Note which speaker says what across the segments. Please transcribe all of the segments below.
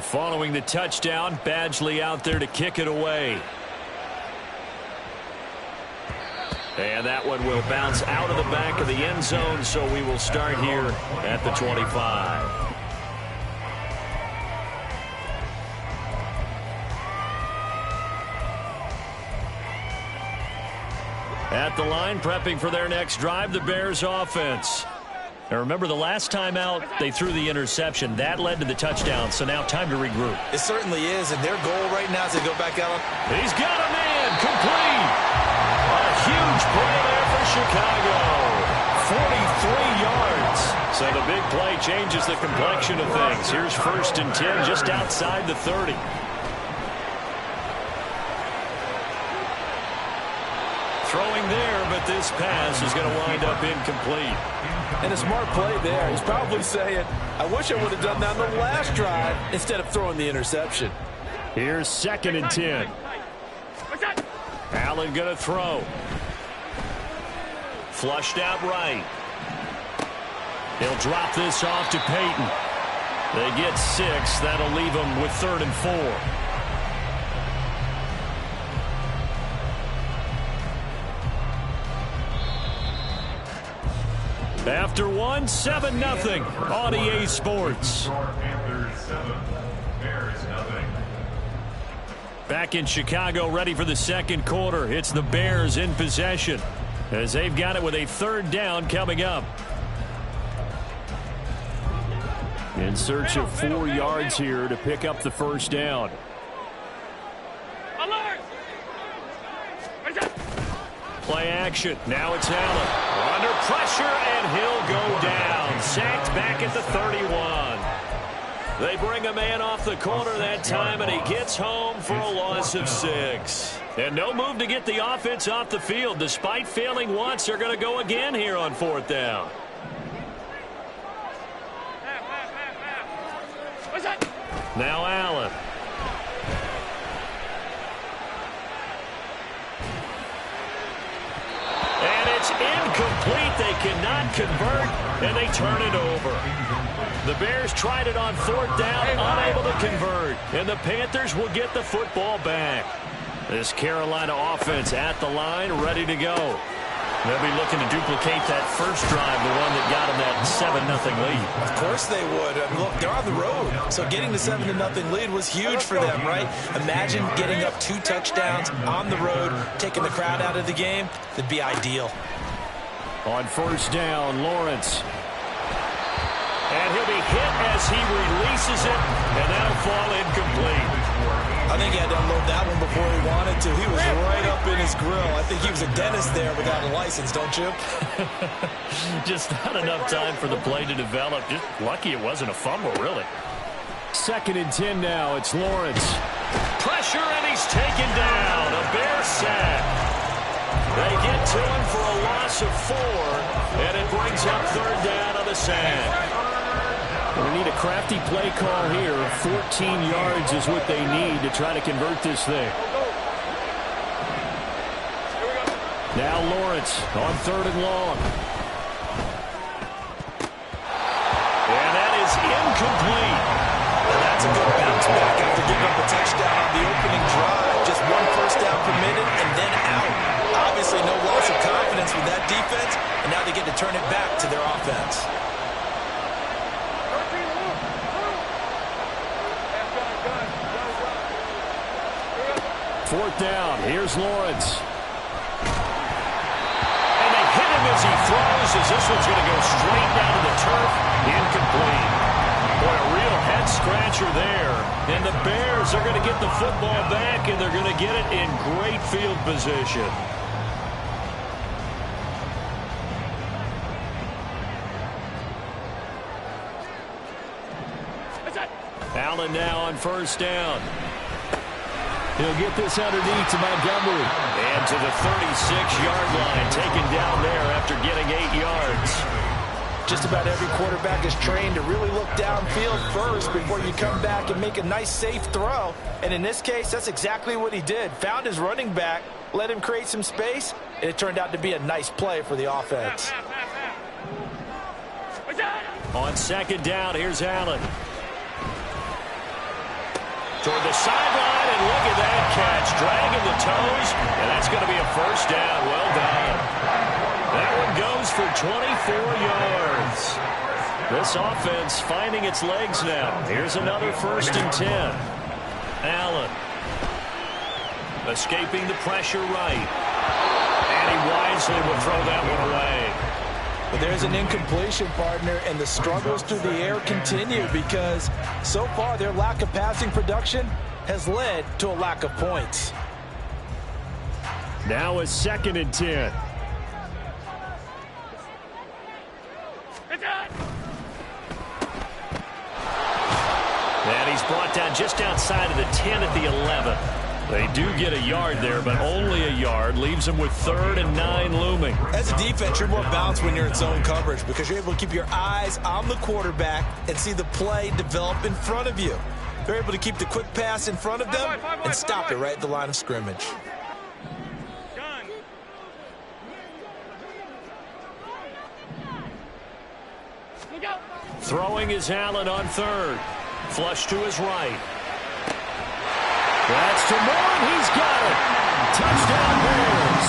Speaker 1: Following the touchdown, Badgley out there to kick it away. And that one will bounce out of the back of the end zone, so we will start here at the 25. At the line, prepping for their next drive, the Bears offense. Now remember, the last time out, they threw the interception. That led to the touchdown, so now time to regroup.
Speaker 2: It certainly is, and their goal right now is to go back out.
Speaker 1: He's got a man, complete. A huge play there for Chicago. 43 yards. So the big play changes the complexion of things. Here's 1st and 10 just outside the 30. Throwing there, but this pass is going to wind up incomplete.
Speaker 3: And a smart play there. He's probably saying, I wish I would have done that on the last drive instead of throwing the interception.
Speaker 1: Here's 2nd and 10. Allen going to throw. Flushed out right. He'll drop this off to Peyton. They get 6. That'll leave them with 3rd and 4. After 1, 7-0 on EA Sports. Back in Chicago, ready for the second quarter. It's the Bears in possession as they've got it with a 3rd down coming up. In search of 4 yards here to pick up the 1st down. Play action. Now it's Allen. Under pressure, and he'll go down. Sacked back at the 31. They bring a man off the corner that time, and he gets home for a loss of 6. And no move to get the offense off the field. Despite failing once, they're going to go again here on 4th down. Now Allen. Incomplete. They cannot convert, and they turn it over. The Bears tried it on 4th down, unable to convert, and the Panthers will get the football back. This Carolina offense at the line, ready to go. They'll be looking to duplicate that first drive, the one that got them that 7-0 lead.
Speaker 2: Of course they would. I mean, look, they're on the road, so getting the 7-0 lead was huge for them, right? Imagine getting up 2 touchdowns on the road, taking the crowd out of the game. That'd be ideal.
Speaker 1: On 1st down, Lawrence. And he'll be hit as he releases it, and that'll fall incomplete.
Speaker 2: I think he had to unload that one before he wanted to. He was right up in his grill. I think he was a dentist there without a license, don't you?
Speaker 1: Just not enough time for the play to develop. Just lucky it wasn't a fumble, really. 2nd and 10 now. It's Lawrence. Pressure, and he's taken down. A Bear sack. They get to him for a loss of 4, and it brings up 3rd down on the sack. We need a crafty play call here. 14 yards is what they need to try to convert this thing. Now Lawrence on 3rd and long. And that is incomplete.
Speaker 2: And that's a good bounce back after giving up a touchdown on the opening drive. Just 1 first down permitted and then out. Obviously no loss of confidence with that defense, and now they get to turn it back to their offense.
Speaker 1: 4th down. Here's Lawrence. And they hit him as he throws, as this one's going to go straight down to the turf. Incomplete. Boy, a real head-scratcher there. And the Bears are going to get the football back, and they're going to get it in great field position. Allen now on 1st down. He'll get this underneath to Montgomery. And to the 36-yard line, taken down there after getting 8 yards.
Speaker 3: Just about every quarterback is trained to really look downfield first before you come back and make a nice, safe throw. And in this case, that's exactly what he did. Found his running back, let him create some space, and it turned out to be a nice play for the offense.
Speaker 1: On second down, here's Allen. Toward the sideline, and look at that catch. Dragging the toes, and that's going to be a first down. Well done. That one goes for 24 yards. This offense finding its legs now. Here's another 1st and 10. Allen. Escaping the pressure right. And he wisely will throw that one away.
Speaker 3: But there's an incompletion, partner, and the struggles through the air continue because so far their lack of passing production has led to a lack of points.
Speaker 1: Now a 2nd and 10. And he's brought down just outside of the 10 at the 11. They do get a yard there, but only a yard. Leaves them with 3rd and 9 looming.
Speaker 2: As a defense, you're more balanced when you're in zone coverage because you're able to keep your eyes on the quarterback and see the play develop in front of you. They're able to keep the quick pass in front of them and stop it right at the line of scrimmage.
Speaker 1: Throwing is Allen on 3rd. Flush to his right. That's to Moore, and he's got it. Touchdown Bears.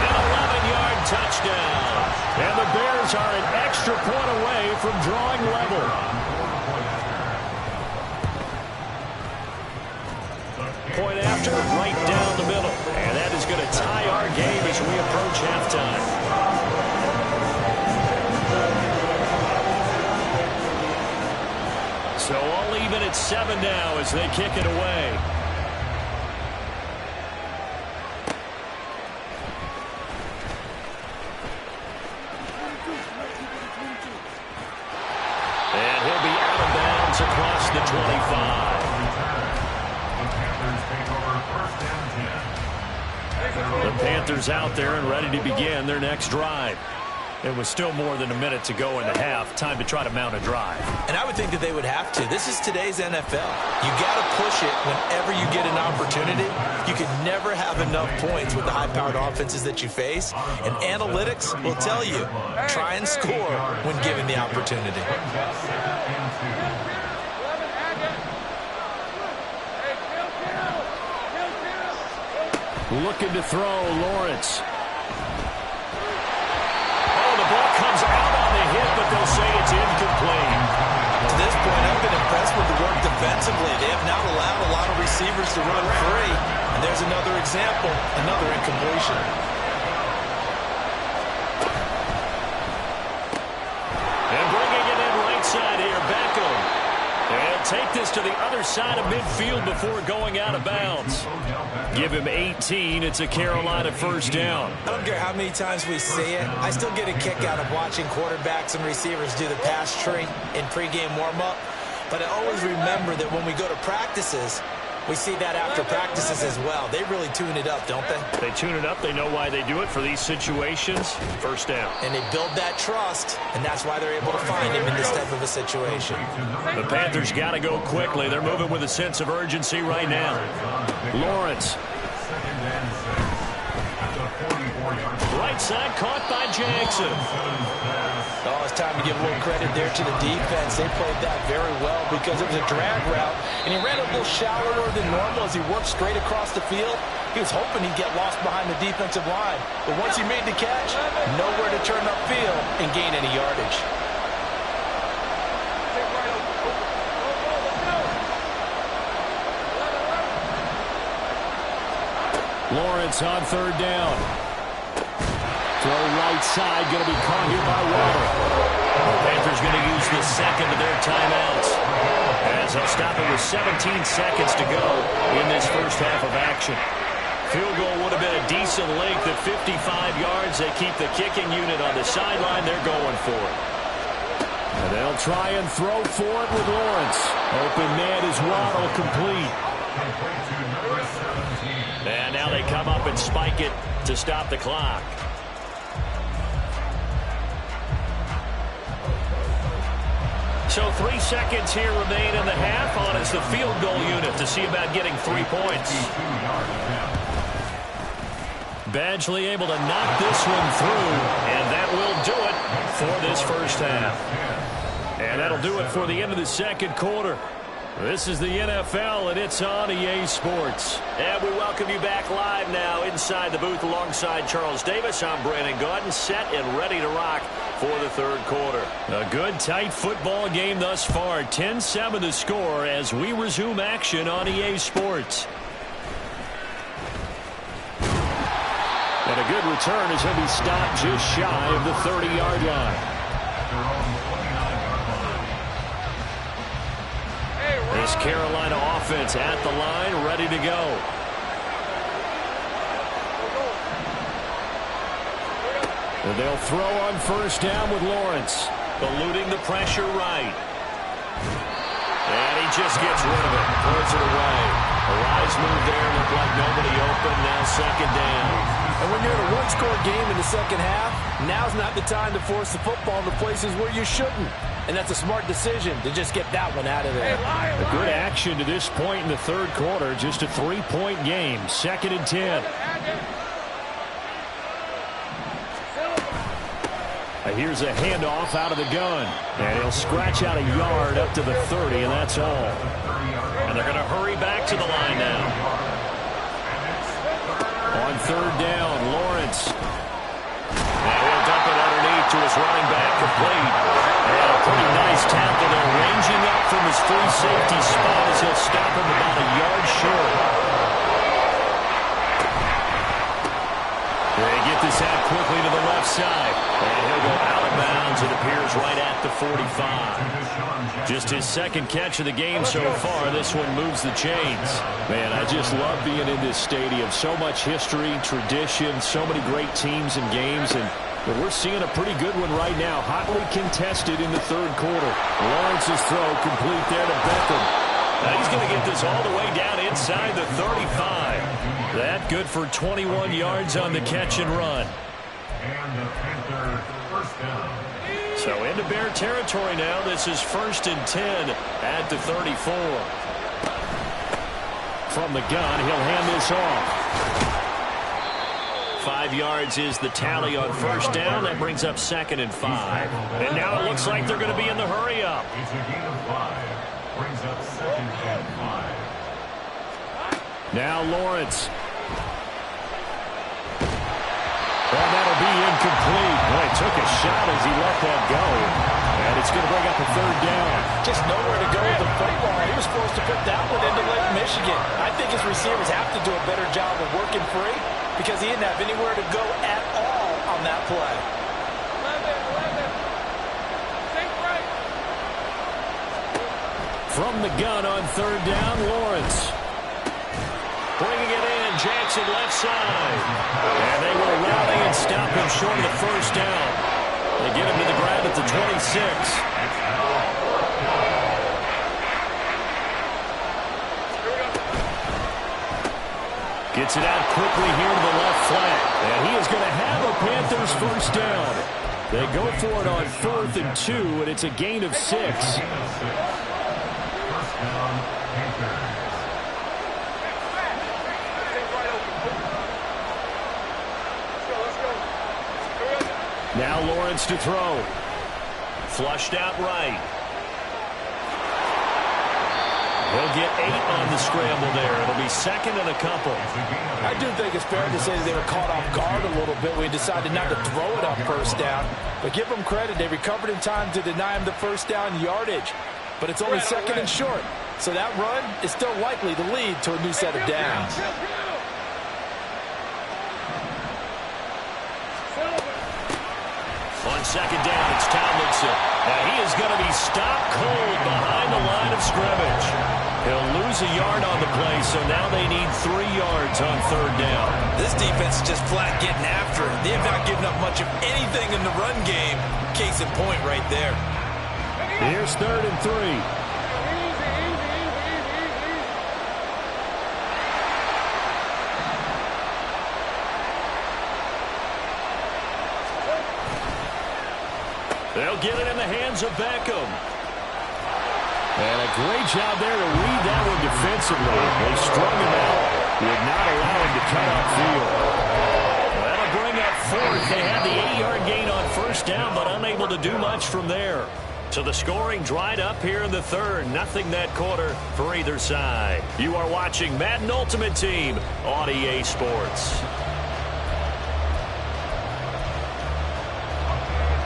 Speaker 1: An 11-yard touchdown. And the Bears are an extra point away from drawing level. Point after, right down the middle. And that is going to tie our game as we approach halftime. So all even at 7 now as they kick it away. And he'll be out of bounds across the 25. The Panthers out there and ready to begin their next drive. It was still more than a minute to go in the half. Time to try to mount a drive.
Speaker 2: And I would think that they would have to. This is today's NFL. You got to push it whenever you get an opportunity. You can never have enough points with the high-powered offenses that you face. And analytics will tell you, try and score when given the opportunity.
Speaker 1: Looking to throw, Lawrence. Ball comes out on the hit, but they'll say it's incomplete.
Speaker 2: To this point, I've been impressed with the work defensively. They have not allowed a lot of receivers to run free. And there's another example, another incompletion.
Speaker 1: And bringing it in right side here, Beckham. And take this to the other side of midfield before going out of bounds. Give him 18. It's a Carolina 1st down.
Speaker 2: I don't care how many times we see it. I still get a kick out of watching quarterbacks and receivers do the pass tree in pregame warm-up. But I always remember that when we go to practices, we see that after practices as well. They really tune it up, don't they?
Speaker 1: They tune it up. They know why they do it for these situations. 1st down.
Speaker 2: And they build that trust, and that's why they're able to find him in this type of a situation.
Speaker 1: The Panthers got to go quickly. They're moving with a sense of urgency right now. Lawrence. Right side caught by Jackson.
Speaker 3: Oh, it's time to give a little credit there to the defense. They played that very well because it was a drag route, and he ran a little shallower than normal as he worked straight across the field. He was hoping he'd get lost behind the defensive line, but once he made the catch, nowhere to turn upfield and gain any yardage.
Speaker 1: Lawrence on 3rd down. Throw right side, going to be caught here by Waddle. The Panthers going to use the 2nd of their timeouts, as they'll stop it with 17 seconds to go in this 1st half of action. Field goal would have been a decent length at 55 yards. They keep the kicking unit on the sideline. They're going for it. And they'll try and throw for it with Lawrence. Open man is Waddle, complete. And now they come up and spike it to stop the clock. So 3 seconds here remain in the half on as the field goal unit to see about getting 3 points. Badgley able to knock this one through, and that will do it. for this first half. And that'll do it for the end of the second quarter. This is the NFL, and it's on EA Sports.
Speaker 4: And we welcome you back live now inside the booth alongside Charles Davis. I'm Brandon Gaudin, set and ready to rock for the third quarter.
Speaker 1: A good, tight football game thus far. 10-7 the score as we resume action on EA Sports. And a good return as he'll be stopped just shy of the 30-yard line. This Carolina offense at the line, ready to go. And they'll throw on first down with Lawrence. Eluding the pressure right. And he just gets rid of it. Throws it away. A wise move there. Looked like nobody open. Now second down.
Speaker 3: And when you're in a one-score game in the second half, now's not the time to force the football to places where you shouldn't. And that's a smart decision to just get that one out of there.
Speaker 1: A good action to this point in the third quarter. Just a 3-point game. 2nd and 10. Here's a handoff out of the gun. And he'll scratch out a yard up to the 30, and that's all. And they're going to hurry back to the line now. On third down, Lawrence. And he'll dump it underneath to his running back, complete. And a pretty nice tackle there, ranging up from his free safety spot as he'll stop him about a yard short. They get this out quickly to the left side. And he'll go out of bounds. It appears right at the 45. Just his second catch of the game so far. This one moves the chains. Man, I just love being in this stadium. So much history, tradition, so many great teams and games. And we're seeing a pretty good one right now. Hotly contested in the third quarter. Lawrence's throw complete there to Beckham. Now he's going to get this all the way down inside the 35. That good for 21 yards on the catch and run.
Speaker 5: And the Panthers first down.
Speaker 1: So into Bear territory now. This is 1st and 10 at the 34. From the gun, he'll hand this off. 5 yards is the tally on first down. That brings up 2nd and 5. And now it looks like they're going to be in the hurry up.
Speaker 5: It's a gain of 5. Brings up 2nd and 5.
Speaker 1: Now Lawrence. And that'll be incomplete. Boy, took a shot as he let that go. And it's going to bring up a third down.
Speaker 3: Just nowhere to go with the football. He was supposed to put that one into Lake Michigan. I think his receivers have to do a better job of working free because he didn't have anywhere to go at all on that play.
Speaker 1: From the gun on third down, Lawrence. Bringing it in, Jackson left side. And they will rally and stop him short of the first down. They get him to the ground at the 26. Gets it out quickly here to the left flank. And he is going to have a Panthers first down. They go for it on 4th and 2, and it's a gain of 6.
Speaker 5: First down, Panthers.
Speaker 1: Now Lawrence to throw. Flushed out right. He'll get 8 on the scramble there. It'll be 2nd and a couple.
Speaker 3: I do think it's fair to say that they were caught off guard a little bit when he decided not to throw it on first down. But give them credit. They recovered in time to deny him the first down yardage. But it's only 2nd and short. So that run is still likely to lead to a new set of downs.
Speaker 1: On second down, it's Tomlinson. Now he is going to be stopped cold behind the line of scrimmage. He'll lose a yard on the play, so now they need 3 yards on third down.
Speaker 2: This defense is just flat getting after it. They have not given up much of anything in the run game. Case in point right there.
Speaker 1: Here's 3rd and 3. They'll get it in the hands of Beckham. And a great job there to read that one defensively. They strung him out, would not allow him to cut upfield. That'll bring up 4th. They had the 8-yard gain on first
Speaker 4: down, but unable to do much from there. So the scoring dried up here in the third. Nothing that quarter for either side. You are watching Madden Ultimate Team on EA Sports.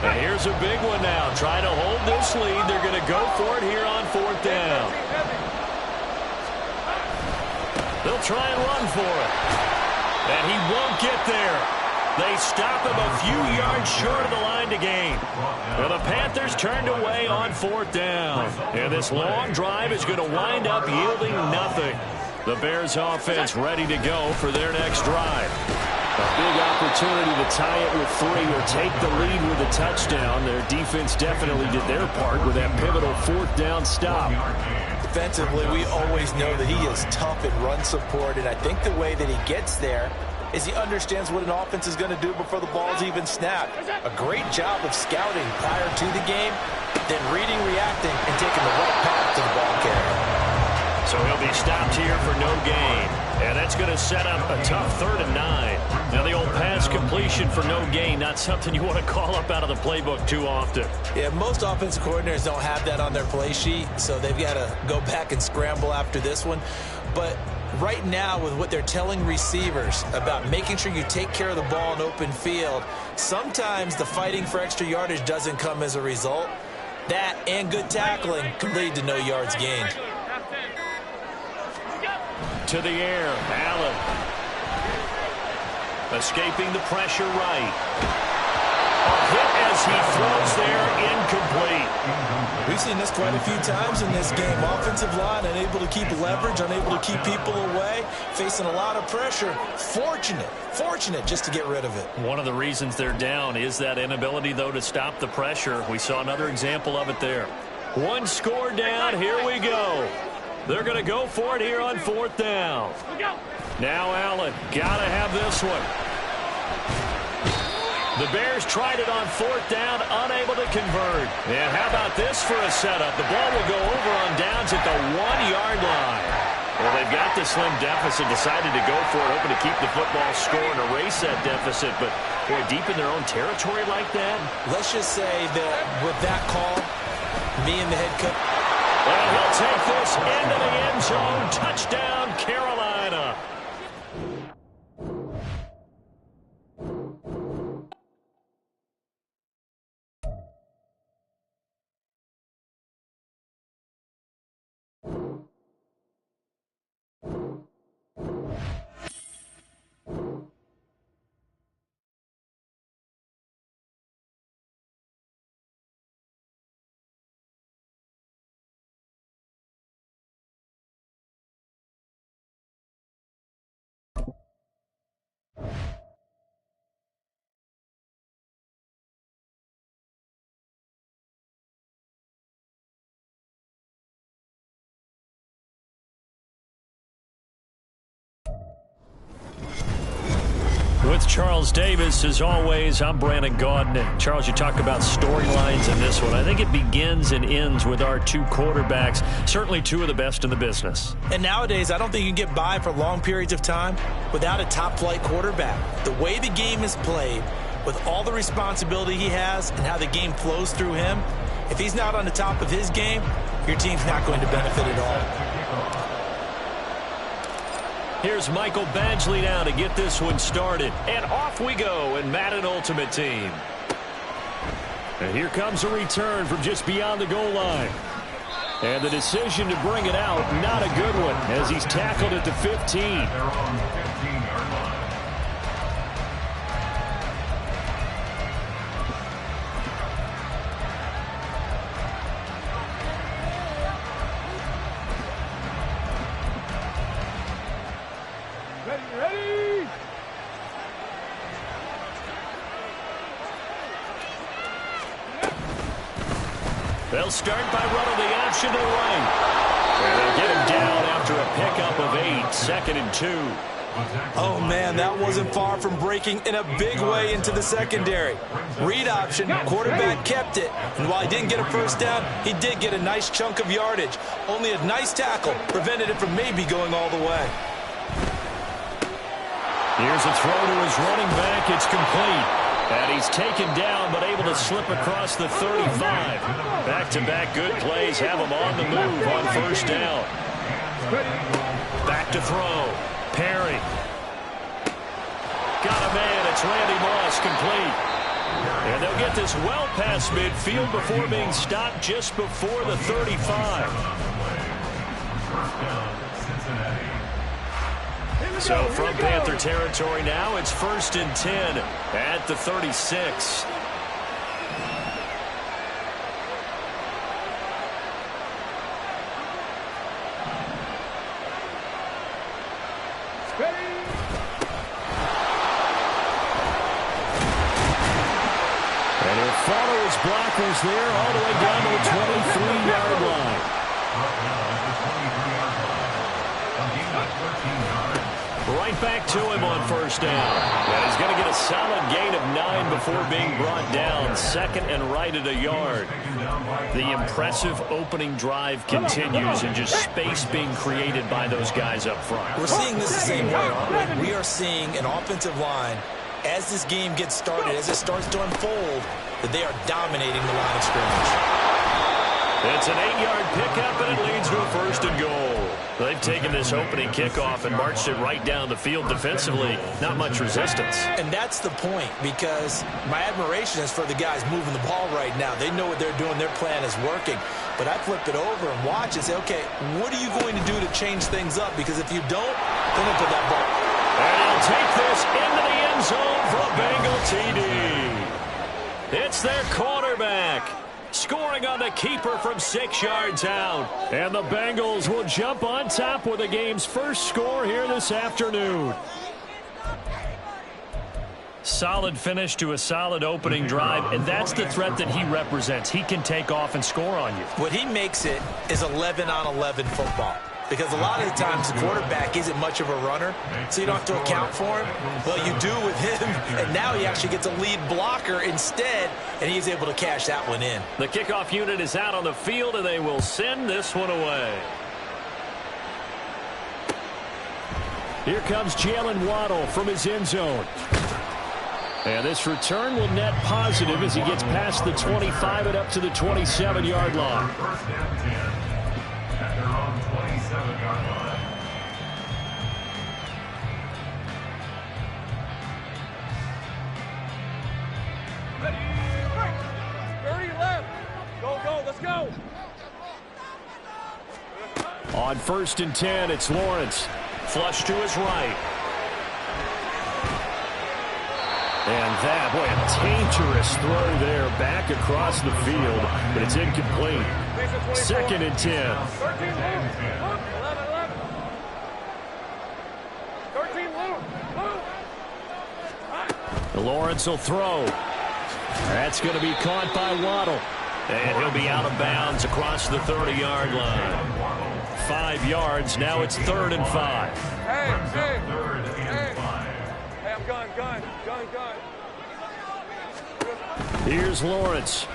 Speaker 4: And here's a big one now. Trying to hold this lead. They're going to go for it here on 4th down. They'll try and run for it. And he won't get there. They stop him a few yards short of the line to gain. Well, the Panthers turned away on 4th down. And this long drive is going to wind up yielding nothing. The Bears offense ready to go for their next drive. A big opportunity to tie it with 3 or take the lead with a touchdown. Their defense definitely did their part with that pivotal 4th down stop.
Speaker 3: Defensively, we always know that he is tough in run support, and I think the way that he gets there is he understands what an offense is going to do before the ball's even snapped. A great job of scouting prior to the game, then reading, reacting, and taking the right path to the ball carrier.
Speaker 4: So he'll be stopped here for no gain. And that's going to set up a tough 3rd and 9. Now the old pass completion for no gain, not something you want to call up out of the playbook too often.
Speaker 3: Yeah, most offensive coordinators don't have that on their play sheet, so they've got to go back and scramble after this one. But right now, with what they're telling receivers about making sure you take care of the ball in open field, sometimes the fighting for extra yardage doesn't come as a result. That and good tackling could lead to no yards gained.
Speaker 4: To the air, Allen. Escaping the pressure right. A hit as he throws there, incomplete.
Speaker 3: We've seen this quite a few times in this game. Offensive line unable to keep leverage, unable to keep people away, facing a lot of pressure. Fortunate just to get rid of it.
Speaker 4: One of the reasons they're down is that inability, though, to stop the pressure. We saw another example of it there. 1 score down, here we go. They're going to go for it here on 4th down. Now Allen, got to have this one. The Bears tried it on 4th down, unable to convert. And how about this for a setup? The ball will go over on downs at the 1-yard line. Well, they've got the slim deficit, decided to go for it, hoping to keep the football score and erase that deficit. But, boy, deep in their own territory like that.
Speaker 3: Let's just say that with that call, me and the head coach.
Speaker 4: And he'll take this into the end zone. Touchdown, Carolina. With Charles Davis, as always, I'm Brandon Gaudin. And Charles, you talk about storylines in this one. I think it begins and ends with our 2 quarterbacks, certainly 2 of the best in the business.
Speaker 3: And nowadays, I don't think you can get by for long periods of time without a top-flight quarterback. The way the game is played, with all the responsibility he has and how the game flows through him, if he's not on the top of his game, your team's not going to benefit at all.
Speaker 4: Here's Michael Badgley now to get this one started. And off we go in Madden Ultimate Team. And here comes a return from just beyond the goal line. And the decision to bring it out, not a good one, as he's tackled at the 15.
Speaker 5: They're on the 15-yard line.
Speaker 6: Ready!
Speaker 4: They'll start by running the option to the right. And they'll get him down after a pickup of 8, 2nd and 2.
Speaker 3: Oh, man, that wasn't far from breaking in a big way into the secondary. Read option, quarterback kept it. And while he didn't get a first down, he did get a nice chunk of yardage. Only a nice tackle prevented it from maybe going all the way.
Speaker 4: Here's a throw to his running back. It's complete.
Speaker 1: And he's taken down, but able to slip across the 35. Back-to-back good plays have him on the move on first down. Back to throw. Perry. Got a man. It's Randy Moss, complete. And they'll get this well past midfield before being stopped just before the 35. So from Panther territory now, it's 1st and 10 at the 36. And he'll follow his blockers there all the way down to the 23-yard line. Right back to him on first down. And he's going to get a solid gain of 9 before being brought down. Second and right at a yard. The impressive opening drive continues and just space being created by those guys up front.
Speaker 2: We're seeing this the same way, aren't we? We are seeing an offensive line, as this game gets started, as it starts to unfold, that they are dominating the line of scrimmage.
Speaker 1: It's an 8-yard pickup, and it leads to a 1st and goal. They've taken this opening kickoff and marched it right down the field defensively. Not much resistance.
Speaker 2: And that's the point, because my admiration is for the guys moving the ball right now. They know what they're doing. Their plan is working. But I flip it over and watch and say, okay, what are you going to do to change things up? Because if you don't, then they'll put that ball.
Speaker 1: And he'll take this into the end zone for a Bengal TD. It's their quarterback. Scoring on the keeper from 6 yards out. And the Bengals will jump on top with the game's first score here this afternoon. Solid finish to a solid opening drive, and that's the threat that he represents. He can take off and score on you.
Speaker 2: What he makes it is 11-on-11 football. Because a lot of the times the quarterback isn't much of a runner, so you don't have to account for him. Well, you do with him, and now he actually gets a lead blocker instead, and he's able to cash that one in.
Speaker 1: The kickoff unit is out on the field, and they will send this one away. Here comes Jalen Waddle from his end zone. And this return will net positive as he gets past the 25 and up to the 27-yard line.
Speaker 5: First down 10 at their own 27-yard line.
Speaker 1: On 1st and 10, it's Lawrence. Flush to his right. And that, boy, a dangerous throw there back across the field, but it's incomplete. 2nd and 10. 13, Lawrence will throw. That's going to be caught by Waddle. And he'll be out of bounds across the 30-yard line. 5 yards. Now it's 3rd and 5.
Speaker 5: Hey, I'm gun.
Speaker 1: Here's Lawrence.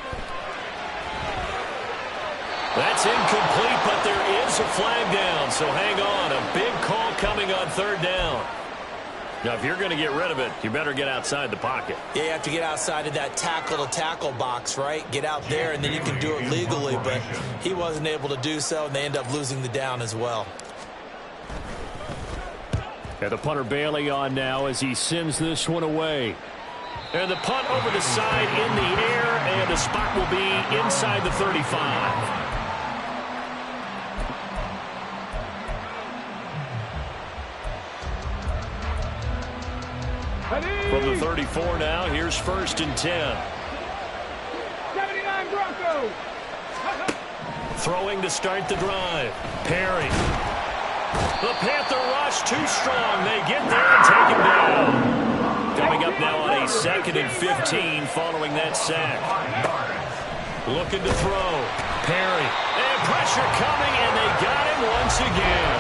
Speaker 1: That's incomplete, but there is a flag down, so hang on. A big call coming on 3rd down. Now, if you're going to get rid of it, you better get outside the pocket.
Speaker 2: Yeah, you have to get outside of that tackle-to-tackle box, right? Get out there, and then you can do it legally, but he wasn't able to do so, and they end up losing the down as well.
Speaker 1: And the punter Bailey on now as he sends this one away. And the punt over the side in the air, and the spot will be inside the 35. From the 34 now, here's 1st and 10.
Speaker 5: 79 Broncos.
Speaker 1: Throwing to start the drive. Perry. The Panther rush too strong. They get there and take him down. Coming up now on a 2nd and 15 following that sack. Looking to throw. Perry. And pressure coming, and they got him once again.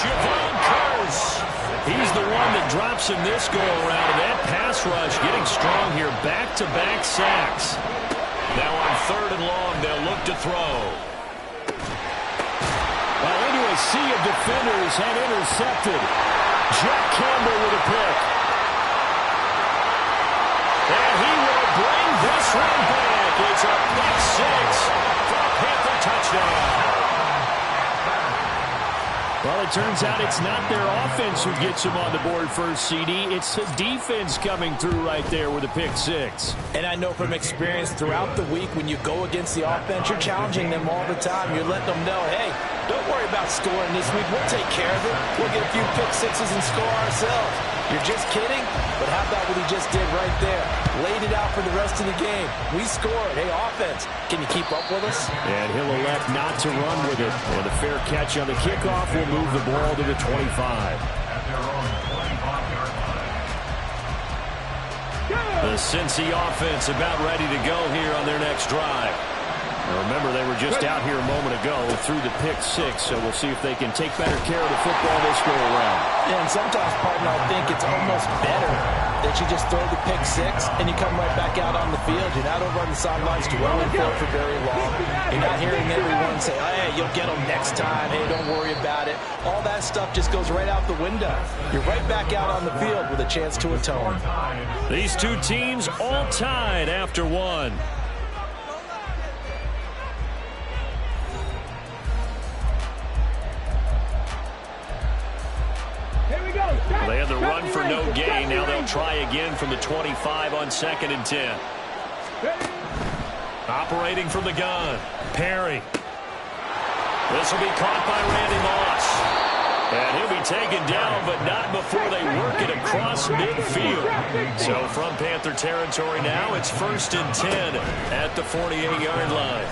Speaker 1: Javon Curse. He's the one that drops him this go-around, and that pass rush getting strong here. Back-to-back sacks. Now on 3rd and long, they'll look to throw. Well, into a sea of defenders and intercepted. Jack Campbell with a pick. swing back. It's a pick six for a Panther touchdown. Well, it turns out it's not their offense who gets them on the board first, CD. It's the defense coming through right there with a pick six.
Speaker 3: And I know from experience throughout the week, when you go against the offense, you're challenging them all the time. You're letting them know, hey, don't worry about scoring this week. We'll take care of it. We'll get a few pick sixes and score ourselves. You're just kidding? But how about what he just did right there? Laid it out for the rest of the game. We scored. Hey, offense, can you keep up with us?
Speaker 1: And he'll elect not to run with it. And a fair catch on the kickoff will move the ball to the 25. The Cincy offense about ready to go here on their next drive. Now remember, they were just out here a moment ago through the pick six, so we'll see if they can take better care of the football this go around.
Speaker 3: Yeah, and sometimes, partner, I think it's almost better that you just throw the pick six and you come right back out on the field. You're not over on the sidelines dwelling for very long. You're not hearing everyone say, oh, hey, you'll get them next time. Hey, don't worry about it. All that stuff just goes right out the window. You're right back out on the field with a chance to atone.
Speaker 1: These two teams all tied after one. They had the run for no gain. Now they'll try again from the 25 on 2nd and 10. Operating from the gun. Perry. This will be caught by Randy Moss. And he'll be taken down, but not before they work it across midfield. So from Panther territory now, it's 1st and 10 at the 48-yard line.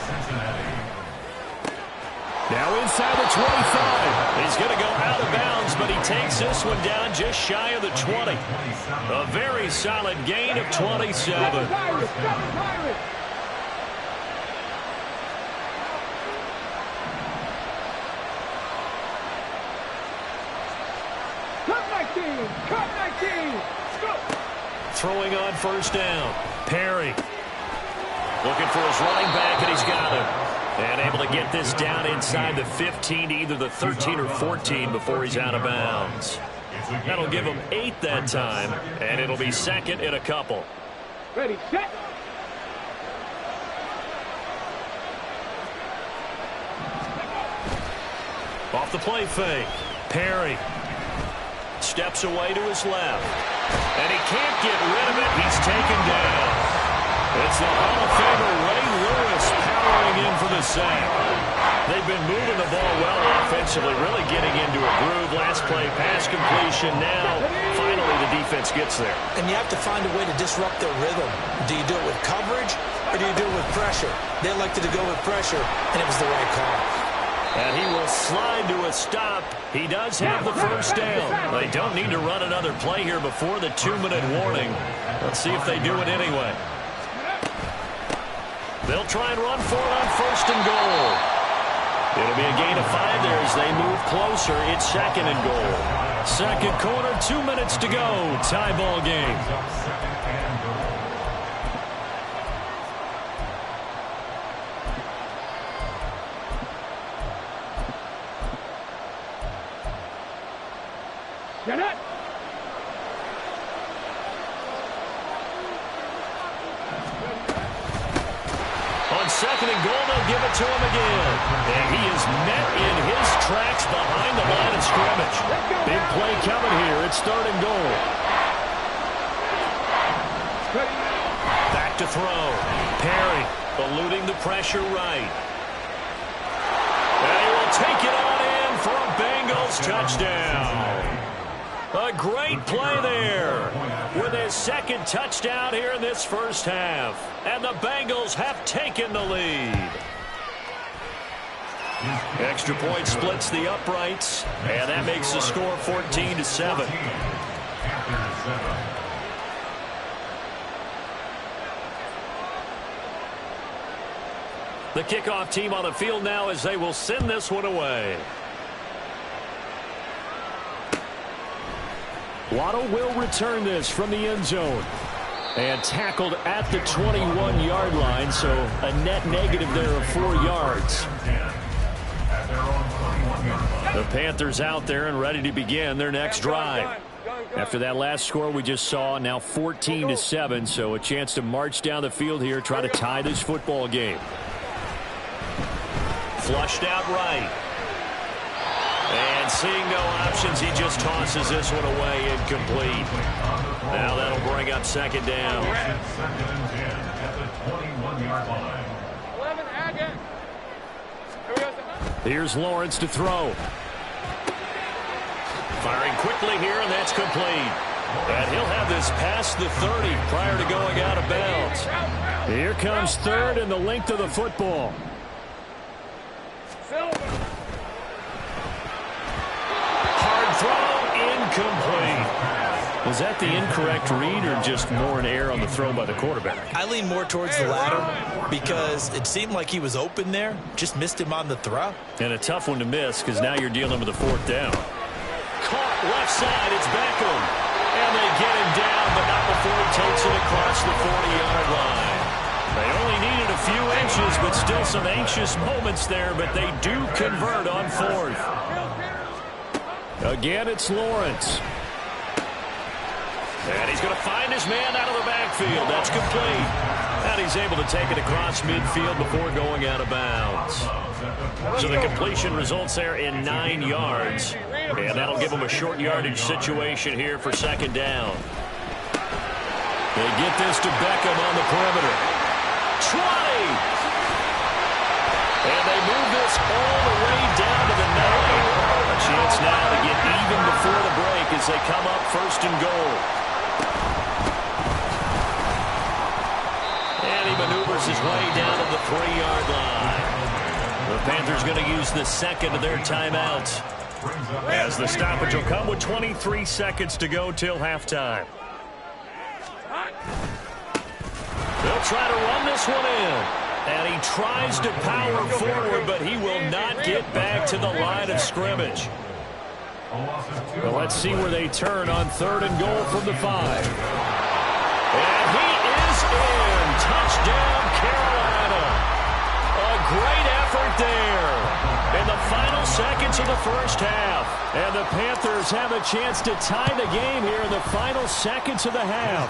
Speaker 1: Now inside the 25. He's going to go out of bounds, but he takes this one down just shy of the 20. A very solid gain of 27. Throwing on 1st down. Perry looking for his running back, and he's got him. And able to get this down inside the 15, either the 13 or 14 before he's out of bounds. That'll give him 8 that time, and it'll be 2nd and a couple.
Speaker 6: Ready, set.
Speaker 1: Off the play fake. Perry steps away to his left. And he can't get rid of it. He's taken down. It's the Hall of Famer Ray Lewis powering in for the sack. They've been moving the ball well offensively, really getting into a groove. Last play, pass completion. Now, finally, the defense gets there.
Speaker 3: And you have to find a way to disrupt their rhythm. Do you do it with coverage, or do you do it with pressure? They elected to go with pressure, and it was the right call.
Speaker 1: And he will slide to a stop. He does have the 1st down. They don't need to run another play here before the 2-minute warning. Let's see if they do it anyway. They'll try and run for it on 1st and goal. It'll be a gain of 5 there as they move closer. It's 2nd and goal. 2nd quarter, 2 minutes to go. Tie ball game.
Speaker 6: Get it.
Speaker 1: On 2nd and goal, they'll give it to him again. And he is met in his tracks behind the line of scrimmage. Big play coming here. It's 3rd and goal. Back to throw. Perry eluding the pressure right. And he will take it on in for a Bengals touchdown. A great play there with his 2nd touchdown here in this 1st half. And the Bengals have taken the lead. Extra point splits the uprights, and that makes the score 14-7. The kickoff team on the field now as they will send this one away. Waddle will return this from the end zone. And tackled at the 21-yard line, so a net negative there of 4 yards. The Panthers out there and ready to begin their next drive. After that last score we just saw, now 14-7, so a chance to march down the field here, try to tie this football game.
Speaker 4: Flushed out right. And seeing no options, he just tosses this one away, incomplete. Now that'll bring up second down.
Speaker 5: Second and 10 at the 21-yard line.
Speaker 1: Here's Lawrence to throw.
Speaker 4: Firing quickly here, and that's complete. And he'll have this past the 30 prior to going out of bounds.
Speaker 1: Here comes third and the length of the football.
Speaker 4: Hard throw, incomplete.
Speaker 1: Was that the incorrect read or just more an error on the throw by the quarterback?
Speaker 2: I lean more towards the latter because it seemed like he was open there, just missed him on the throw.
Speaker 1: And a tough one to miss because now you're dealing with a fourth down.
Speaker 4: Caught left side, it's Beckham. And they get him down, but not before he takes it across the 40-yard line. They only needed a few inches, but still some anxious moments there, but they do convert on fourth.
Speaker 1: Again, it's Lawrence.
Speaker 4: And he's going to find his man out of the backfield. That's complete. And he's able to take it across midfield before going out of bounds. So the completion results there in 9 yards. And that'll give him a short yardage situation here for second down.
Speaker 1: They get this to Beckham on the perimeter.
Speaker 4: 20! And they move this all the way down to the 9. A chance now to get even before the break as they come up first and goal. And he maneuvers his way down to the 3-yard line. The Panthers going to use the second of their timeouts, as the stoppage will come with 23 seconds to go till halftime. They'll try to run this one in. And he tries to power forward, but he will not get back to the line of scrimmage.
Speaker 1: Well, let's see where they turn on third and goal from the 5.
Speaker 4: And he is in. Touchdown, Carolina. A great effort there in the final seconds of the first half.
Speaker 1: And the Panthers have a chance to tie the game here in the final seconds of the half.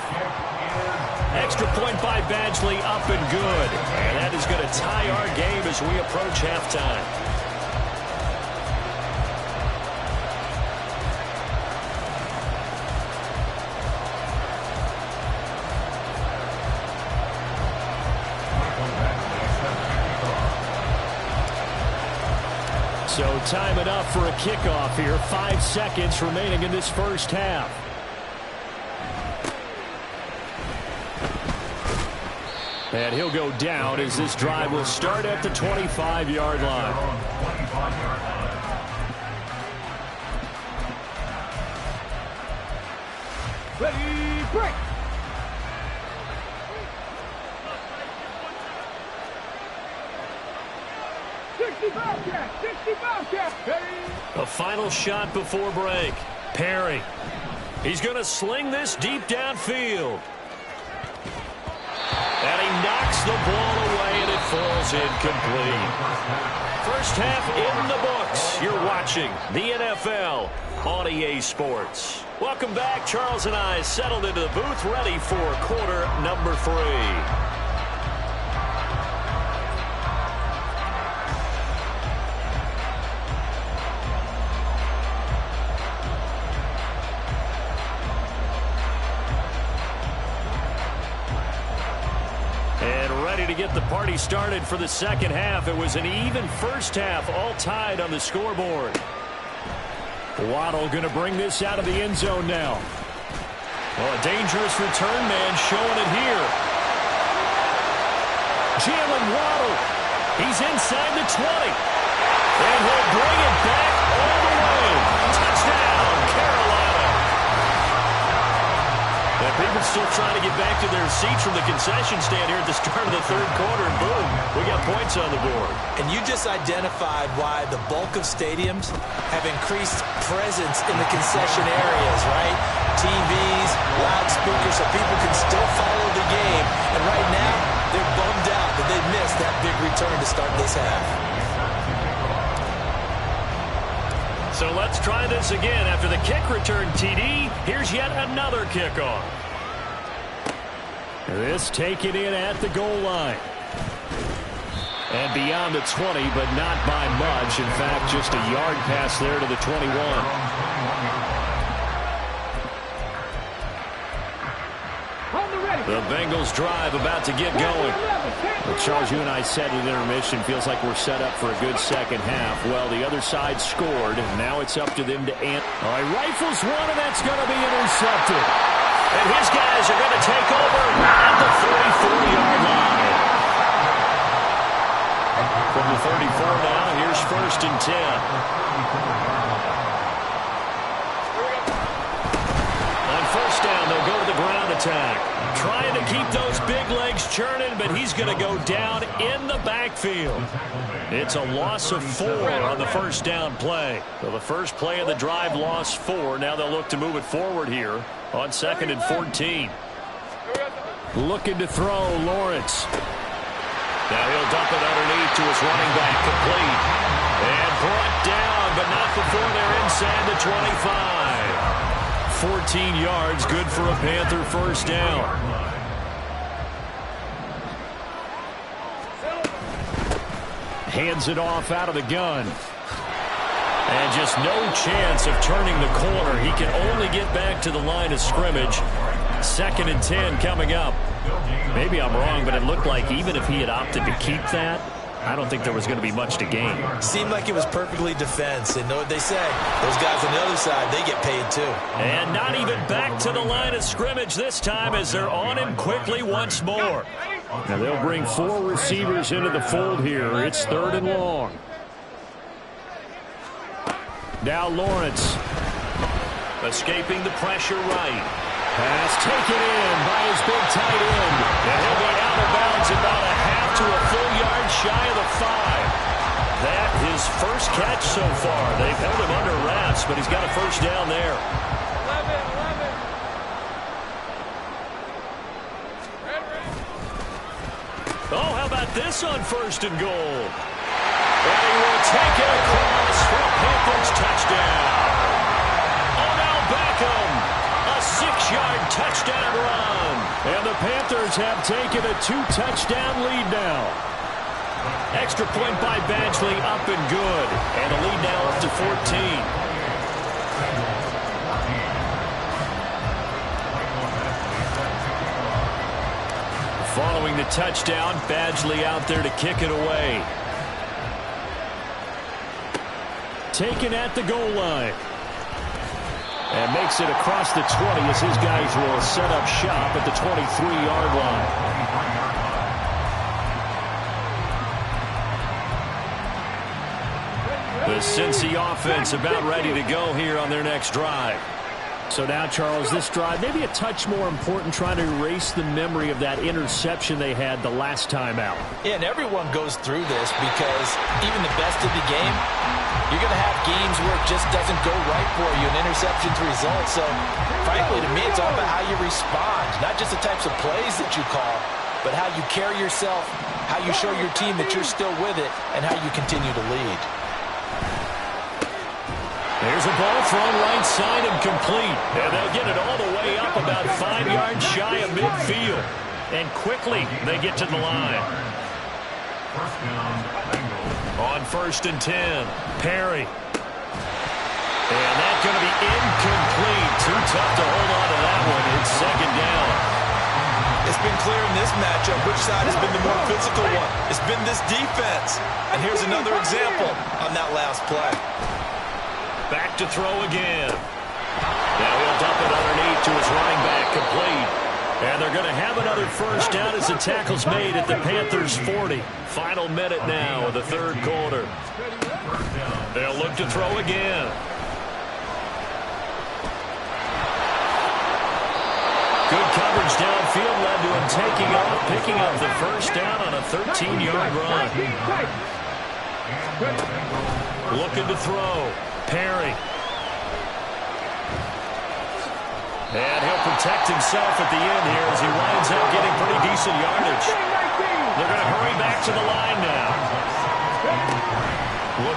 Speaker 4: Extra point by Badgley, up and good. And that is going to tie our game as we approach halftime.
Speaker 1: So time it up for a kickoff here. 5 seconds remaining in this first half. And he'll go down as this drive will start at the 25-yard line.
Speaker 6: Ready, break!
Speaker 4: A final shot before break. Perry. He's going to sling this deep downfield. And he knocks the ball away, and it falls incomplete. First half in the books. You're watching the NFL on EA Sports. Welcome back. Charles and I settled into the booth, ready for quarter number 3. To get the party started for the second half. It was an even first half, all tied on the scoreboard.
Speaker 1: Waddle going to bring this out of the end zone now.
Speaker 4: Well, a dangerous return man showing it here.
Speaker 1: Jalen Waddle.
Speaker 4: He's inside the 20. And he'll bring it back all the way. Touchdown, Carolina. And people still trying to get back to their seats from the concession stand here at the start of the third quarter, and boom, we got points on the board.
Speaker 2: And you just identified why the bulk of stadiums have increased presence in the concession areas, right? TVs, loudspeakers, so people can still follow the game. And right now, they're bummed out that they missed that big return to start this half.
Speaker 1: So let's try this again. After the kick return TD, here's yet another kickoff. This taken in at the goal line. And beyond the 20, but not by much. In fact, just a yard pass there to the 21. The Bengals drive about to get going. Well, Charles, you and I said at intermission, feels like we're set up for a good second half. Well, the other side scored, and now it's up to them to end. All right, rifles one, and that's going to be intercepted. And his guys are going to take over at the 34-yard line. From the 34 now, here's 1st and 10. On 1st down, they'll go to the ground attack. Trying to keep those big legs churning, but he's going to go down in the backfield. It's a loss of 4 on the 1st down play. So the first play of the drive lost 4. Now they'll look to move it forward here on 2nd and 14. Looking to throw, Lawrence. Now he'll dump it underneath to his running back, complete. And brought down, but not before they're inside the 25. 14 yards, good for a Panther 1st down. Hands it off out of the gun. And just no chance of turning the corner. He can only get back to the line of scrimmage. 2nd and 10 coming up. Maybe I'm wrong, but it looked like even if he had opted to keep that, I don't think there was going to be much to gain.
Speaker 2: Seemed like it was perfectly defense. And know what they say, those guys on the other side, they get paid too.
Speaker 1: And not even back to the line of scrimmage this time as they're on him quickly once more. Now they'll bring 4 receivers into the fold here. It's 3rd and long. Now Lawrence. Escaping the pressure right. Pass taken in by his big tight end. And he'll be out of bounds about a half to a full yard shy of the 5. That his first catch so far. They've held him under wraps, but he's got a 1st down there. 11. Oh, how about this on 1st and goal? And he will take it across for a Panthers touchdown. Odell Beckham. 6-yard touchdown run. And the Panthers have taken a 2-touchdown lead now. Extra point by Badgley up and good. And the lead now up to 14. Following the touchdown, Badgley out there to kick it away. Taken at the goal line. And makes it across the 20 as his guys will set up shop at the 23-yard line. The Cincy offense about ready to go here on their next drive. So now, Charles, this drive maybe a touch more important, trying to erase the memory of that interception they had the last time out.
Speaker 3: Yeah, and everyone goes through this because even the best of the game, you're going to have games where it just doesn't go right for you, and interceptions result. So, frankly, to me, it's all about how you respond, not just the types of plays that you call, but how you carry yourself, how you show your team that you're still with it, and how you continue to lead.
Speaker 1: There's a ball thrown right side and complete. And they'll get it all the way up about 5 yards shy of midfield. And quickly they get to the line. On 1st and 10, Perry. And that's going to be incomplete. Too tough to hold on to that one. It's 2nd down.
Speaker 2: It's been clear in this matchup which side has been the more physical one. It's been this defense. And here's another example on that last play.
Speaker 1: Back to throw again. Now he'll dump it underneath to his running back, complete. And they're going to have another 1st down as the tackle's made at the Panthers' 40. Final minute now of the 3rd quarter. They'll look to throw again. Good coverage downfield led to him taking off, picking up the 1st down on a 13-yard run. Looking to throw. Perry. And he'll protect himself at the end here as he winds up getting pretty decent yardage. They're going to hurry back to the line now.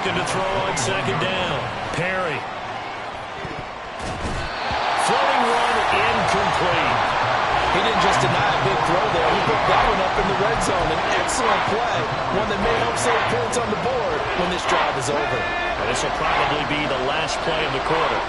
Speaker 1: looking to throw on second down. Perry. Floating one, incomplete.
Speaker 3: He didn't just deny a big throw there. He put that one up in the red zone. An excellent play. One that may help save points on the board when this drive is over.
Speaker 1: And this will probably be the last play of the quarter.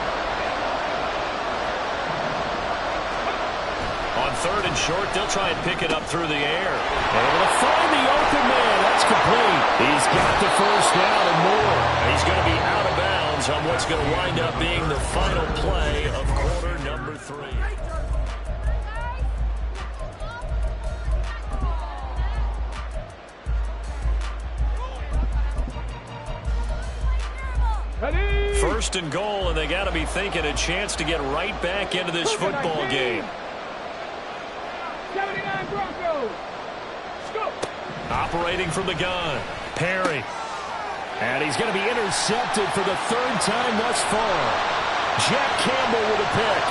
Speaker 1: On third and short, they'll try and pick it up through the air. Able to find the open man. That's complete. He's got the first down and more. He's going to be out of bounds on what's going to wind up being the final play of quarter number 3. First and goal, and they got to be thinking a chance to get right back into this football game.
Speaker 6: 79 Broncos. Go.
Speaker 1: Operating from the gun, Perry. And he's going to be intercepted for the third time thus far. Jack Campbell with a pick.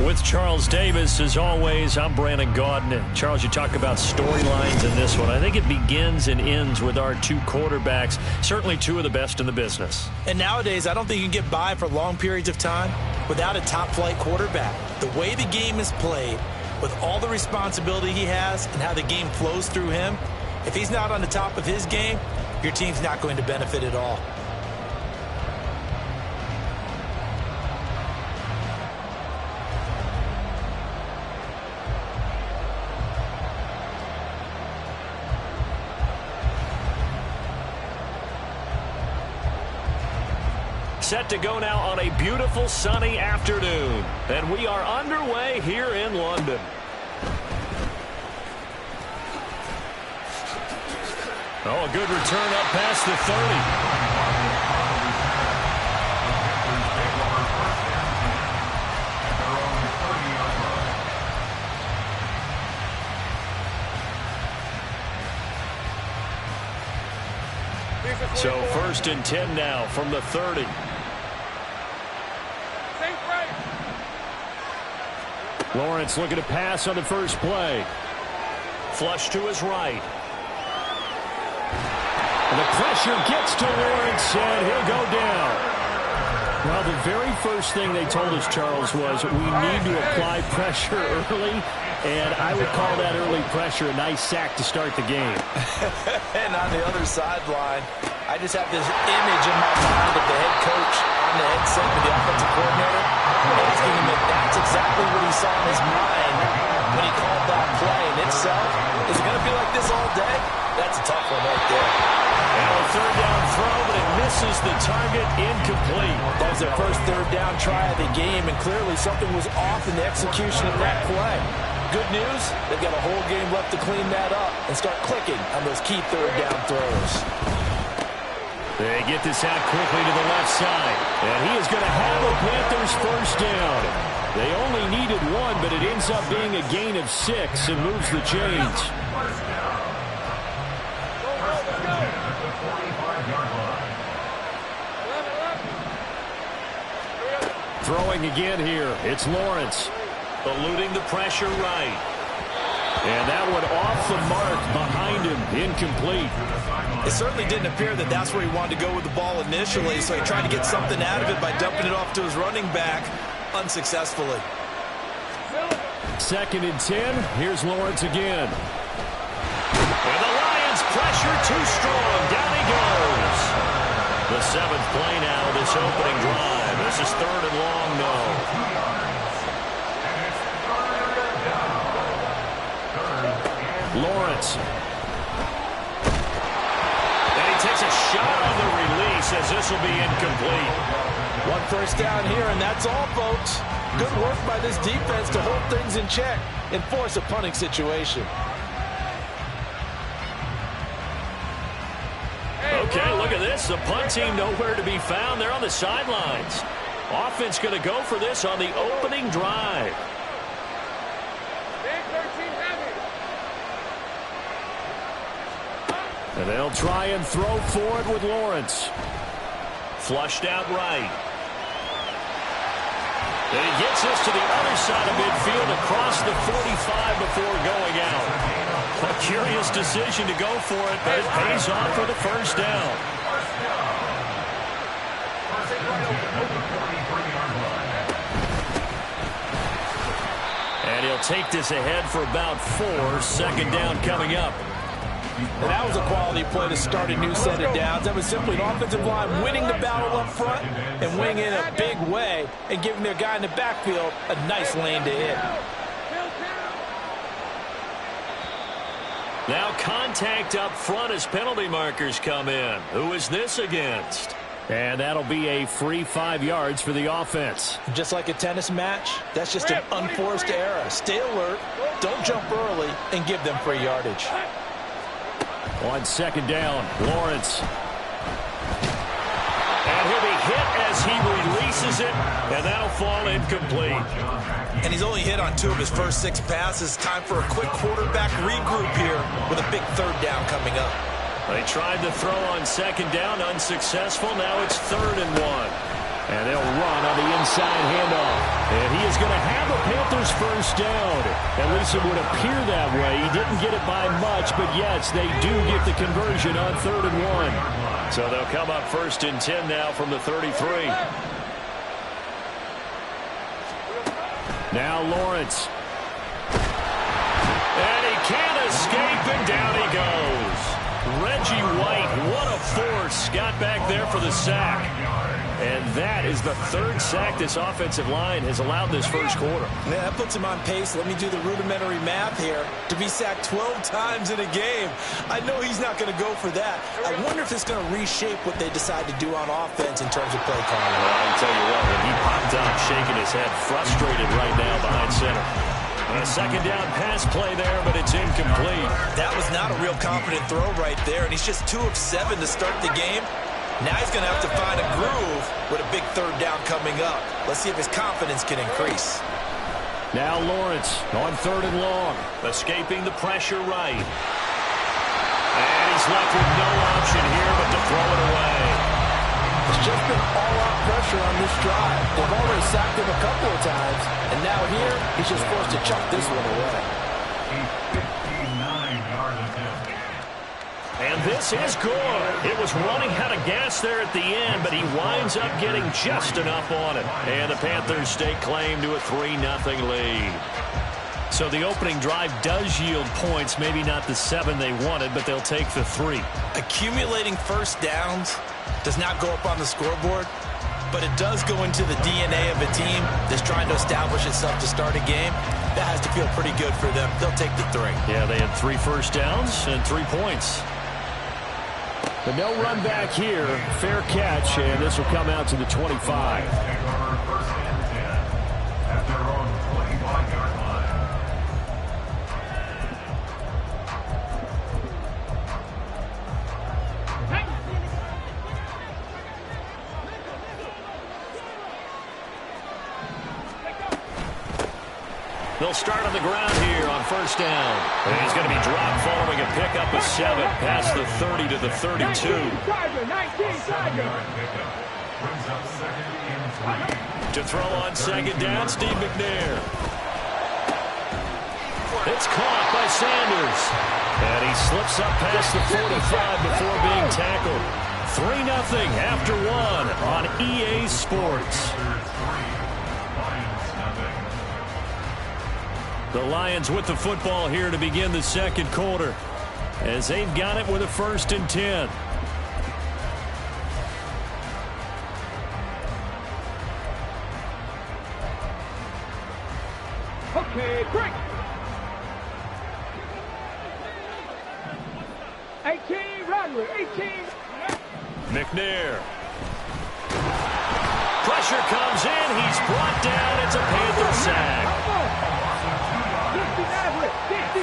Speaker 1: With Charles Davis, as always, I'm Brandon Gaudin. Charles, you talk about storylines in this one. I think it begins and ends with our two quarterbacks, certainly two of the best in the business.
Speaker 3: And nowadays, I don't think you can get by for long periods of time without a top-flight quarterback. The way the game is played, with all the responsibility he has and how the game flows through him, if he's not on the top of his game, your team's not going to benefit at all.
Speaker 1: Set to go now on a beautiful sunny afternoon. And we are underway here in London. Oh, a good return up past the 30. So first and 10 now from the 30. Lawrence looking to pass on the first play. Flush to his right. And the pressure gets to Lawrence, and he'll go down. Well, the very first thing they told us, Charles, was we need to apply pressure early, and I would call that early pressure a nice sack to start the game.
Speaker 3: And on the other sideline, I just have this image in my mind of the head coach on the headset with the offensive coordinator asking him if that's exactly what he saw in his mind when he called that play in itself. Is it going to be like this all day? That's a tough one right there.
Speaker 1: Now a third down throw, but it misses the target, incomplete.
Speaker 3: That was their first third down try of the game, and clearly something was off in the execution of that play. Good news, they've got a whole game left to clean that up and start clicking on those key third down throws.
Speaker 1: They get this out quickly to the left side, and he is going to have a Panthers first down. They only needed one, but it ends up being a gain of 6 and moves the chains. Throwing again here, it's Lawrence. Eluding the pressure right. And that one off the mark behind him, incomplete.
Speaker 3: It certainly didn't appear that that's where he wanted to go with the ball initially, so he tried to get something out of it by dumping it off to his running back unsuccessfully.
Speaker 1: Second and 10, here's Lawrence again. And the Lions pressure too strong, down he goes. The 7th play now, this opening drive. This is third and long, though. Lawrence. And he takes a shot on the release as this will be incomplete.
Speaker 3: One first down here, and that's all, folks. Good work by this defense to hold things in check and force a punting situation.
Speaker 1: Okay, look at this. The punt team nowhere to be found. They're on the sidelines. Offense going to go for this on the opening drive. And they'll try and throw for it with Lawrence. Flushed out right. And he gets this to the other side of midfield across the 45 before going out. A curious decision to go for it, but it pays off for the first down. And he'll take this ahead for about 4. Second down coming up.
Speaker 3: And that was a quality play to start a new set of downs. That was simply an offensive line winning the battle up front and winning in a big way and giving their guy in the backfield a nice lane to hit.
Speaker 1: Now contact up front as penalty markers come in. Who is this against? And that'll be a free 5 yards for the offense.
Speaker 3: Just like a tennis match, that's just an unforced error. Stay alert, don't jump early, and give them free yardage.
Speaker 1: On second down, Lawrence. And he'll be hit as he releases it, and that'll fall incomplete.
Speaker 2: And he's only hit on 2 of his first 6 passes. Time for a quick quarterback regroup here with a big third down coming up.
Speaker 1: They tried to throw on second down, unsuccessful. Now it's 3rd and 1. And they'll run on the inside handoff. And he is going to have the Panthers first down. At least it would appear that way. He didn't get it by much, but yes, they do get the conversion on 3rd and 1. So they'll come up 1st and 10 now from the 33. Now Lawrence. And he can't escape, and down he goes. Reggie White, what a force. Got back there for the sack. And that is the 3rd sack this offensive line has allowed this first quarter.
Speaker 2: Yeah, that puts him on pace. Let me do the rudimentary math here. To be sacked 12 times in a game. I know he's not going to go for that. I wonder if it's going to reshape what they decide to do on offense in terms of play calling.
Speaker 1: Well, I can tell you what, when he popped up, shaking his head, frustrated right now behind center. A second down pass play there, but it's incomplete.
Speaker 2: That was not a real confident throw right there, and he's just 2 of 7 to start the game. Now he's going to have to find a groove with a big 3rd down coming up. Let's see if his confidence can increase.
Speaker 1: Now Lawrence on 3rd and long, escaping the pressure right. And he's left with no option here but to throw it away.
Speaker 3: It's just been all-out pressure on this drive. They've already sacked him a couple of times, and now here he's just forced to chuck this one away.
Speaker 1: And this is good. It was running out of gas there at the end, but he winds up getting just enough on it. And the Panthers stake claim to a 3-0 lead. So the opening drive does yield points, maybe not the 7 they wanted, but they'll take the 3.
Speaker 2: Accumulating first downs does not go up on the scoreboard, but it does go into the DNA of a team that's trying to establish itself to start a game. That has to feel pretty good for them. They'll take the 3.
Speaker 1: Yeah, they had 3 first downs and 3 points. But no run back here. Fair catch, and this will come out to the 25. They'll start on the ground here on first down. And he's going to be dropped following a pickup of 7 past the 30 to the 32. To throw on second down, Steve McNair. It's caught by Sanders. And he slips up past the 45 before being tackled. 3-0 after 1 on EA Sports. The Lions with the football here to begin the second quarter as they've got it with a 1st and 10.
Speaker 6: Okay, break. 18, run with 18.
Speaker 4: McNair. Pressure comes in. He's brought down. It's a Panther sack.
Speaker 6: 60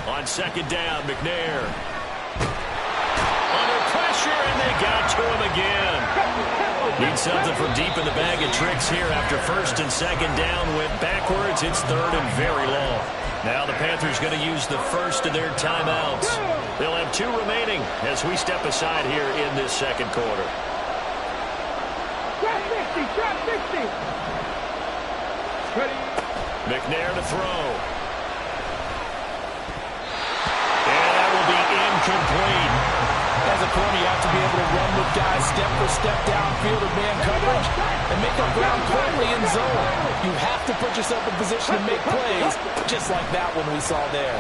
Speaker 4: On second down, McNair. Under pressure, and they got to him again. Need something from deep in the bag of tricks here after first and second down went backwards. It's third and very long. Now the Panthers going to use the first of their timeouts. They'll have 2 remaining as we step aside here in this second quarter.
Speaker 6: Drop 60, drop 60. Ready.
Speaker 4: McNair to throw. And that will be incomplete.
Speaker 3: As a corner, you have to be able to run with guys step for step downfield of man coverage and make up ground quickly in zone. You have to put yourself in position to make plays, just like that one we saw there.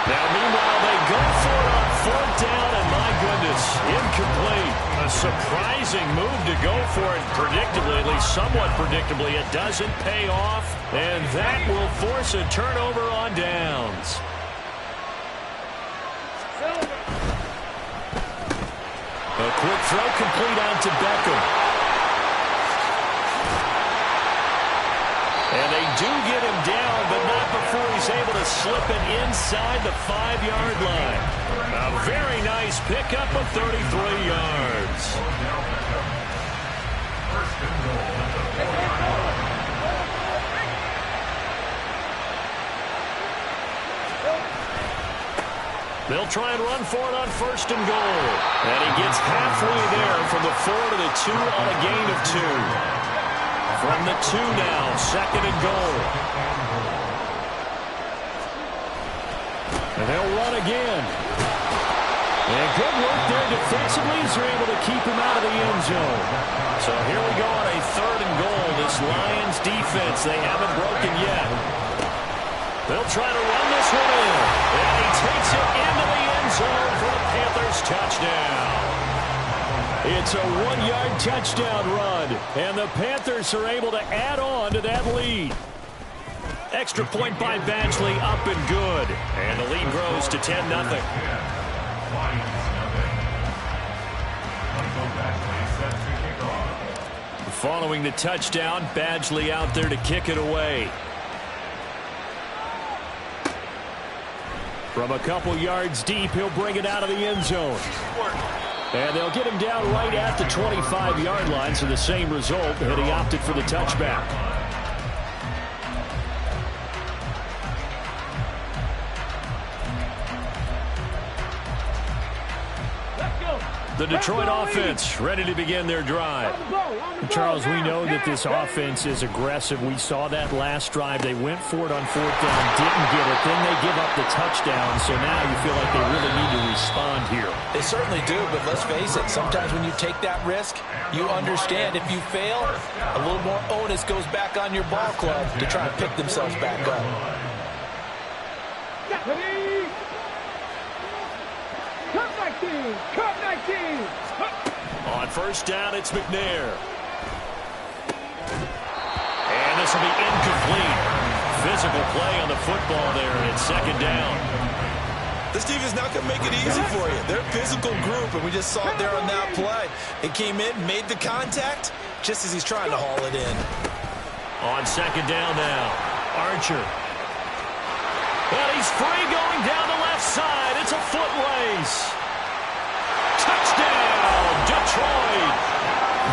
Speaker 4: Now, meanwhile, they go for it on fourth down, and my goodness, incomplete. A surprising move to go for it predictably, at least somewhat predictably. It doesn't pay off, and that will force a turnover on downs. A quick throw complete on to Beckham. And they do get him down, but not before he's able to slip it inside the 5-yard line. A very nice pickup of 33 yards. They'll try and run for it on first and goal. And he gets halfway there from the 4 to the 2 on a gain of 2. From the 2 now, second and goal. And they'll run again. And good work there defensively as they're able to keep him out of the end zone. So here we go on a third and goal. This Lions defense, they haven't broken yet. They'll try to run this one in. And he takes it into the end zone for the Panthers touchdown. It's a 1-yard touchdown run. And the Panthers are able to add on to that lead. Extra point by Badgley, up and good. And the lead grows to 10-0. Following the touchdown, Badgley out there to kick it away. From a couple yards deep, he'll bring it out of the end zone. And they'll get him down right at the 25-yard line, so the same result, and he opted for the touchback. The Detroit offense ready to begin their drive.
Speaker 1: Charles, we know that this offense is aggressive. We saw that last drive. They went for it on fourth down, didn't get it. Then they give up the touchdown. So now you feel like they really need to respond here.
Speaker 3: They certainly do, but let's face it. Sometimes when you take that risk, you understand if you fail, a little more onus goes back on your ball club to try and pick themselves back up.
Speaker 6: Cut 19.
Speaker 4: On first down, it's McNair. And this will be incomplete. Physical play on the football there, and it's second down.
Speaker 2: This team is not going to make it easy for you. They're a physical group, and we just saw it there on that play. It came in, made the contact, just as he's trying to haul it in.
Speaker 4: On second down now, Archer. And he's free going down the left side. It's a foot race. Touchdown, Detroit.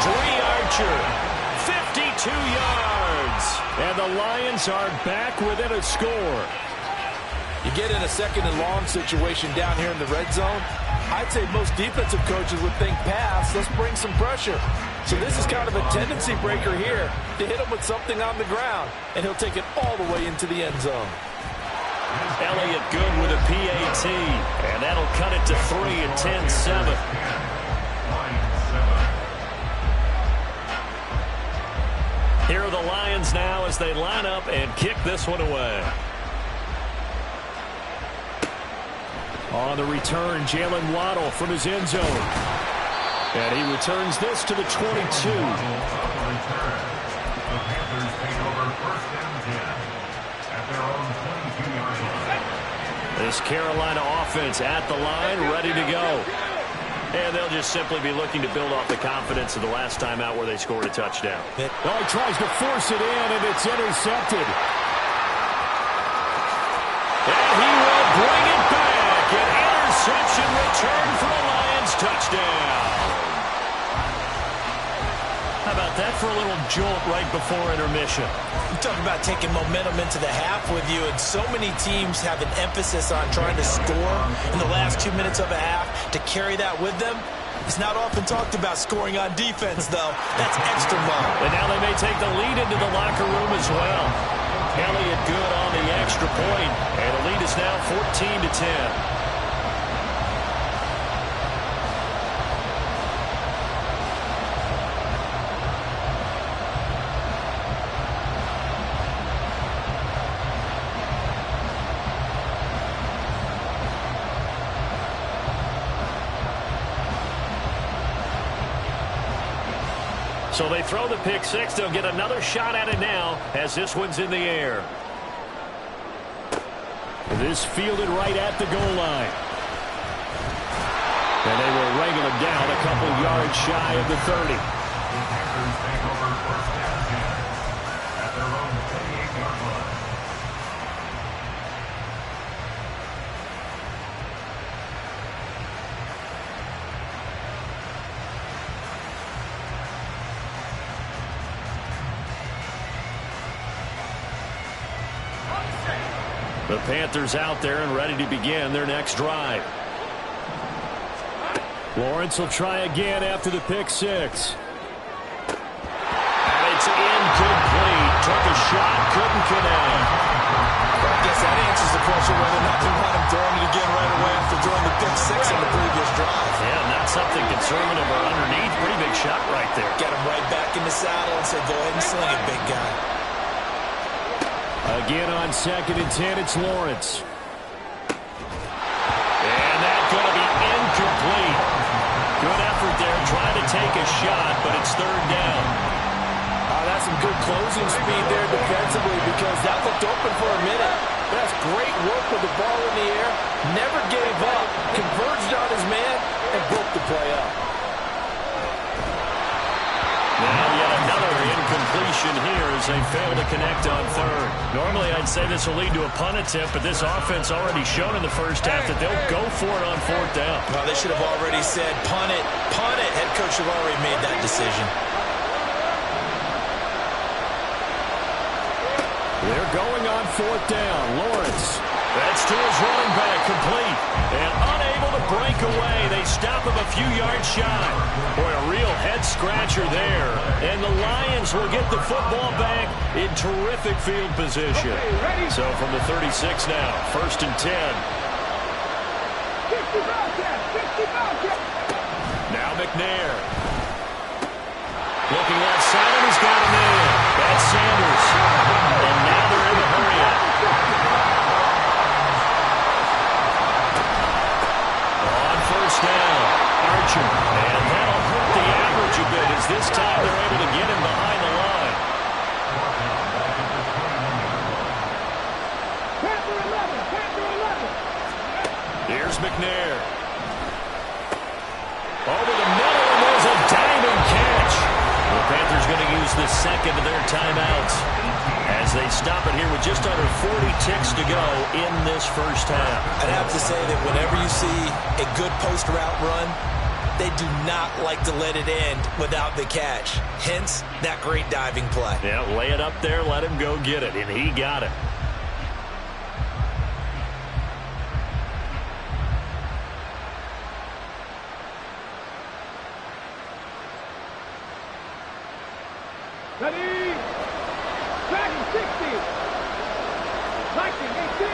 Speaker 4: Dre Archer, 52 yards. And the Lions are back within a score.
Speaker 3: You get in a second and long situation down here in the red zone, I'd say most defensive coaches would think pass, let's bring some pressure. So this is kind of a tendency breaker here to hit him with something on the ground, and he'll take it all the way into the end zone.
Speaker 4: Elliott good with a PAT, and that'll cut it to 3 at 10-7. Here are the Lions now as they line up and kick this one away.
Speaker 1: On the return, Jalen Waddle from his end zone. And he returns this to the 22.
Speaker 5: The Panthers take over first and 10 at their own 22.
Speaker 1: This Carolina offense at the line, ready to go. And they'll just simply be looking to build off the confidence of the last time out where they scored a touchdown.
Speaker 4: Oh, he tries to force it in, and it's intercepted.
Speaker 1: And he will bring it back. An interception return for a Lions touchdown. How about that for a little jolt right before intermission?
Speaker 3: You talk about taking momentum into the half with you, and so many teams have an emphasis on trying to score in the last 2 minutes of a half. To carry that with them, it's not often talked about scoring on defense, though. That's extra mode.
Speaker 1: And now they may take the lead into the locker room as well. Elliott good on the extra point, and the lead is now 14-10. So they throw the pick six. They'll get another shot at it now as this one's in the air.
Speaker 4: This fielded right at the goal line. And they will wrangle him down a couple yards shy of the 30.
Speaker 5: Packers take over first down at their own 38-yard line.
Speaker 1: The Panthers out there and ready to begin their next drive.
Speaker 4: Lawrence will try again after the pick six.
Speaker 1: And it's incomplete. Took a shot, couldn't connect.
Speaker 3: I guess that answers the question whether or not they want him throwing it again right away after throwing the pick six on the previous drive.
Speaker 1: Yeah, not something conservative or underneath. Pretty big shot right there.
Speaker 3: Get him right back in the saddle and say, go ahead and sling it, big guy.
Speaker 4: Again on 2nd and 10, it's Lawrence.
Speaker 1: And that's going to be incomplete. Good effort there, trying to take a shot, but it's third down.
Speaker 3: That's some good closing speed there defensively because that looked open for a minute. That's great work with the ball in the air. Never gave up, converged on his man, and broke the play up.
Speaker 1: Now yet another incompletion here as they fail to connect on third. Normally I'd say this will lead to a punt attempt, but this offense already shown in the first half that they'll go for it on fourth down.
Speaker 3: Well, they should have already said punt it, punt it. Head coach should have already made that decision.
Speaker 4: They're going on fourth down. Lawrence.
Speaker 1: That's to his running back, complete. And unable to break away. They stop him a few yards shy. Boy, a real head-scratcher there. And the Lions will get the football back in terrific field position. So from the 36 now, 1st and 10. Now McNair. Looking left side, and he's got a man. That's Sanders. And now they're in the hurry-up. On first down, Archer. And that'll hurt the average a bit as this time they're able to get him behind the line. Here's McNair. Over the middle, and there's a diving catch. The Panthers going to use the second of their timeouts as they stop it here with just under 40 ticks to go in this first half.
Speaker 3: I'd have to say that whenever you see a good post route run, they do not like to let it end without the catch. Hence, that great diving play.
Speaker 1: Yeah, lay it up there, let him go get it, and he got it.
Speaker 6: Ready? Back 60. Lightning 18.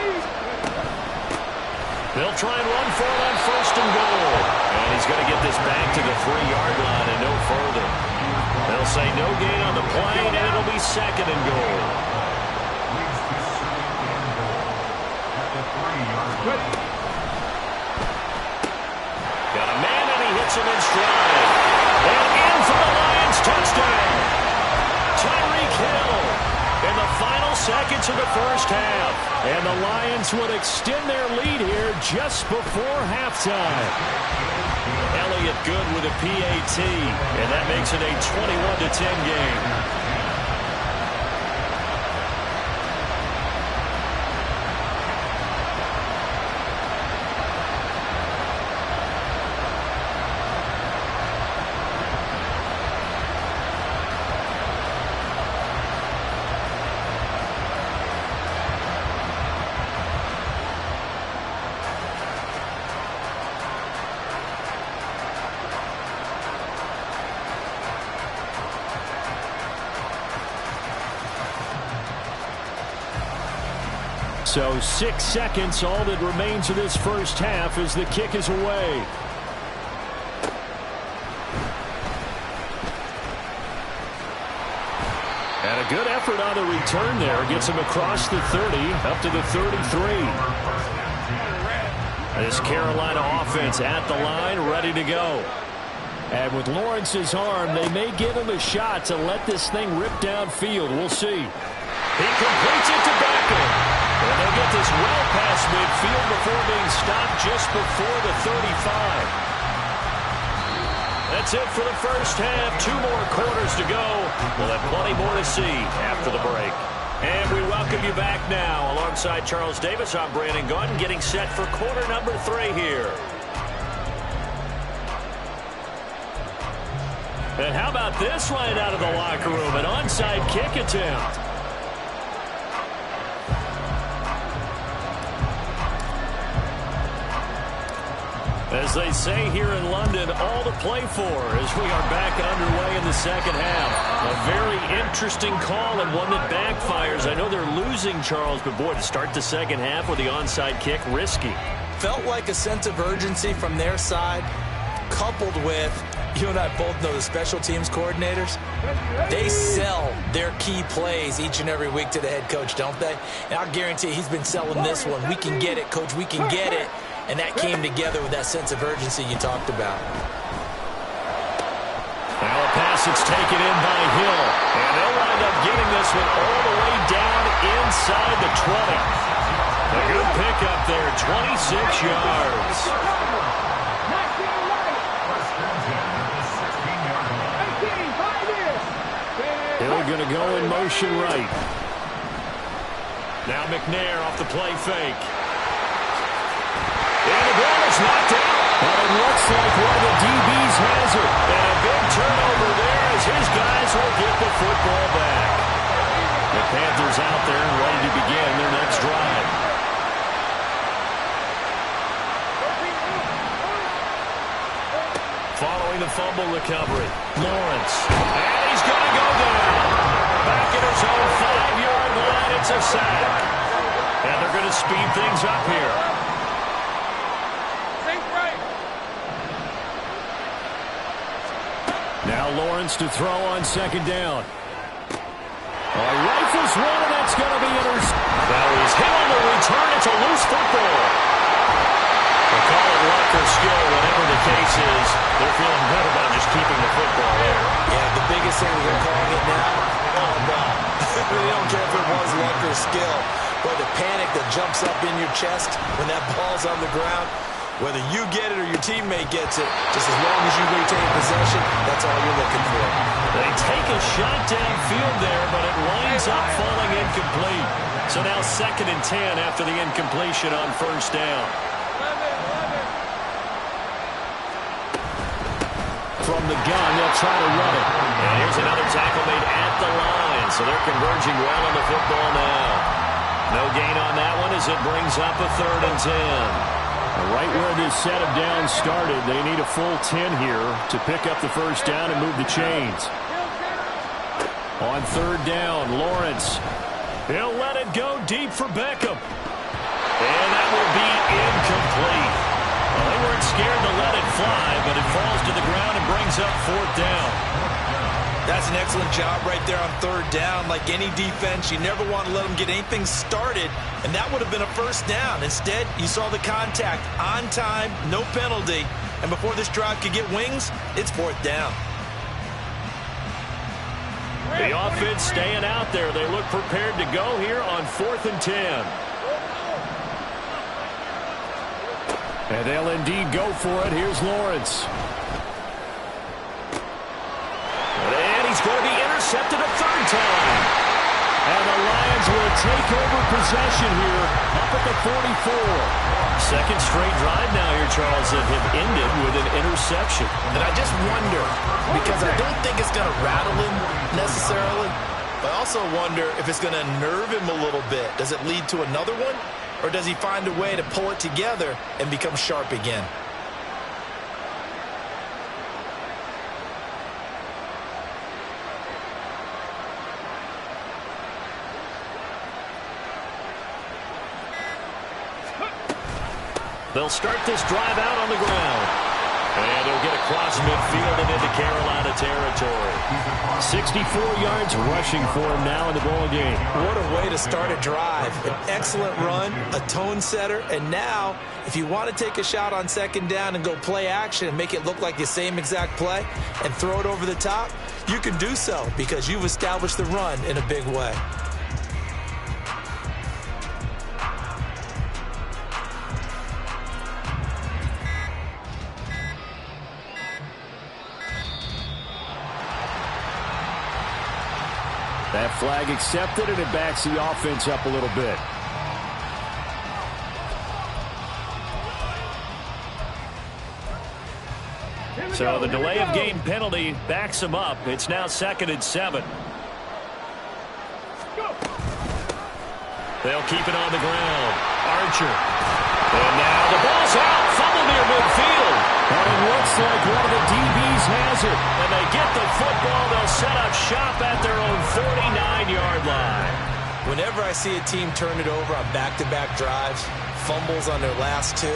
Speaker 1: They'll try and run for it on 1st and goal. And he's going to get this back to the 3-yard line and no further. They'll say no gain on the play, and it'll be 2nd and goal. Got a man, and he hits him in stride. And in for the Lions touchdown. Tyreek Hill in the final seconds into the first half. And the Lions would extend their lead here just before halftime. Elliott good with a PAT, and that makes it a 21-10 game. So 6 seconds, all that remains of this first half as the kick is away. And a good effort on the return there. Gets him across the 30, up to the 33. This Carolina offense at the line, ready to go. And with Lawrence's arm, they may give him a shot to let this thing rip downfield. We'll see. He completes it to Beckham. And they get this well past midfield before being stopped just before the 35. That's it for the first half. 2 more quarters to go. We'll have plenty more to see after the break. And we welcome you back now. Alongside Charles Davis, I'm Brandon Gaudin, getting set for quarter number 3 here. And how about this right out of the locker room? An onside kick attempt. As they say here in London, all to play for as we are back underway in the second half. A very interesting call and one that backfires. I know they're losing, Charles, but boy, to start the second half with the onside kick, risky.
Speaker 3: Felt like a sense of urgency from their side, coupled with, you and I both know the special teams coordinators. They sell their key plays each and every week to the head coach, don't they? And I'll guarantee he's been selling this one. We can get it, coach, we can get it. And that came together with that sense of urgency you talked about.
Speaker 1: Now a pass that's taken in by Hill. And they'll wind up getting this one all the way down inside the 20. A good pickup there, 26 yards. Hill going to go in motion right. Now McNair off the play fake. And the ball is knocked out. But it looks like one of the DBs has it. And a big turnover there as his guys will get the football back. The Panthers out there and ready to begin their next drive. Following the fumble recovery, Lawrence. And he's going to go down. Back at his own 5-yard line, it's a sack. And they're going to speed things up here. Now Lawrence to throw on second down. Rifles one, and that's going to be intercepted. Now he's hit on the return. It's a loose football. They call it luck or skill, whatever the case is. They're feeling good about just keeping the football there.
Speaker 3: Yeah, the biggest thing they're calling it now, oh, no. They don't care if it was luck or skill. But the panic that jumps up in your chest when that ball's on the ground, whether you get it or your teammate gets it, just as long as you retain possession, that's all you're looking for.
Speaker 1: They take a shot downfield there, but it winds up falling incomplete. So now 2nd and 10 after the incompletion on first down. From the gun, they'll try to run it. And here's another tackle made at the line, so they're converging well on the football now. No gain on that one as it brings up a 3rd and 10. Right where this set of downs started, they need a full 10 here to pick up the first down and move the chains. On 3rd down, Lawrence. He'll let it go deep for Beckham. And that will be incomplete. Well, they weren't scared to let it fly, but it falls to the ground and brings up 4th down.
Speaker 3: That's an excellent job right there on 3rd down. Like any defense, you never want to let them get anything started, and that would have been a first down. Instead, you saw the contact on time, no penalty, and before this drive could get wings, it's 4th down.
Speaker 1: The offense staying out there. They look prepared to go here on 4th and 10. And they'll indeed go for it. Here's Lawrence. And he's going to be intercepted a 3rd time. And the Lions will take over possession here up at the 44. Second straight drive now here, Charles, that have ended with an interception.
Speaker 2: And I just wonder, because I don't think it's going to rattle him necessarily, but I also wonder if it's going to nerve him a little bit. Does it lead to another one? Or does he find a way to pull it together and become sharp again?
Speaker 1: They'll start this drive out on the ground. And he'll get across midfield and into Carolina territory. 64 yards rushing for him now in the ball game.
Speaker 2: What a way to start a drive. An excellent run, a tone setter, and now if you want to take a shot on 2nd down and go play action and make it look like the same exact play and throw it over the top, you can do so because you've established the run in a big way.
Speaker 1: That flag accepted, and it backs the offense up a little bit. So the delay of game penalty backs him up. It's now 2nd and 7. They'll keep it on the ground. Archer. And now the ball's out. Fumble near midfield. And it looks like one of the DBs has it. And they get the football. They'll set up shop at their own 49-yard line.
Speaker 2: Whenever I see a team turn it over on back-to-back drives, fumbles on their last 2,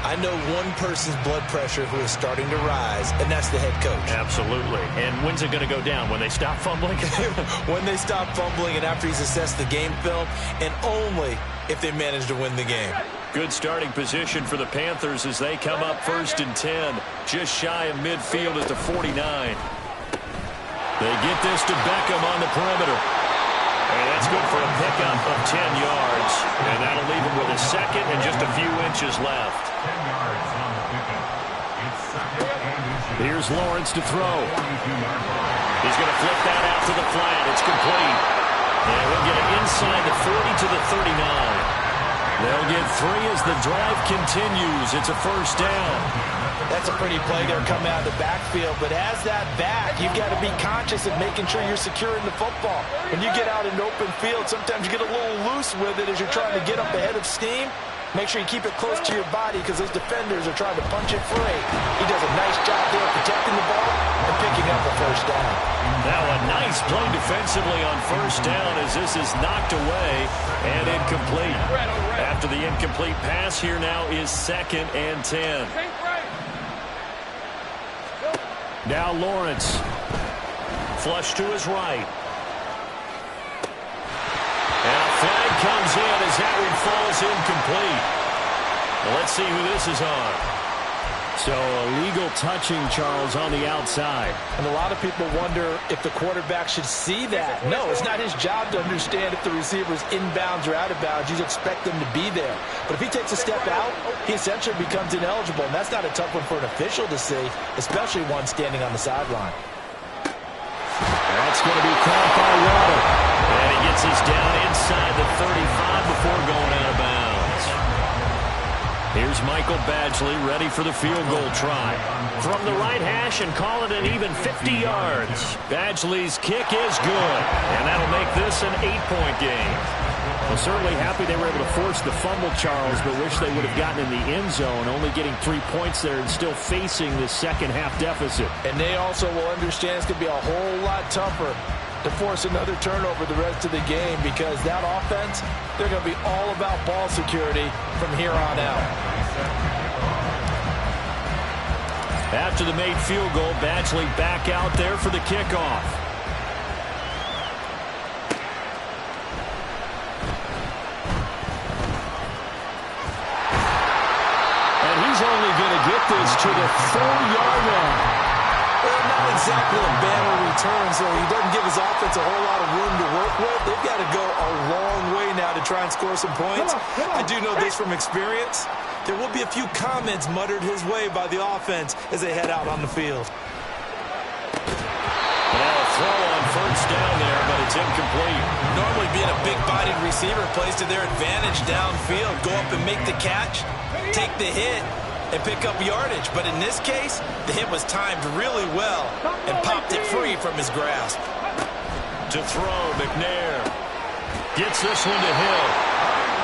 Speaker 2: I know one person's blood pressure who is starting to rise, and that's the head coach.
Speaker 1: Absolutely. And when's it going to go down? When they stop fumbling?
Speaker 2: When they stop fumbling and after he's assessed the game film, and only if they manage to win the game.
Speaker 1: Good starting position for the Panthers as they come up 1st and 10, just shy of midfield at the 49. They get this to Beckham on the perimeter. And that's good for a pickup of 10 yards. And that'll leave him with a 2nd and just a few inches left.
Speaker 5: 10 yards on the pickup. It's 2nd and inches.
Speaker 1: Here's Lawrence to throw.
Speaker 5: 42-yard line.
Speaker 1: He's going to flip that out to the flat. It's complete. And we'll get it inside the 40 to the 39. They'll get 3 as the drive continues. It's a 1st down.
Speaker 3: That's a pretty play there coming out of the backfield. But as that back, you've got to be conscious of making sure you're securing the football. When you get out in open field, sometimes you get a little loose with it as you're trying to get up ahead of steam. Make sure you keep it close to your body because those defenders are trying to punch it free. He does a nice job there protecting the ball and picking up a 1st down.
Speaker 1: Now a nice play defensively on 1st down as this is knocked away and incomplete. After the incomplete pass, here now is 2nd and 10. Now Lawrence. Flush to his right. And a flag comes in as that one falls incomplete. Well, let's see who this is on. So illegal touching, Charles, on the outside.
Speaker 3: And a lot of people wonder if the quarterback should see that. No, it's not his job to understand if the receiver's inbounds or out of bounds. You expect them to be there. But if he takes a step out, he essentially becomes ineligible. And that's not a tough one for an official to see, especially one standing on the sideline.
Speaker 1: That's going to be caught by Waddle. And he gets us down inside the 35 before going out of bounds. Here's Michael Badgley ready for the field goal try. From the right hash and call it an even 50 yards. Badgley's kick is good. And that'll make this an 8-point game. Well, certainly happy they were able to force the fumble, Charles, but wish they would have gotten in the end zone, only getting 3 points there and still facing the second-half deficit.
Speaker 3: And they also will understand it's going to be a whole lot tougher to force another turnover the rest of the game because that offense, they're going to be all about ball security from here on out.
Speaker 1: After the made field goal, Badgley back out there for the kickoff. And he's only going to get this to the 4-yard line.
Speaker 2: Well, not in
Speaker 3: exactly a banner return, so he doesn't give his offense a whole lot of room to work with. They've got to go a long way now to try and score some points. I do know this from experience. There will be a few comments muttered his way by the offense as they head out on the field.
Speaker 1: Now a throw on first down there, but it's incomplete.
Speaker 2: Normally being a big-bodied receiver plays to their advantage downfield. Go up and make the catch, take the hit, and pick up yardage. But in this case, the hit was timed really well and popped it free from his grasp.
Speaker 1: To throw, McNair gets this one to Hill.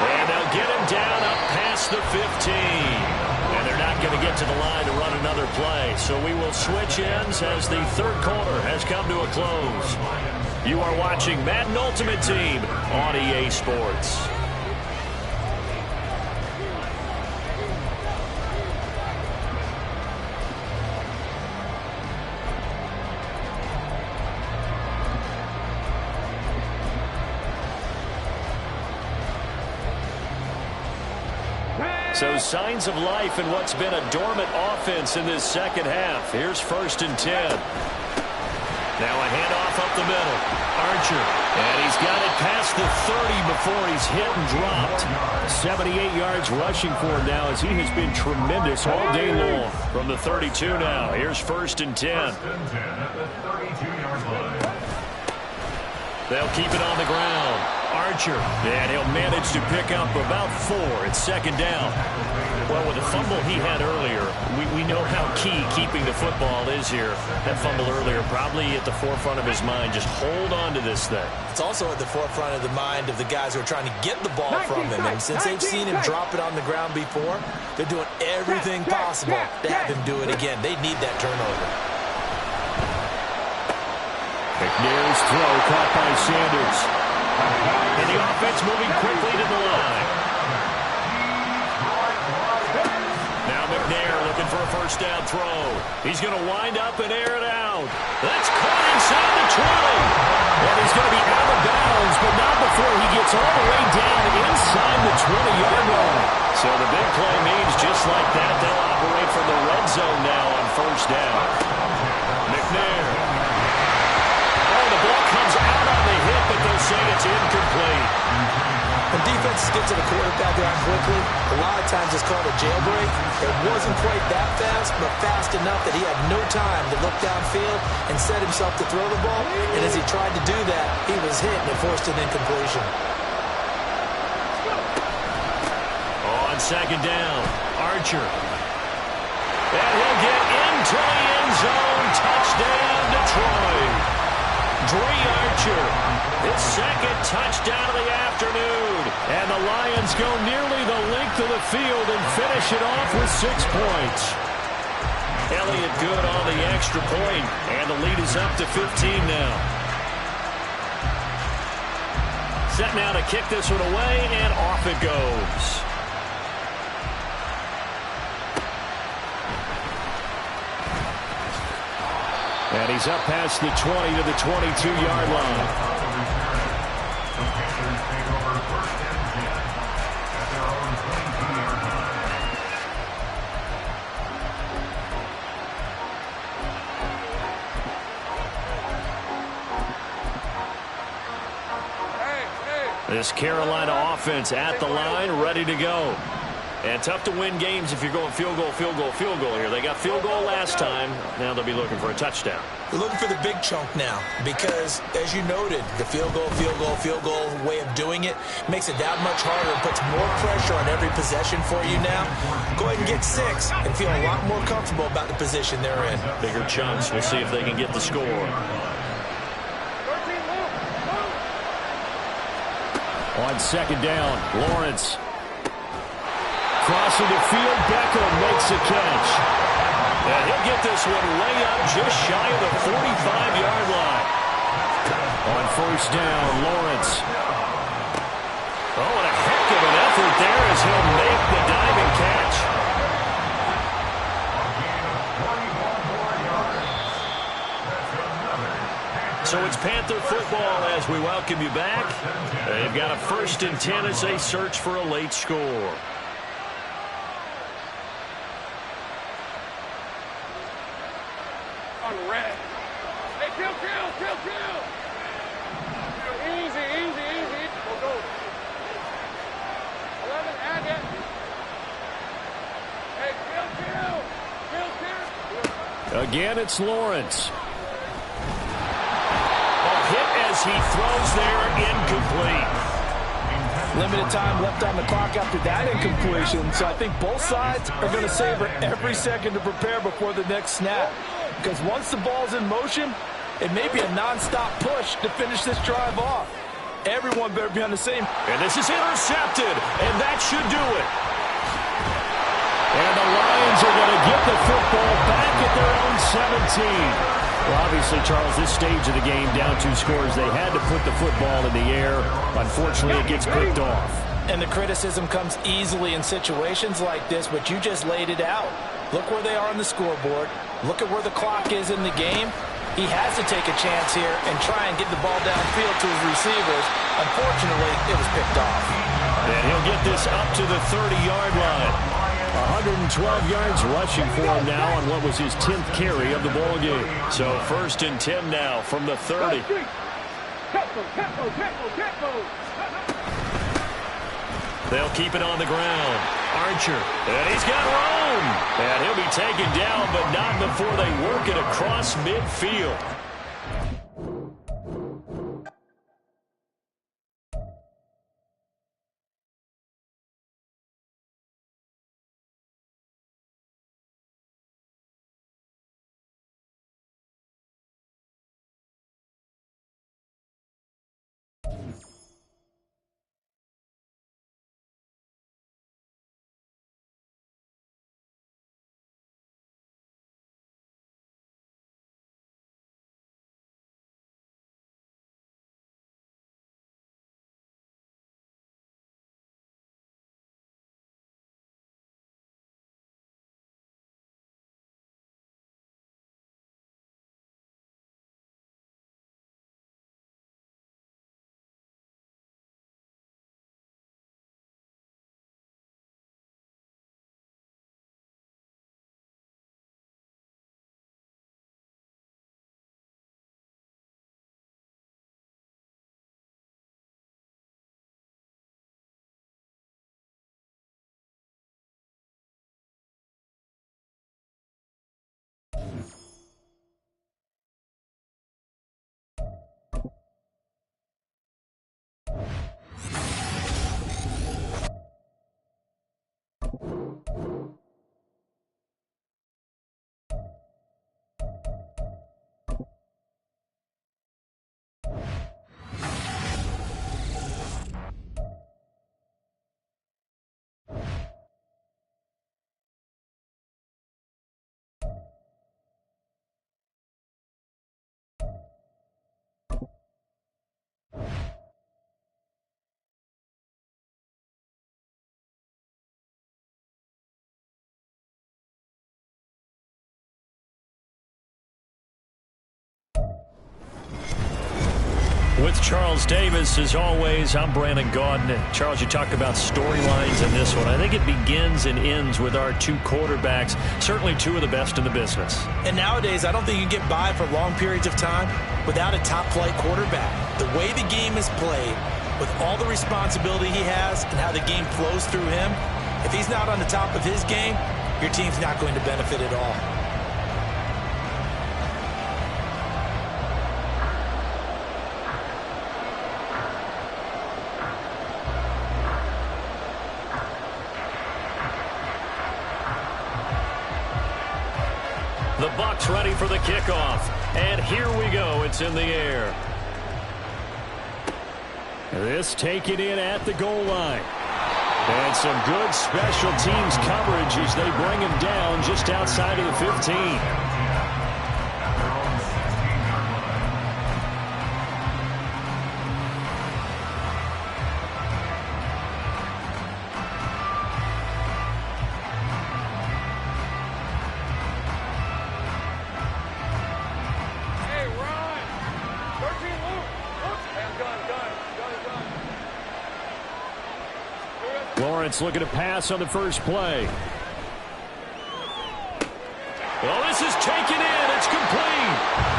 Speaker 1: And they'll get him down up past the 15. And they're not going to get to the line to run another play. So we will switch ends as the third quarter has come to a close. You are watching Madden Ultimate Team on EA Sports. So signs of life in what's been a dormant offense in this second half. Here's 1st and 10. Now a handoff up the middle. Archer. And he's got it past the 30 before he's hit and dropped. 78 yards rushing for him now as he has been tremendous all day long. From the 32 now. Here's 1st and 10.
Speaker 5: First and 10 at the 32-yard line.
Speaker 1: They'll keep it on the ground. Archer, and he'll manage to pick up about 4. It's 2nd down. Well, with the fumble he had earlier, we know how key keeping the football is here. That fumble earlier probably at the forefront of his mind. Just hold on to this thing.
Speaker 2: It's also at the forefront of the mind of the guys who are trying to get the ball from him. And since they've seen him drop it on the ground before, they're doing everything possible to have him do it again. They need that turnover.
Speaker 1: McNair's throw caught by Sanders. And the offense moving quickly to the line. Now McNair looking for a first down throw. He's going to wind up and air it out. That's caught inside the 20. And he's going to be out of bounds, but not before he gets all the way down inside the 20-yard line. So the big play means just like that, they'll operate from the red zone now on first down. McNair. Oh, the ball comes out on the hit, but they'll say it's incomplete.
Speaker 3: When defenses get to the quarterback that quickly, a lot of times it's called a jailbreak. It wasn't quite that fast, but fast enough that he had no time to look downfield and set himself to throw the ball. And as he tried to do that, he was hit and it forced an incompletion.
Speaker 1: On 2nd down, Archer. And he'll get into the end zone. Touchdown, Detroit. Dre Archer, his 2nd touchdown of the afternoon. And the Lions go nearly the length of the field and finish it off with 6 points. Elliott good on the extra point, and the lead is up to 15 now. Set now to kick this one away, and off it goes. And he's up past the 20 to the 22-yard line.
Speaker 5: The Panthers take over 1st and 10 at their own 22-yard line.
Speaker 1: This Carolina offense at the line, ready to go. And tough to win games if you're going field goal, field goal, field goal here. They got field goal last time. Now they'll be looking for a touchdown.
Speaker 2: They're looking for the big chunk now because, as you noted, the field goal way of doing it makes it that much harder and puts more pressure on every possession for you now. Go ahead and get 6 and feel a lot more comfortable about the position they're in.
Speaker 1: Bigger chunks. We'll see if they can get the score. On 2nd down, Lawrence. Crossing the field, Beckham makes a catch. And he'll get this one way up just shy of the 45-yard line. On 1st down, Lawrence. Oh, and a heck of an effort there as he'll make the diving catch. So it's Panther football as we welcome you back. They've got a 1st and 10 as they search for a late score.
Speaker 6: On red.
Speaker 1: Again, it's Lawrence. A hit as he throws there, incomplete.
Speaker 3: Limited time left on the clock after that incompletion, so I think both sides are going to savor every second to prepare before the next snap. Because once the ball's in motion, it may be a non-stop push to finish this drive off. Everyone better be on the same.
Speaker 1: And this is intercepted, and that should do it. And the Lions are going to get the football back at their own 17. Well, obviously, Charles, this stage of the game, down 2 scores, they had to put the football in the air. Unfortunately, it gets picked off.
Speaker 3: And the criticism comes easily in situations like this, but you just laid it out. Look where they are on the scoreboard. Look at where the clock is in the game. He has to take a chance here and try and get the ball downfield to his receivers. Unfortunately, it was picked off.
Speaker 1: And he'll get this up to the 30-yard line. 112 yards rushing for him now on what was his 10th carry of the ball game. So 1st and 10 now from the 30. They'll keep it on the ground. Archer, and he's got room. And he'll be taken down, but not before they work it across midfield. With Charles Davis, as always, I'm Brandon Gaudin. Charles, you talk about storylines in this one. I think it begins and ends with our 2 quarterbacks, certainly 2 of the best in the business.
Speaker 3: And nowadays, I don't think you can get by for long periods of time without a top-flight quarterback. The way the game is played, with all the responsibility he has and how the game flows through him, if he's not on the top of his game, your team's not going to benefit at all.
Speaker 1: The Bucs ready for the kickoff. And here we go. It's in the air. This taken in at the goal line. And some good special teams coverage as they bring him down just outside of the 15. Lawrence looking to pass on the first play. Well, this is taken in. It's complete.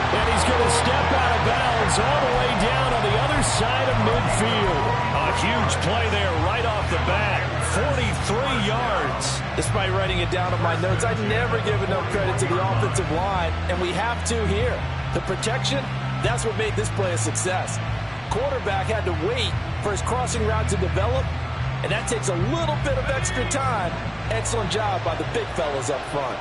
Speaker 1: And he's going to step out of bounds all the way down on the other side of midfield. A huge play there right off the bat. 43 yards.
Speaker 3: Despite writing it down on my notes, I never give enough credit to the offensive line, and we have to here. The protection, that's what made this play a success. Quarterback had to wait for his crossing route to develop, and that takes a little bit of extra time. Excellent job by the big fellas up front.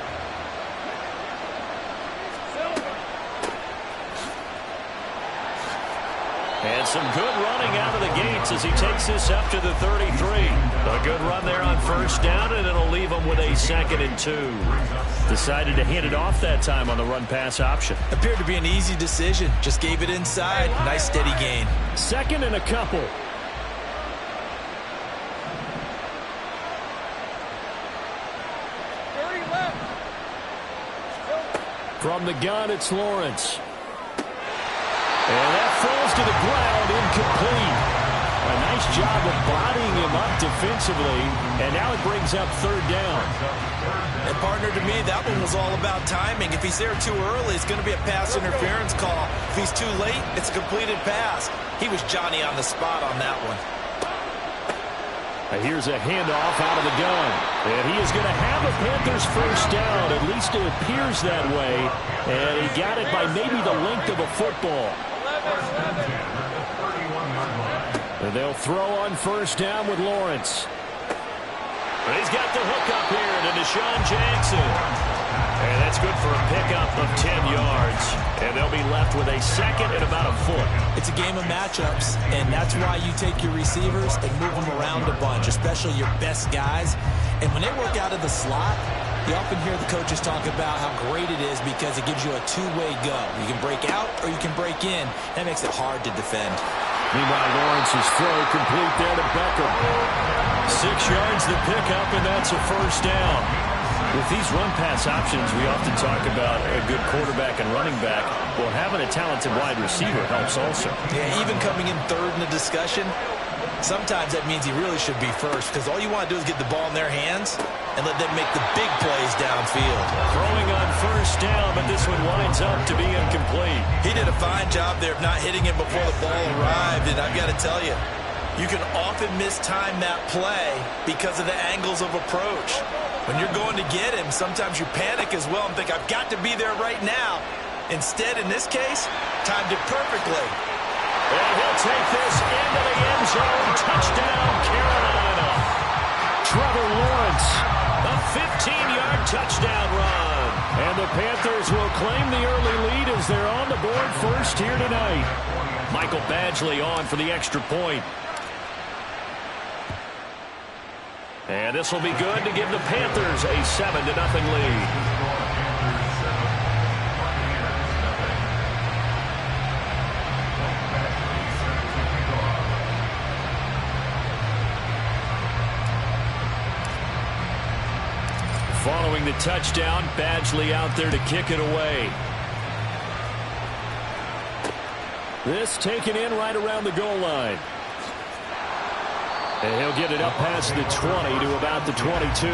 Speaker 1: And some good running out of the gates as he takes this up to the 33. A good run there on first down, and it'll leave him with a 2nd and 2. Decided to hand it off that time on the run-pass option.
Speaker 2: Appeared to be an easy decision. Just gave it inside. Nice steady gain.
Speaker 1: 2nd and a couple. From the gun, it's Lawrence. And that falls to the ground, incomplete. A nice job of bodying him up defensively, and now it brings up 3rd down.
Speaker 2: And partner, to me, that one was all about timing. If he's there too early, it's going to be a pass interference call. If he's too late, it's a completed pass. He was Johnny on the spot on that one.
Speaker 1: Here's a handoff out of the gun. And he is going to have a Panthers first down. At least it appears that way. And he got it by maybe the length of a football. And they'll throw on first down with Lawrence. And he's got the hook up here to Deshaun Jackson. And that's good for a pickup of 10 yards. And they'll be left with a 2nd and about a foot.
Speaker 3: It's a game of matchups, and that's why you take your receivers and move them around a bunch, especially your best guys. And when they work out of the slot, you often hear the coaches talk about how great it is because it gives you a two-way go. You can break out or you can break in. That makes it hard to defend.
Speaker 1: Meanwhile, Lawrence's throw complete there to Beckham. 6 yards the pickup, and that's a first down. With these run-pass options, we often talk about a good quarterback and running back. Well, having a talented wide receiver helps also.
Speaker 2: Yeah, even coming in 3rd in the discussion, sometimes that means he really should be first because all you want to do is get the ball in their hands and let them make the big plays downfield.
Speaker 1: Throwing on first down, but this one winds up to be incomplete.
Speaker 2: He did a fine job there of not hitting him before the ball arrived, and I've got to tell you, you can often mistime that play because of the angles of approach. When you're going to get him, sometimes you panic as well and think, I've got to be there right now. Instead, in this case, timed it perfectly.
Speaker 1: And he'll take this into the end zone. Touchdown, Carolina. Trevor Lawrence, a 15-yard touchdown run. And the Panthers will claim the early lead as they're on the board first here tonight. Michael Badgley on for the extra point. And this will be good to give the Panthers a 7-0 lead. Following the touchdown, Badgley out there to kick it away. This taken in right around the goal line. And he'll get it up past the 20 to about the 22.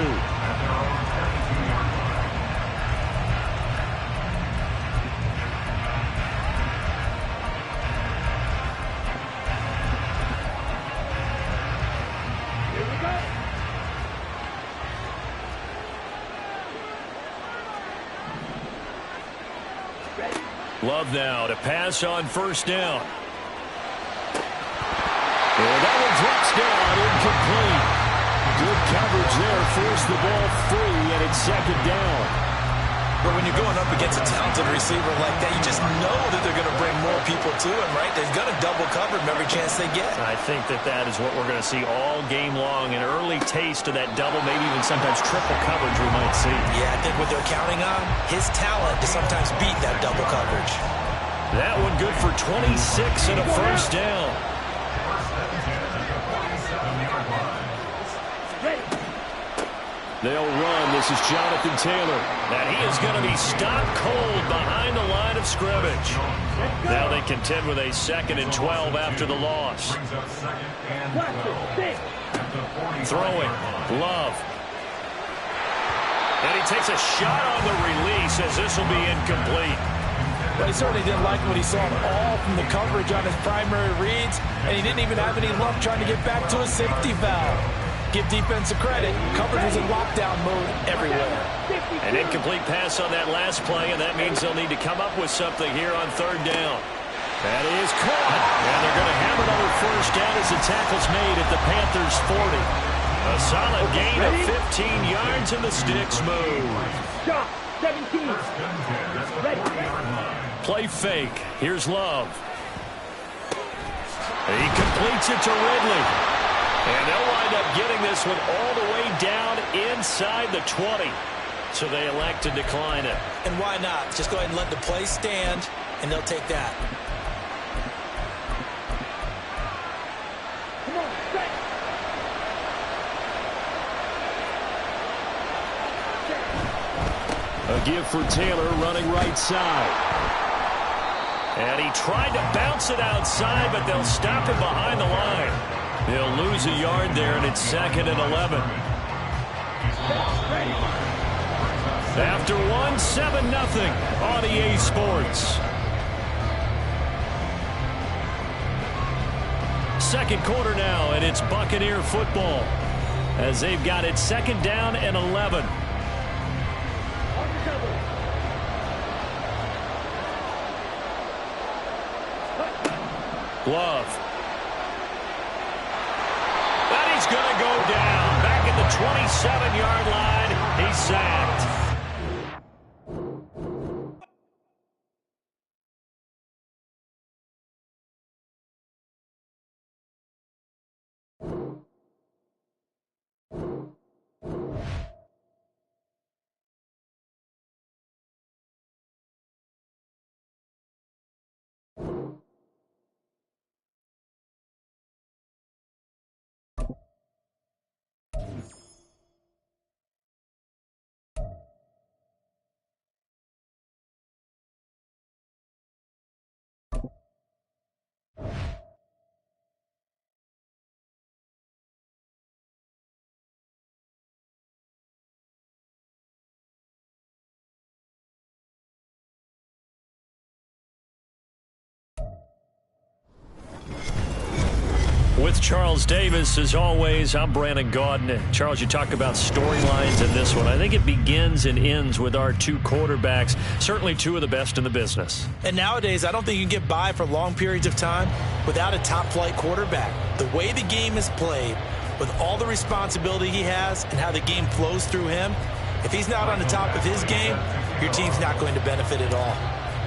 Speaker 1: Love now to pass on first down. And that one drops down, incomplete. Good coverage there, forced the ball free, and it's 2nd down.
Speaker 2: But when you're going up against a talented receiver like that, you just know that they're going to bring more people to him, right? They're going to double cover him every chance they get.
Speaker 1: I think that is what we're going to see all game long, an early taste of that double, maybe even sometimes triple coverage we might see.
Speaker 2: Yeah, I think what they're counting on, his talent to sometimes beat that double coverage.
Speaker 1: That one good for 26 and a first down. They'll run. This is Jonathan Taylor. And he is going to be stopped cold behind the line of scrimmage. Now they contend with a 2nd and 12 after the loss. Throwing. Love. And he takes a shot on the release as this will be incomplete.
Speaker 3: Well, he certainly didn't like what he saw all from the coverage on his primary reads, and he didn't even have any luck trying to get back to a safety valve. Give defensive credit. Coverage was in lockdown mode everywhere.
Speaker 1: An incomplete pass on that last play, and that means they'll need to come up with something here on third down. That is caught, and they're going to have another first down as the tackle's made at the Panthers' 40. A solid gain of 15 yards, and the sticks move.
Speaker 6: Shot, 17. Ready.
Speaker 1: Play fake. Here's Love. He completes it to Ridley. And they'll wind up getting this one all the way down inside the 20. So they elect to decline it.
Speaker 3: And why not? Just go ahead and let the play stand, and they'll take that.
Speaker 6: Come on, set.
Speaker 1: A give for Taylor running right side. And he tried to bounce it outside, but they'll stop him behind the line. He'll lose a yard there, and it's 2nd and 11. After 7-0 on EA Sports. Second quarter now, and it's Buccaneer football as they've got it 2nd down and 11. Love. And he's going to go down. Back at the 27-yard line. He's sacked. With Charles Davis, as always, I'm Brandon Gaudin. Charles, you talk about storylines in this one. I think it begins and ends with our two quarterbacks, certainly two of the best in the business.
Speaker 3: And nowadays, I don't think you can get by for long periods of time without a top-flight quarterback. The way the game is played, with all the responsibility he has and how the game flows through him, if he's not on the top of his game, your team's not going to benefit at all.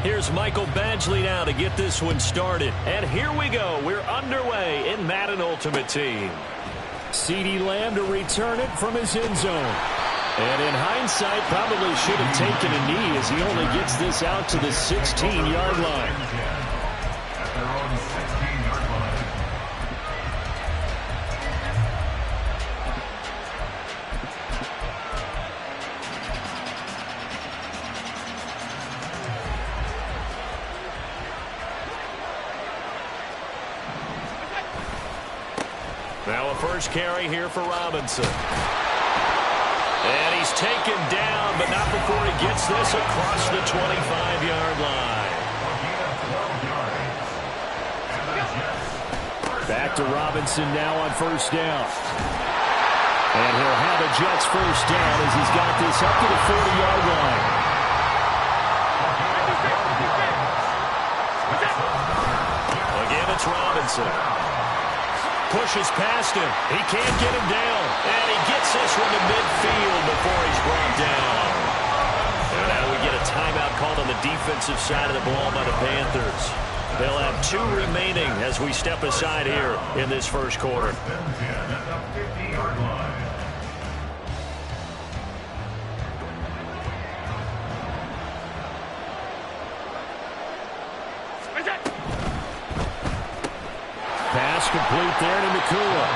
Speaker 1: Here's Michael Badgley now to get this one started. And here we go. We're underway in Madden Ultimate Team. CeeDee Lamb to return it from his end zone. And in hindsight, probably should have taken a knee as he only gets this out to the 16-yard line.
Speaker 5: At their own 16-yard line.
Speaker 1: Now a first carry here for Robinson. And he's taken down, but not before he gets this across the 25-yard line. Back to Robinson now on first down. And he'll have a Jets first down as he's got this up to the 40-yard line. Again, it's Robinson. Pushes past him. He can't get him down. And he gets this one to midfield before he's brought down. And now we get a timeout called on the defensive side of the ball by the Panthers. They'll have 2 remaining as we step aside here in this first quarter. Pass complete there to Nakua.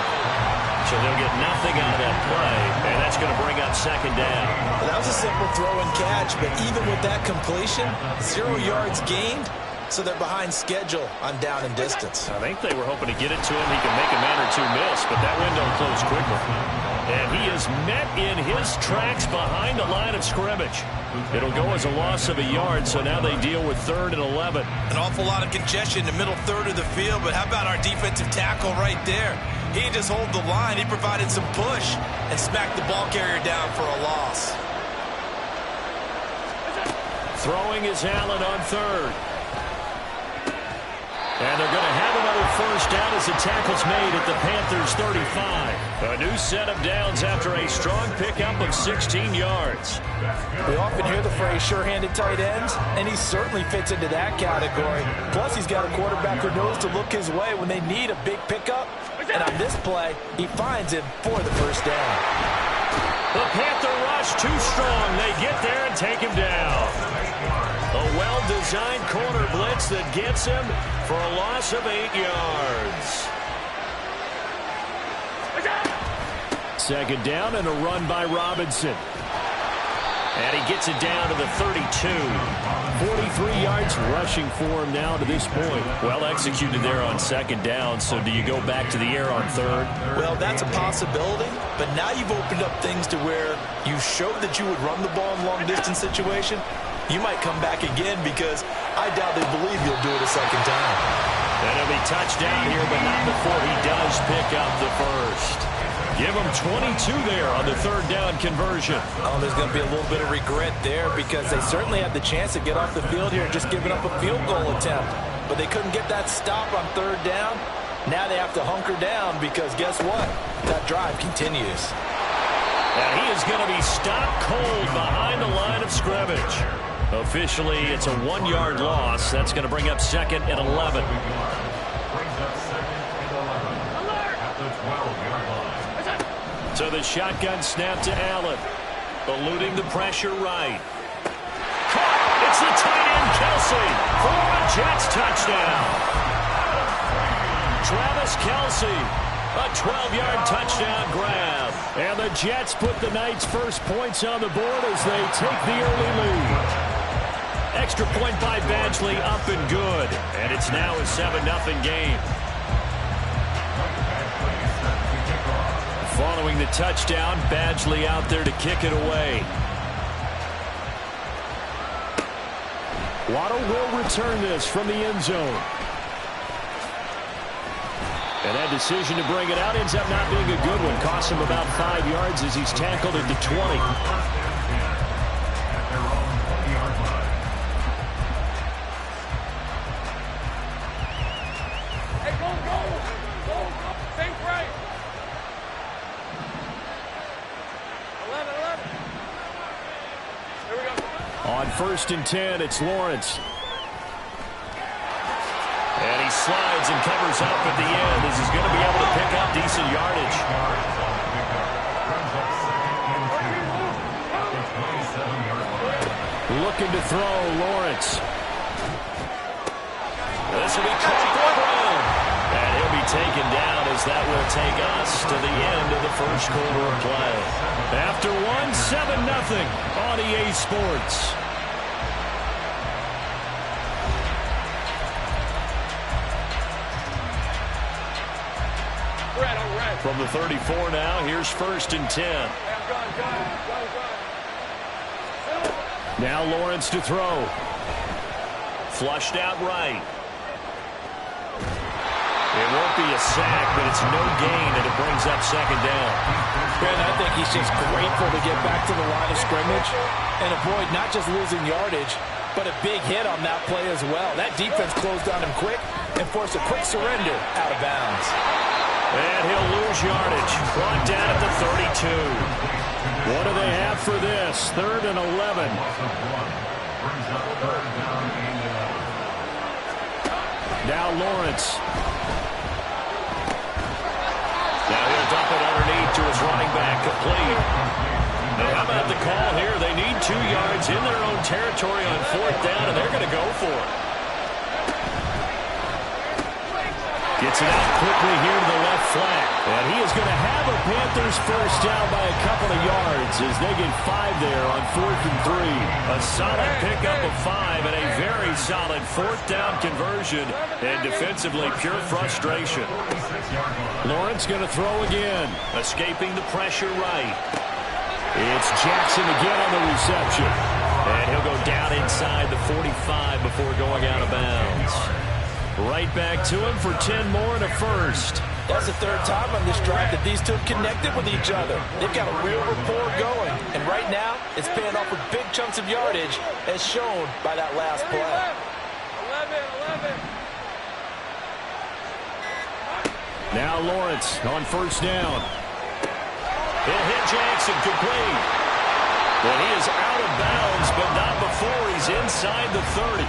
Speaker 1: So they'll get nothing out of that play, and that's going to bring up second down.
Speaker 3: Well, that was a simple throw and catch, but even with that completion, 0 yards gained, so they're behind schedule on down and distance.
Speaker 1: I think they were hoping to get it to him. He can make a man or two miss, but that window closed quickly. And he is met in his tracks behind the line of scrimmage. It'll go as a loss of a yard, so now they deal with 3rd and 11.
Speaker 2: An awful lot of congestion in the middle third of the field, but how about our defensive tackle right there? He didn't just hold the line, he provided some push and smacked the ball carrier down for a loss.
Speaker 1: Throwing is Allen on 3rd. And they're going to have another first down as the tackle's made at the Panthers' 35. A new set of downs after a strong pickup of 16 yards.
Speaker 3: We often hear the phrase sure-handed tight ends, and he certainly fits into that category. Plus, he's got a quarterback who knows to look his way when they need a big pickup. And on this play, he finds him for the first down.
Speaker 1: The Panther rush too strong. They get there and take him down. A well-designed corner blitz that gets him for a loss of 8 yards. 2nd down and a run by Robinson. And he gets it down to the 32. 43 yards rushing for him now to this point. Well executed there on 2nd down, so do you go back to the air on 3rd?
Speaker 2: Well, that's a possibility, but now you've opened up things to where you showed that you would run the ball in long-distance situation. You might come back again because I doubt they believe you'll do it a 2nd time.
Speaker 1: And he'll be touchdown here, but not before he does pick up the first. Give him 22 there on the 3rd down conversion.
Speaker 3: Oh, there's going to be a little bit of regret there because they certainly had the chance to get off the field here and just giving up a field goal attempt. But they couldn't get that stop on 3rd down. Now they have to hunker down because guess what? That drive continues.
Speaker 1: And he is going to be stopped cold behind the line of scrimmage. Officially, it's a 1-yard loss. That's going to bring up 2nd and 11. So the shotgun snap to Allen. Eluding the pressure right. Caught! It's the tight end, Kelsey, for a Jets touchdown. Travis Kelsey, a 12-yard touchdown grab. And the Jets put the Knights' first points on the board as they take the early lead. Extra point by Badgley, up and good. And it's now a 7-0 game. Following the touchdown, Badgley out there to kick it away. Waddle will return this from the end zone. And that decision to bring it out ends up not being a good one. Costs him about 5 yards as he's tackled at the 20. On 1st and 10, it's Lawrence. And he slides and covers up at the end as he's going to be able to pick up decent yardage. Looking to throw, Lawrence. This will be caught by Brown. And he'll be taken down as that will take us to the end of the first quarter of play. After 7-0 on EA Sports. From the 34 now, here's 1st and 10. Now Lawrence to throw. Flushed out right. It won't be a sack, but it's no gain, and it brings up 2nd down.
Speaker 3: Ben, I think he's just grateful to get back to the line of scrimmage and avoid not just losing yardage, but a big hit on that play as well. That defense closed on him quick and forced a quick surrender out of bounds.
Speaker 1: And he'll lose yardage. Brought down at the 32. What do they have for this? 3rd and 11. Now Lawrence. Now he'll dump it underneath to his running back, complete. Now how about the call here? They need 2 yards in their own territory on 4th down, and they're going to go for it. Gets it out quickly here to the left flank. And he is going to have a Panther Panthers first down by a couple of yards as they get 5 there on 4th and 3. A solid pickup of 5 and a very solid 4th down conversion. And defensively, pure frustration. Lawrence going to throw again. Escaping the pressure right. It's Jackson again on the reception. And he'll go down inside the 45 before going out of bounds. Right back to him for 10 more and a first.
Speaker 3: That's the 3rd time on this drive that these two have connected with each other. They've got a real rapport going. And right now, it's paying off with big chunks of yardage, as shown by that last play.
Speaker 6: 11.
Speaker 1: Now Lawrence on first down. He'll hit Jackson complete. But he is out of bounds, but not before he's inside the 30.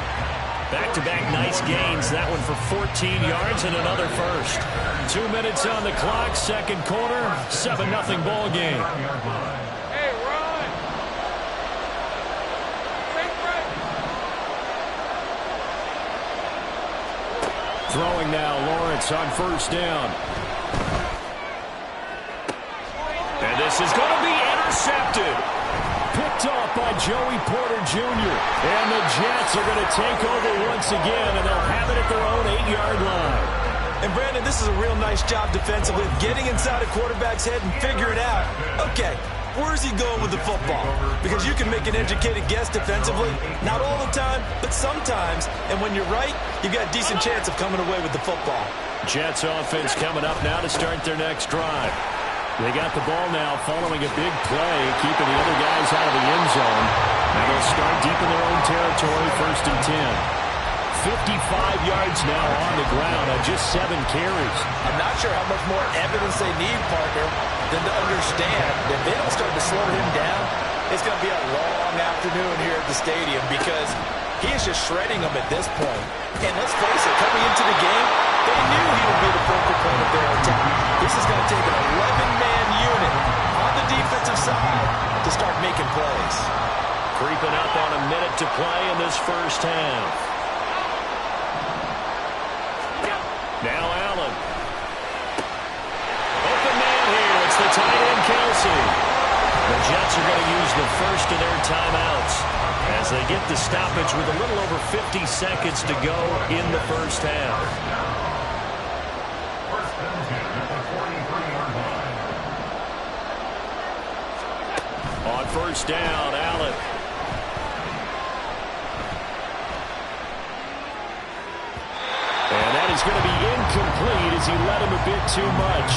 Speaker 1: Back-to-back nice gains. That one for 14 yards and another first. 2 minutes on the clock, second quarter, 7-0 ball game.
Speaker 6: Hey, run.
Speaker 1: Throwing now, Lawrence on first down. And this is going to be intercepted. Picked off by Joey Porter Jr. And the Jets are going to take over once again, and they'll have it at their own 8-yard line.
Speaker 2: And, Brandon, this is a real nice job defensively, getting inside a quarterback's head and figuring out, okay, where's he going with the football? Because you can make an educated guess defensively, not all the time, but sometimes. And when you're right, you've got a decent chance of coming away with the football.
Speaker 1: Jets offense coming up now to start their next drive. They got the ball now following a big play, keeping the other guys out of the end zone. Now they'll start deep in their own territory, 1st and 10. 55 yards now on the ground on just 7 carries.
Speaker 3: I'm not sure how much more evidence they need, partner, than to understand that if they don't start to slow him down, it's going to be a long afternoon here at the stadium because he is just shredding them at this point. And let's face it, coming into the game, they knew he would be the focal point of their attack. This is going to take an 11-man unit on the defensive side to start making plays.
Speaker 1: Creeping up on a minute to play in this first half. Now Allen. Open man here. It's the tight end, Kelsey. The Jets are going to use the first of their timeouts as they get the stoppage with a little over 50 seconds to go in the first half. On first down, Allen. And that is going to be incomplete as he led him a bit too much.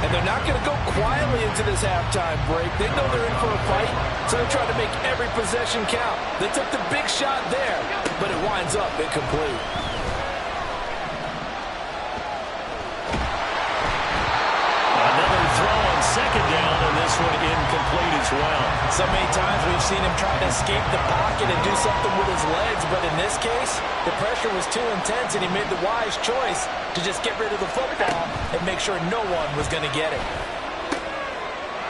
Speaker 3: And they're not going to go quietly into this halftime break. They know they're in for a fight, so they're trying to make every possession count. They took the big shot there, but it winds up incomplete.
Speaker 1: Another throw on second down, and this one incomplete as well.
Speaker 3: So many times we've seen him try to escape the pocket and do something with his legs, but in this case, the pressure was too intense, and he made the wise choice to just get rid of the football and make sure no one was going to get it.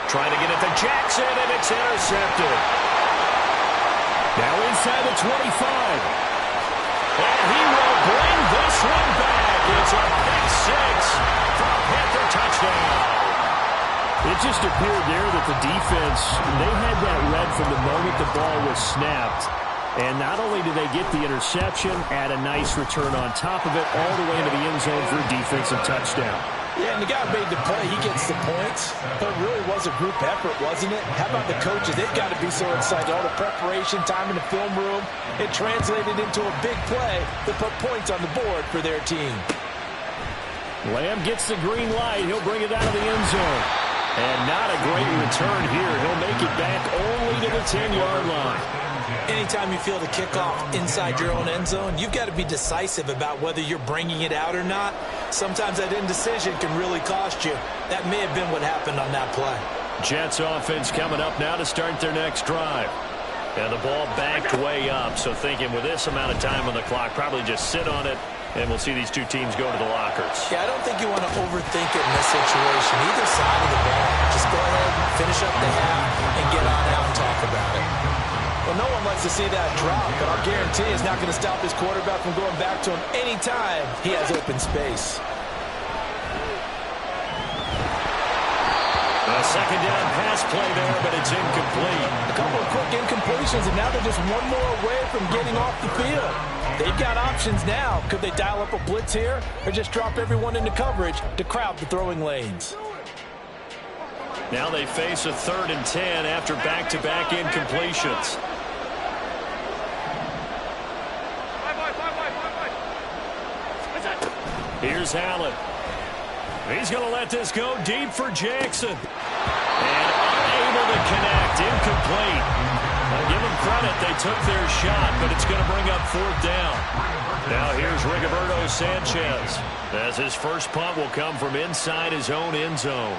Speaker 1: Trying to get it to Jackson, and it's intercepted. Now inside the 25. And he will bring this one back. It's a pick 6 for a Panther touchdown. It just appeared there that the defense, they had that read from the moment the ball was snapped. And not only did they get the interception, add a nice return on top of it, all the way into the end zone for a defensive touchdown.
Speaker 3: Yeah, and the guy made the play. He gets the points. But it really was a group effort, wasn't it? How about the coaches? They've got to be so excited. All the preparation, time in the film room, it translated into a big play that put points on the board for their team.
Speaker 1: Lamb gets the green light. He'll bring it out of the end zone. And not a great return here. He'll make it back only to the 10-yard line.
Speaker 3: Anytime you feel the kickoff inside your own end zone, you've got to be decisive about whether you're bringing it out or not. Sometimes that indecision can really cost you. That may have been what happened on that play.
Speaker 1: Jets offense coming up now to start their next drive. And the ball backed way up, so thinking with this amount of time on the clock, probably just sit on it, and we'll see these two teams go to the lockers.
Speaker 3: Yeah, I don't think you want to overthink it in this situation. Either side of the ball, just go ahead, finish up the half, and get on out and talk about it. Well, no one likes to see that drop, but I'll guarantee it's not going to stop his quarterback from going back to him anytime he has open space.
Speaker 1: second down pass play there, but it's incomplete.
Speaker 3: A couple of quick incompletions, and now they're just one more away from getting off the field. They've got options now. Could they dial up a blitz here or just drop everyone into coverage to crowd the throwing lanes?
Speaker 1: Now they face a 3rd and 10 after back-to-back incompletions. Here's Allen. He's going to let this go deep for Jackson. And unable to connect. Incomplete. I'll give them credit. They took their shot, but it's going to bring up 4th down. Now here's Rigoberto Sanchez, as his first punt will come from inside his own end zone.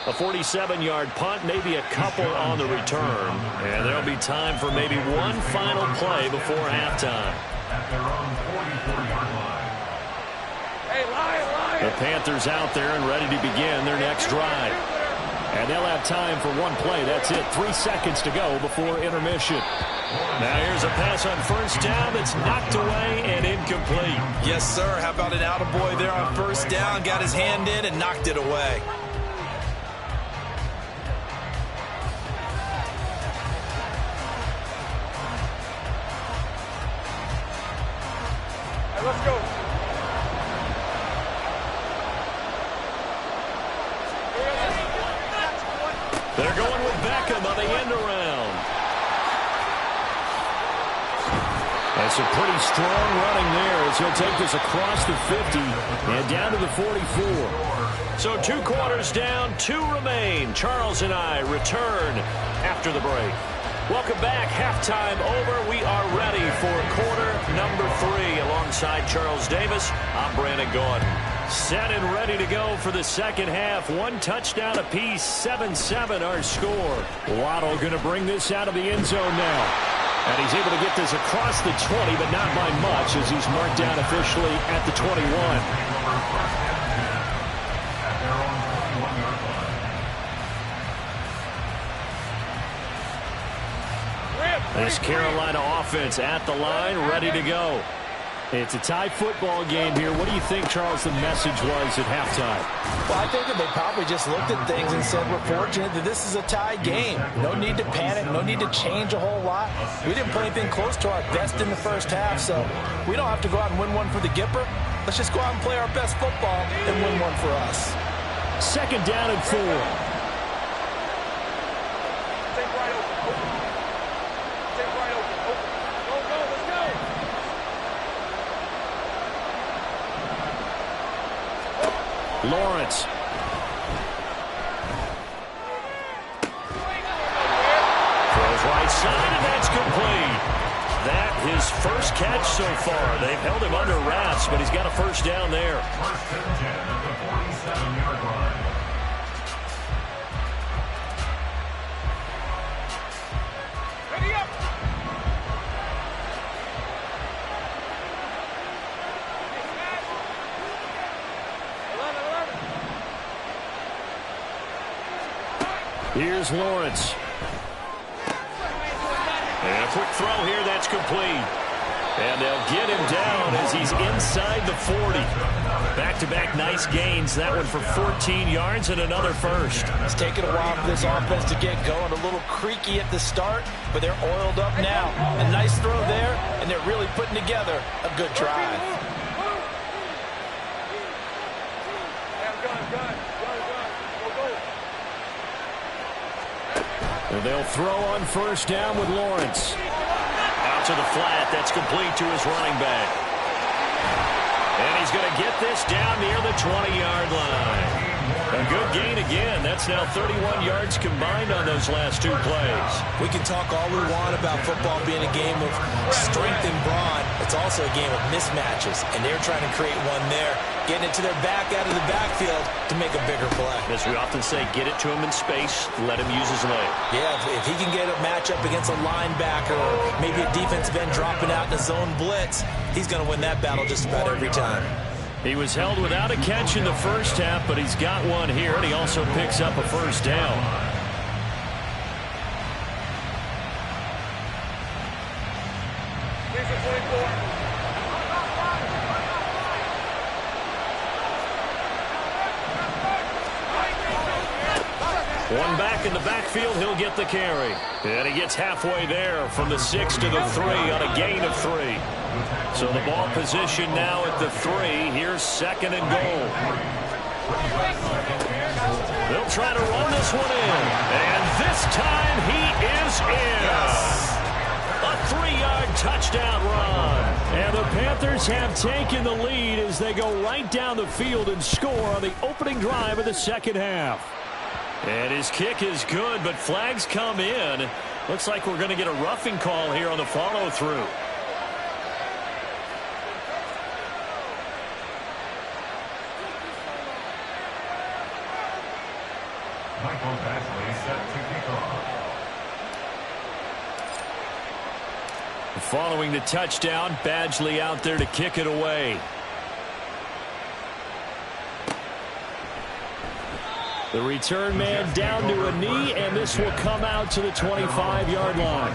Speaker 1: A 47-yard punt, maybe a couple on the return. And there'll be time for maybe one final play before halftime.
Speaker 5: At their own 44-yard line.
Speaker 6: Hey, Lion!
Speaker 1: The Panthers out there and ready to begin their next drive. And they'll have time for one play. That's it. 3 seconds to go before intermission. Now here's a pass on first down that's knocked away and incomplete.
Speaker 2: Yes, sir. How about an attaboy there on first down? Got his hand in and knocked it away.
Speaker 6: Let's go.
Speaker 1: They're going with Beckham on the end around. That's a pretty strong running there as he'll take this across the 50 and down to the 44. So 2 quarters down, 2 remain. Charles and I return after the break. Welcome back. Halftime over. We are ready for quarter number 3. Alongside Charles Davis, I'm Brandon Gordon. Set and ready to go for the second half. 1 touchdown apiece, 7-7 our score. Waddle going to bring this out of the end zone now. And he's able to get this across the 20, but not by much as he's marked down officially at the 21. This Carolina offense at the line, ready to go. It's a tie football game here. What do you think, Charles, the message was at halftime?
Speaker 3: Well, I think that they probably just looked at things and said, we're fortunate that this is a tie game. No need to panic, no need to change a whole lot. We didn't play anything close to our best in the first half, so we don't have to go out and win one for the Gipper. Let's just go out and play our best football and win one for us.
Speaker 1: Second down and 4. Lawrence. Throws right side, and that's complete. That his first catch so far. They've held him under wraps, but he's got a first down there.
Speaker 5: First and 10 at the 47-yard line.
Speaker 6: Ready up!
Speaker 1: Here's Lawrence. And a quick throw here, that's complete. And they'll get him down as he's inside the 40. Back-to-back nice gains. That one for 14 yards and another first.
Speaker 3: It's taken a while for this offense to get going. A little creaky at the start, but they're oiled up now. A nice throw there, and they're really putting together a good drive.
Speaker 1: And they'll throw on first down with Lawrence. Out to the flat. That's complete to his running back. And he's going to get this down near the 20-yard line. A good gain again. That's now 31 yards combined on those last 2 plays.
Speaker 2: We can talk all we want about football being a game of strength and brawn. It's also a game of mismatches, and they're trying to create one there, getting it to their back out of the backfield to make a bigger play.
Speaker 1: As we often say, get it to him in space, let him use his leg.
Speaker 2: Yeah, if he can get a matchup against a linebacker or maybe a defensive end dropping out in a zone blitz, he's going to win that battle just about every time.
Speaker 1: He was held without a catch in the first half, but he's got one here, and he also picks up a first down. One back in the backfield, he'll get the carry. And he gets halfway there from the 6 to the 3 on a gain of 3. So the ball position now at the 3. Here's 2nd and goal. They'll try to run this one in. And this time he is in. A 3-yard touchdown run. And the Panthers have taken the lead as they go right down the field and score on the opening drive of the second half. And his kick is good, but flags come in. Looks like we're going to get a roughing call here on the follow-through.
Speaker 5: Michael Badgley set to kick off.
Speaker 1: Following the touchdown, Badgley out there to kick it away. The return man down to a knee, and this will come out to the 25-yard line.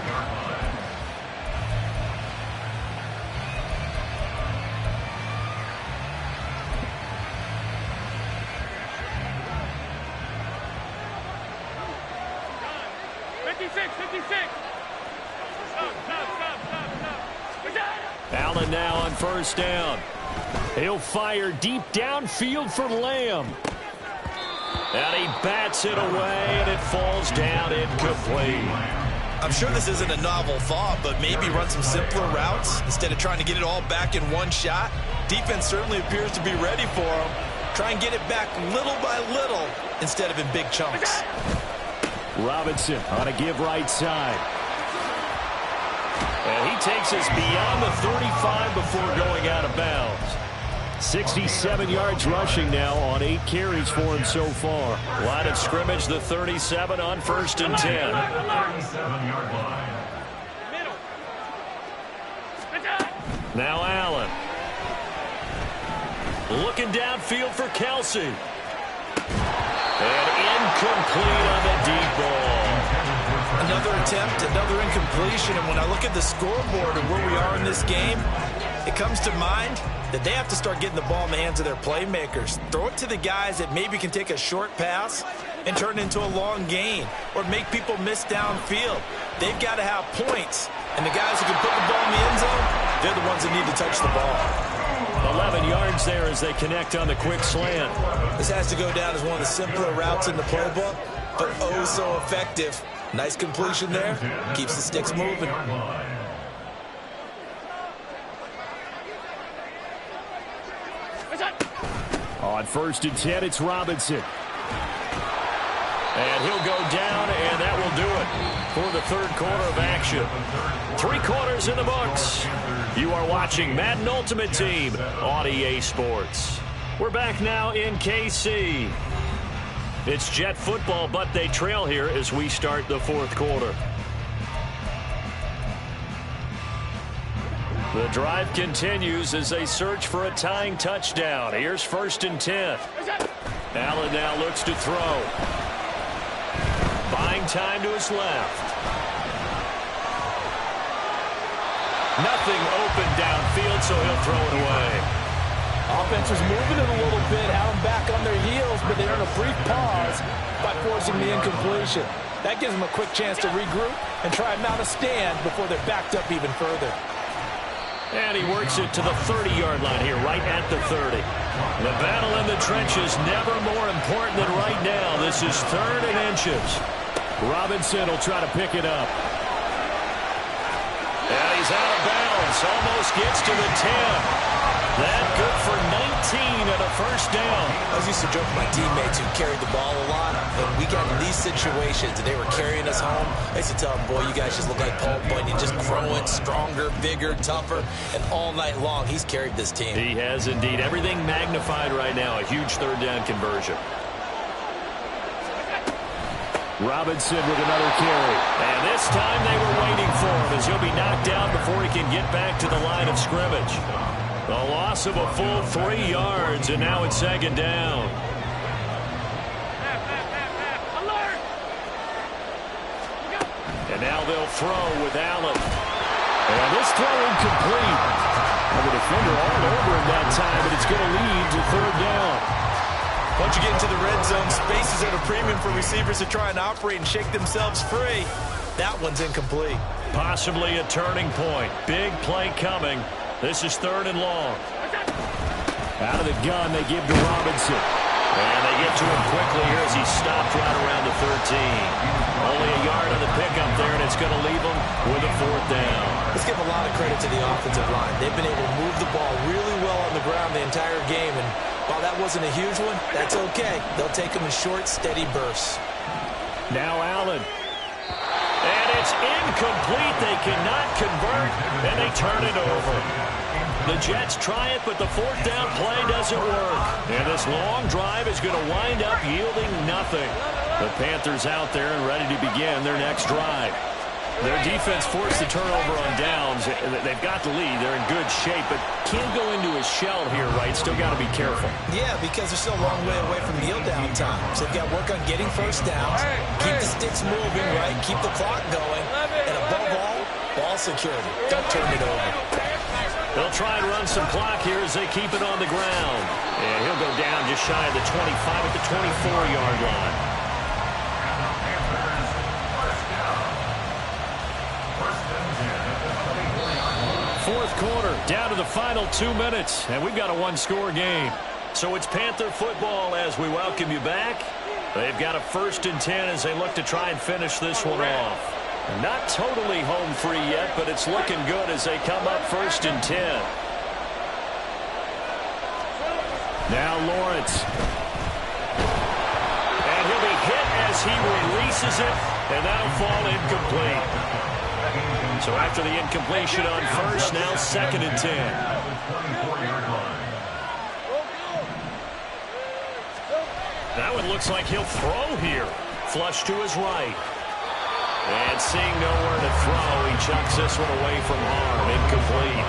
Speaker 1: Allen now on first down. He'll fire deep downfield for Lamb. And he bats it away, and it falls down incomplete.
Speaker 2: I'm sure this isn't a novel thought, but maybe run some simpler routes instead of trying to get it all back in one shot. Defense certainly appears to be ready for him. Try and get it back little by little instead of in big chunks.
Speaker 1: Robinson on a give right side. And he takes us beyond the 35 before going out of bounds. 67 yards rushing now on 8 carries for him so far. Line of scrimmage, the 37 on 1st and 10.
Speaker 5: 37-yard line.
Speaker 1: Now Allen. Looking downfield for Kelsey. And incomplete on the deep ball.
Speaker 2: Another attempt, another incompletion, and when I look at the scoreboard and where we are in this game, it comes to mind that they have to start getting the ball in the hands of their playmakers. Throw it to the guys that maybe can take a short pass and turn it into a long gain or make people miss downfield. They've got to have points, and the guys who can put the ball in the end zone, they're the ones that need to touch the ball.
Speaker 1: 11 yards there as they connect on the quick slant.
Speaker 2: This has to go down as one of the simpler routes in the playbook, but oh so effective. Nice completion there. Keeps the sticks moving.
Speaker 1: On 1st and 10, it's Robinson. And he'll go down, and that will do it for the 3rd quarter of action. 3 quarters in the books. You are watching Madden Ultimate Team on EA Sports. We're back now in KC. It's Jet football, but they trail here as we start the 4th quarter. The drive continues as they search for a tying touchdown. Here's 1st and 10. Allen now looks to throw. Buying time to his left. Nothing open downfield, so he'll throw it away.
Speaker 3: Offense was moving it a little bit, had them back on their heels, but they earned a brief pause by forcing the incompletion. That gives them a quick chance to regroup and try and mount a stand before they're backed up even further.
Speaker 1: And he works it to the 30-yard line here, right at the 30. The battle in the trenches never more important than right now. This is 3rd and inches. Robinson will try to pick it up. And he's out of bounds. Almost gets to the 10. That good for 19 and a 1st down.
Speaker 2: I was used to joke with my teammates who carried the ball a lot. When we got in these situations and they were carrying us home, I used to tell them, boy, you guys just look like Paul Bunyan, just growing stronger, bigger, tougher, and all night long he's carried this team.
Speaker 1: He has indeed. Everything magnified right now. A huge 3rd down conversion. Robinson with another carry. And this time they were waiting for him as he'll be knocked down before he can get back to the line of scrimmage. A loss of a full 3 yards, and now it's 2nd down. And now they'll throw with Allen. And This throw incomplete. And the defender all over him that time, but it's going to lead to third down.
Speaker 2: Once you get into the red zone, space is at a premium for receivers to try and operate and shake themselves free. That one's incomplete.
Speaker 1: Possibly a turning point. Big play coming. This is third and long. Out of the gun, they give to Robinson. And they get to him quickly here as he stopped right around the 13. Only a yard on the pickup there, and it's going to leave him with a fourth down.
Speaker 3: Let's give a lot of credit to the offensive line. They've been able to move the ball really well on the ground the entire game, and while that wasn't a huge one, that's okay. They'll take them in short, steady bursts.
Speaker 1: Now Allen. And it's incomplete. They cannot convert, and they turn it over. The Jets try it, but the fourth down play doesn't work. And this long drive is going to wind up yielding nothing. The Panthers out there and ready to begin their next drive. Their defense forced the turnover on downs. They've got the lead. They're in good shape, but can't go into a shell here, right? Still got to be careful.
Speaker 3: Yeah, because they're still a long way away from kneel down time. So they've got to work on getting first downs, keep the sticks moving, right? Keep the clock going. And above all, ball security. Don't turn it over.
Speaker 1: They'll try and run some clock here as they keep it on the ground. And he'll go down just shy of the 25 at the 24-yard line. Fourth quarter, down to the final 2 minutes, and we've got a one-score game. So it's Panther football as we welcome you back. They've got a 1st and 10 as they look to try and finish this one off. Not totally home free yet, but it's looking good as they come up 1st and 10. Now Lawrence. And he'll be hit as he releases it, and that'll fall incomplete. So after the incompletion on first, now 2nd and 10. That one looks like he'll throw here. Flush to his right. And seeing nowhere to throw, he chucks this one away from harm. Incomplete.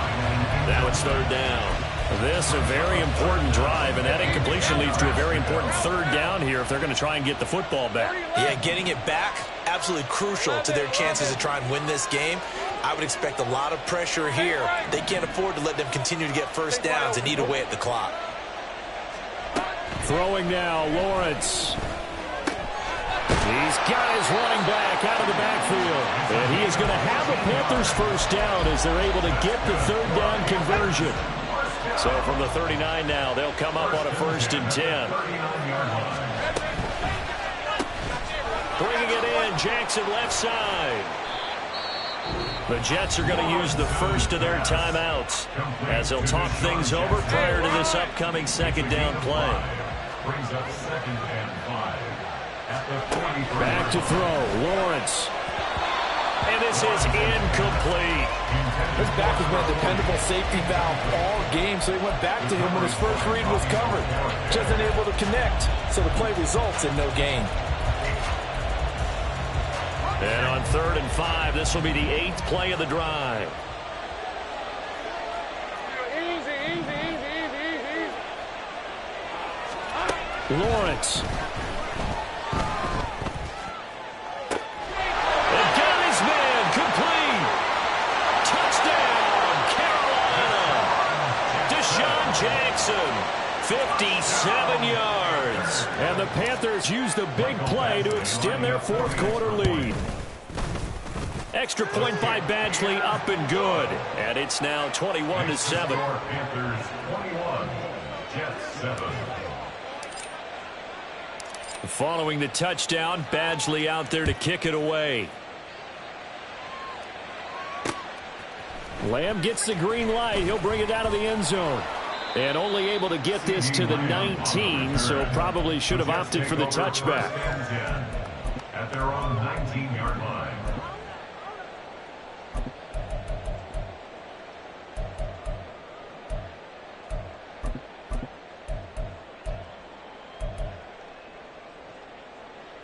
Speaker 1: Now it's 3rd down. This a very important drive, and that incompletion leads to a very important 3rd down here if they're going to try and get the football back.
Speaker 2: Yeah, getting it back, absolutely crucial to their chances to try and win this game. I would expect a lot of pressure here. They can't afford to let them continue to get first downs and eat away at the clock.
Speaker 1: Throwing now, Lawrence. He's got his running back out of the backfield. And he is going to have a Panthers first down as they're able to get the 3rd down conversion. So from the 39 now, they'll come up on a 1st and 10. Bringing it in, Jackson left side. The Jets are going to use the first of their timeouts as they'll talk things over prior to this upcoming 2nd down play. Back to throw, Lawrence. And this is incomplete.
Speaker 3: His back has been a dependable safety valve all game, so he went back to him when his first read was covered. Just unable to connect, so the play results in no gain.
Speaker 1: And on 3rd and 5, this will be the 8th play of the drive. Lawrence. And got his man, complete. Touchdown, Carolina. Deshaun Jackson, 57 yards. And the Panthers use the big play to extend their 4th quarter lead. Extra point by Badgley, up and good. And it's now 21-7.
Speaker 5: Panthers 21, Jets 7.
Speaker 1: Following the touchdown, Badgley out there to kick it away. Lamb gets the green light. He'll bring it out of the end zone. And only able to get this to the 19, so probably should have opted for the touchback.
Speaker 5: At their own 19-yard line.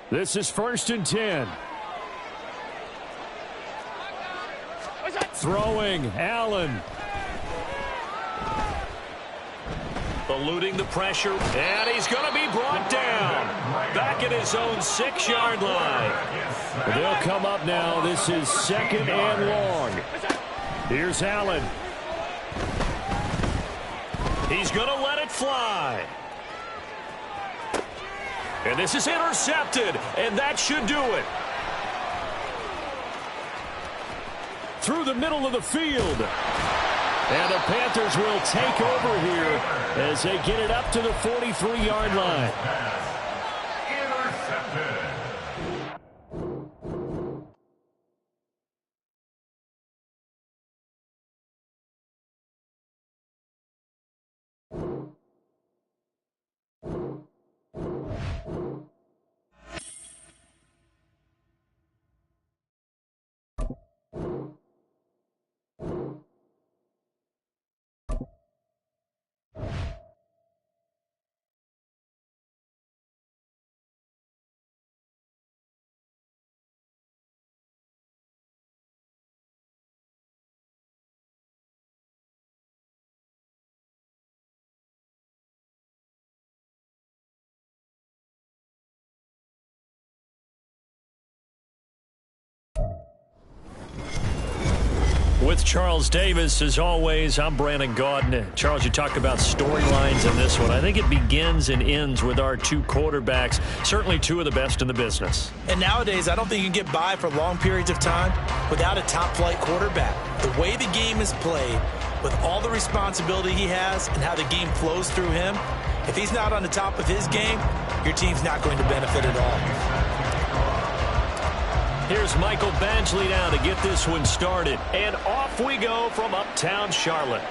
Speaker 1: This is 1st and 10. Throwing, Allen. Eluding the pressure, and he's going to be brought down. Back at his own 6-yard line. They'll come up now. This is 2nd and long. Here's Allen. He's going to let it fly. And this is intercepted, and that should do it. Through the middle of the field. And the Panthers will take over here as they get it up to the 43-yard line.
Speaker 5: Intercepted.
Speaker 1: With Charles Davis, as always, I'm Brandon Gaudin. Charles, you talked about storylines in this one. I think it begins and ends with our two quarterbacks, certainly two of the best in the business.
Speaker 3: And nowadays, I don't think you can get by for long periods of time without a top-flight quarterback. The way the game is played, with all the responsibility he has and how the game flows through him, if he's not on the top of his game, your team's not going to benefit at all.
Speaker 1: Here's Michael Badgley now to get this one started. And off we go from uptown Charlotte.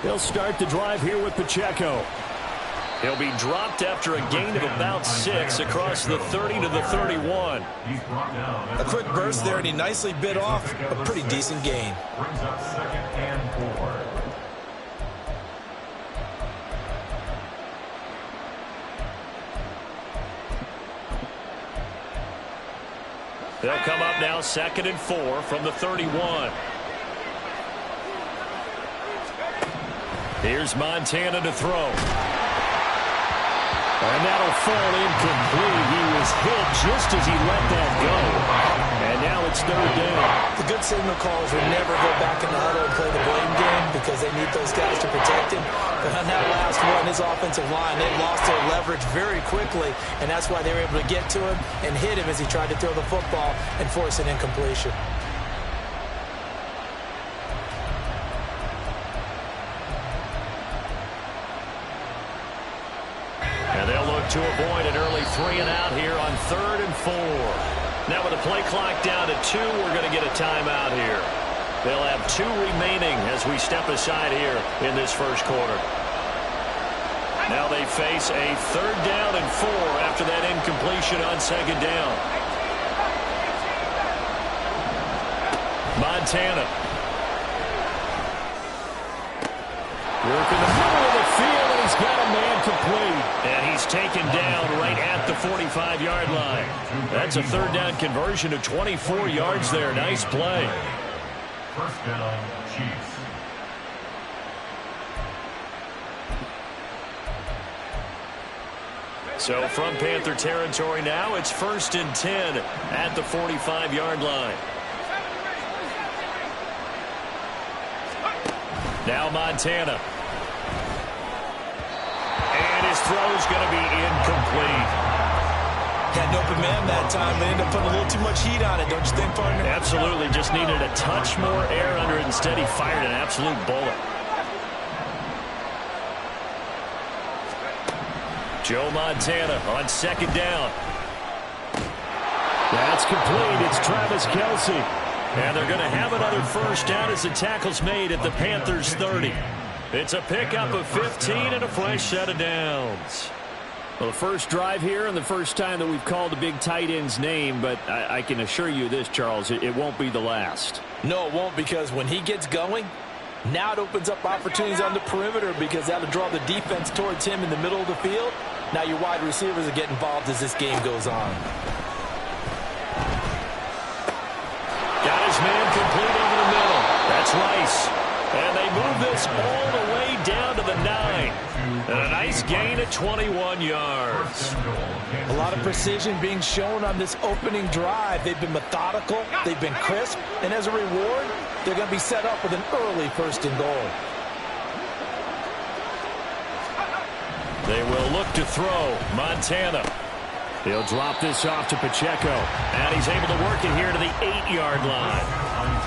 Speaker 1: He'll start the drive here with Pacheco. He'll be dropped after a gain of about 6 across the 30 to the 31.
Speaker 3: A quick burst there, and he nicely bit off a pretty decent gain.
Speaker 5: Brings up 2nd and 4.
Speaker 1: They'll come up now 2nd and 4 from the 31. Here's Montana to throw. And that'll fall incomplete. He was hit just as he let that go. And now it's 3rd down.
Speaker 3: The good signal callers will never go back in the huddle and play the blame game because they need those guys to protect him. But on that last one, his offensive line, they lost their leverage very quickly, and that's why they were able to get to him and hit him as he tried to throw the football and force an incompletion.
Speaker 1: To avoid an early 3 and out here on 3rd and 4. Now with the play clock down to 2, we're going to get a timeout here. They'll have 2 remaining as we step aside here in this first quarter. Now they face a 3rd down and 4 after that incompletion on 2nd down. Montana. Working the middle of the field, and he's got a man complete. And he's taken down right at the 45-yard line. That's a 3rd down conversion of 24 yards there. Nice play.
Speaker 5: 1st down, Chiefs.
Speaker 1: So from Panther territory now, it's 1st and 10 at the 45-yard line. Now Montana. And his throw's going to be incomplete.
Speaker 3: Had an open man that time. They ended up putting a little too much heat on it, don't you think, partner?
Speaker 1: Absolutely. Just needed a touch more air under it. Instead, he fired an absolute bullet. Joe Montana on 2nd down. That's complete. It's Travis Kelce. And they're going to have another 1st down as the tackle's made at the Panthers' 30. It's a pickup of 15 and a fresh set of downs.
Speaker 4: Well, the first drive here and the first time that we've called the big tight end's name, but I can assure you this, Charles, it won't be the last.
Speaker 3: No, it won't, because when he gets going, now it opens up opportunities on the perimeter because that'll draw the defense towards him in the middle of the field. Now your wide receivers will get involved as this game goes on.
Speaker 1: Got his man complete over the middle. That's Rice. And they move this all the way down to the 9. And a nice gain at 21 yards.
Speaker 3: A lot of precision being shown on this opening drive. They've been methodical. They've been crisp. And as a reward, they're going to be set up with an early 1st and goal.
Speaker 1: They will look to throw. Montana. He'll drop this off to Pacheco. And he's able to work it here to the 8-yard line.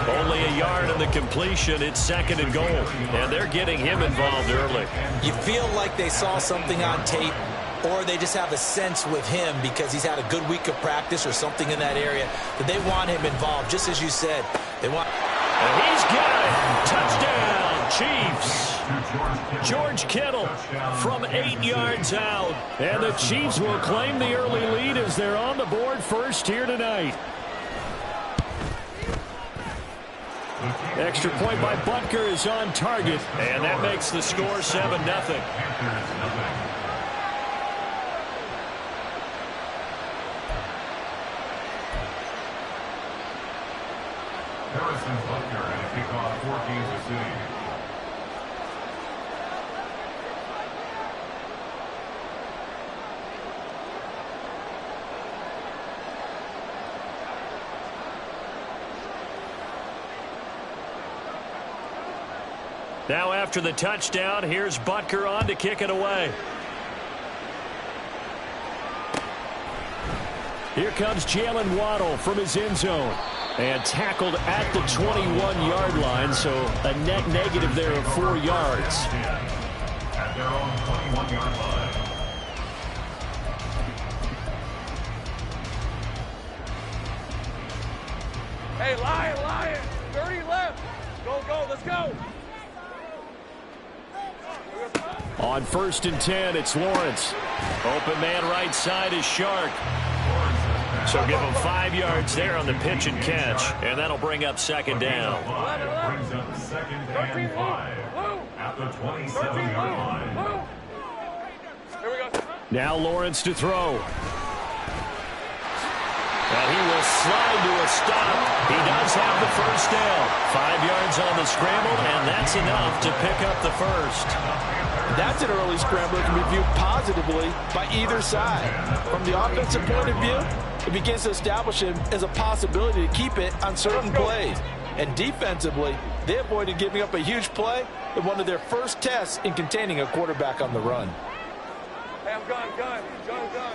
Speaker 1: Only a yard in the completion. It's 2nd and goal. And they're getting him involved early.
Speaker 2: You feel like they saw something on tape, or they just have a sense with him because he's had a good week of practice or something in that area that they want him involved. Just as you said, they want...
Speaker 1: And he's got it. Touchdown, Chiefs. George Kittle from 8 yards out. And the Chiefs will claim the early lead as they're on the board first here tonight. Extra point by Butker is on target. And that makes the score 7-0.
Speaker 5: Harrison Butker and a kickoff for Kansas City.
Speaker 1: Now after the touchdown, here's Butker on to kick it away. Here comes Jalen Waddle from his end zone. And tackled at the 21-yard line, so a net negative there of 4 yards.
Speaker 5: At their own 21-yard line.
Speaker 6: Hey, Lion. 30 left. Go, let's go.
Speaker 1: On 1st and 10, it's Lawrence. Open man right side is Shark. So give him 5 yards there on the pitch and catch, and that'll bring up 2nd down.
Speaker 5: Brings up 2nd and 5 at the 27-yard line.
Speaker 6: Here we go.
Speaker 1: Now Lawrence to throw. And he will slide to a stop. He does have the 1st down. 5 yards on the scramble, and that's enough to pick up the 1st.
Speaker 3: That's an early scramble that can be viewed positively by either side. From the offensive point of view, it begins to establish him as a possibility to keep it on certain plays. And defensively, they avoided giving up a huge play in one of their first tests in containing a quarterback on the run.
Speaker 6: Hey, I'm gun. Here we go.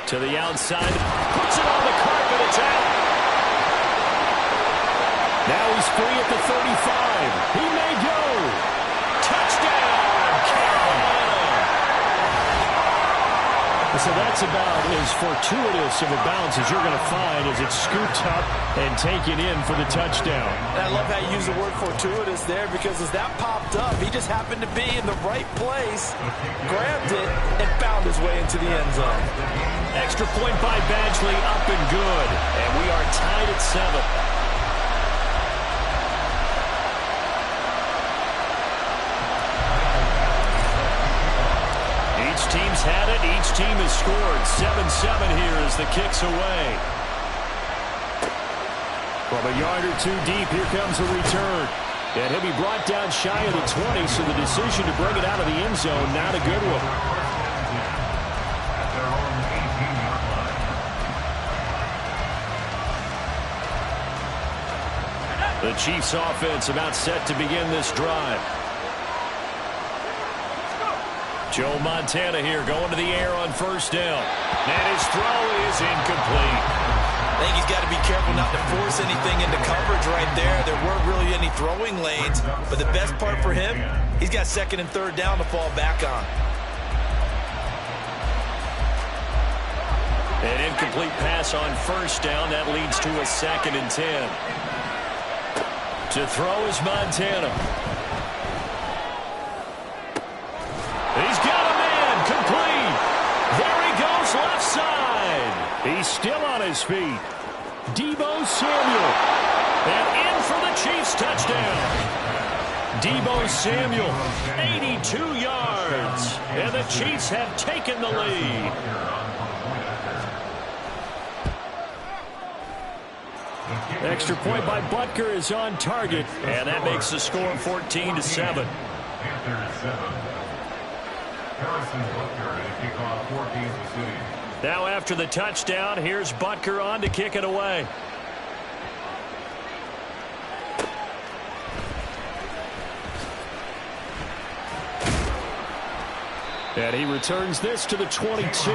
Speaker 1: To the outside, puts it on the carpet, it's out. Now he's free at the 35. He may go. Touchdown, Carolina. So that's about as fortuitous of a bounce as you're going to find as it's scooped up and taken in for the touchdown.
Speaker 3: And I love how you use the word fortuitous there, because as that popped up, he just happened to be in the right place, grabbed it, and found his way into the end zone.
Speaker 1: Extra point by Badgley, up and good. And we are tied at 7. Each team's had it. Each team has scored. 7-7 here as the kick's away. From a yard or 2 deep, here comes a return. And he'll be brought down shy of the 20, so the decision to bring it out of the end zone, not a good one.
Speaker 5: At their own 18-yard line.
Speaker 1: The Chiefs offense about set to begin this drive. Joe Montana here going to the air on 1st down. And his throw is incomplete.
Speaker 2: I think he's got to be careful not to force anything into coverage right there. There weren't really any throwing lanes. But the best part for him, he's got 2nd and 3rd down to fall back on.
Speaker 1: An incomplete pass on 1st down. That leads to a 2nd and 10. To throw is Montana. He's got a man, complete. There he goes, left side. He's still on his feet. Deebo Samuel. And in for the Chiefs touchdown. Deebo Samuel, 82 yards. And the Chiefs have taken the lead. Extra point by Butker is on target, and that makes the score 14-7. Now after the touchdown, here's Butker on to kick it away. And he returns this to the 22.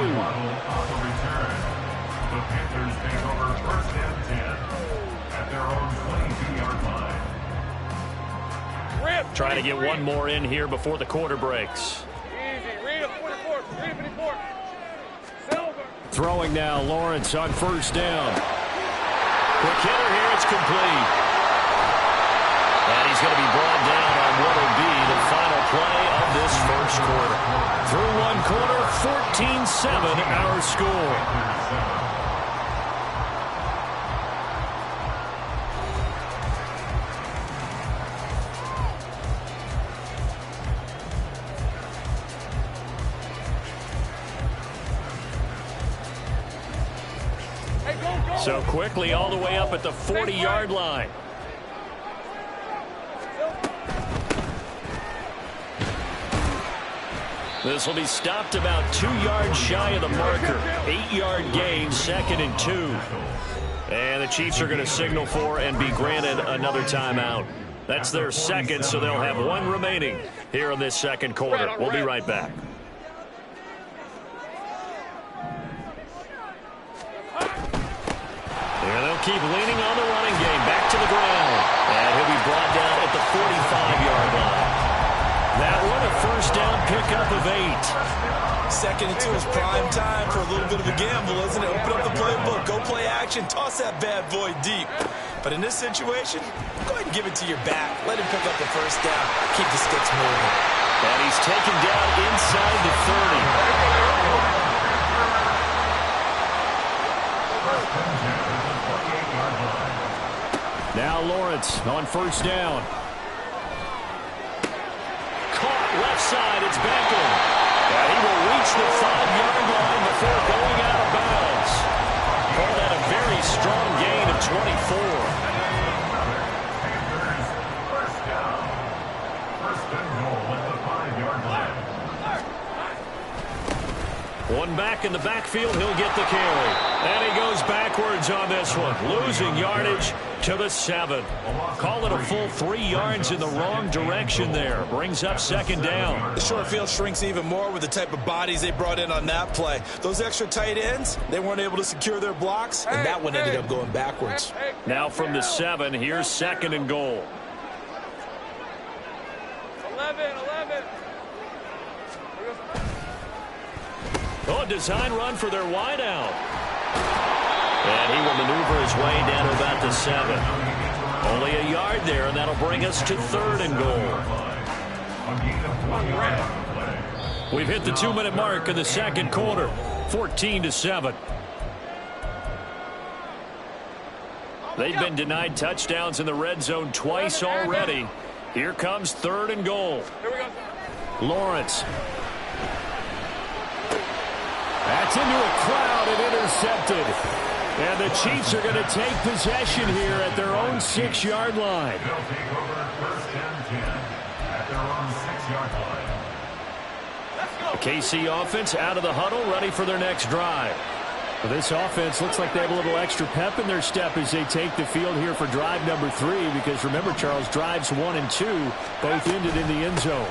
Speaker 1: Trying to get one more in here before the quarter breaks.
Speaker 6: Easy. Read it, 44. Read it, 54. Silver.
Speaker 1: Throwing now, Lawrence on first down. Quick hitter here, it's complete. And he's going to be brought down on what will be the final play of this first quarter. Through one quarter, 14-7 our score. So quickly all the way up at the 40-yard line. This will be stopped about 2 yards shy of the marker. 8-yard gain, 2nd and 2. And the Chiefs are going to signal for and be granted another timeout. That's their second, so they'll have one remaining here in this second quarter. We'll be right back. And they'll keep leaning on the running game. Back to the ground. And he'll be brought down at the 45-yard line. That one a first down pickup of 8.
Speaker 2: 2nd and 2 is prime time for a little bit of a gamble, isn't it? Open up the playbook. Go play action. Toss that bad boy deep. But in this situation, go ahead and give it to your back. Let him pick up the first down. Keep the sticks moving.
Speaker 1: And he's taken down inside the 30. Now Lawrence on first down. Caught left side. It's Beckham. And he will reach the 5-yard line before going out of bounds. Call that a very strong gain of 24. One back in the backfield, he'll get the carry. And he goes backwards on this one, losing yardage to the 7. Call it a full 3 yards in the wrong direction there. Brings up 2nd down.
Speaker 2: The short field shrinks even more with the type of bodies they brought in on that play. Those extra tight ends, they weren't able to secure their blocks, and that one ended up going backwards.
Speaker 1: Now from the 7, here's 2nd and goal.
Speaker 6: 11.
Speaker 1: Oh, design run for their wideout. And he will maneuver his way down to about the 7. Only a yard there, and that'll bring us to 3rd and goal. We've hit the 2-minute mark in the second quarter, 14-7. They've been denied touchdowns in the red zone twice already. Here comes 3rd and goal. Lawrence. That's into a crowd and intercepted. And the Chiefs are going to take possession here at their own 6-yard line.
Speaker 5: They'll take over 1st and 10 at their own 6-yard line.
Speaker 1: The KC offense out of the huddle, ready for their next drive. Well, this offense looks like they have a little extra pep in their step as they take the field here for drive number 3. Because remember, Charles, drives 1 and 2 both ended in the end zone.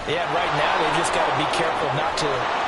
Speaker 3: Yeah, right now they've just got to be careful not to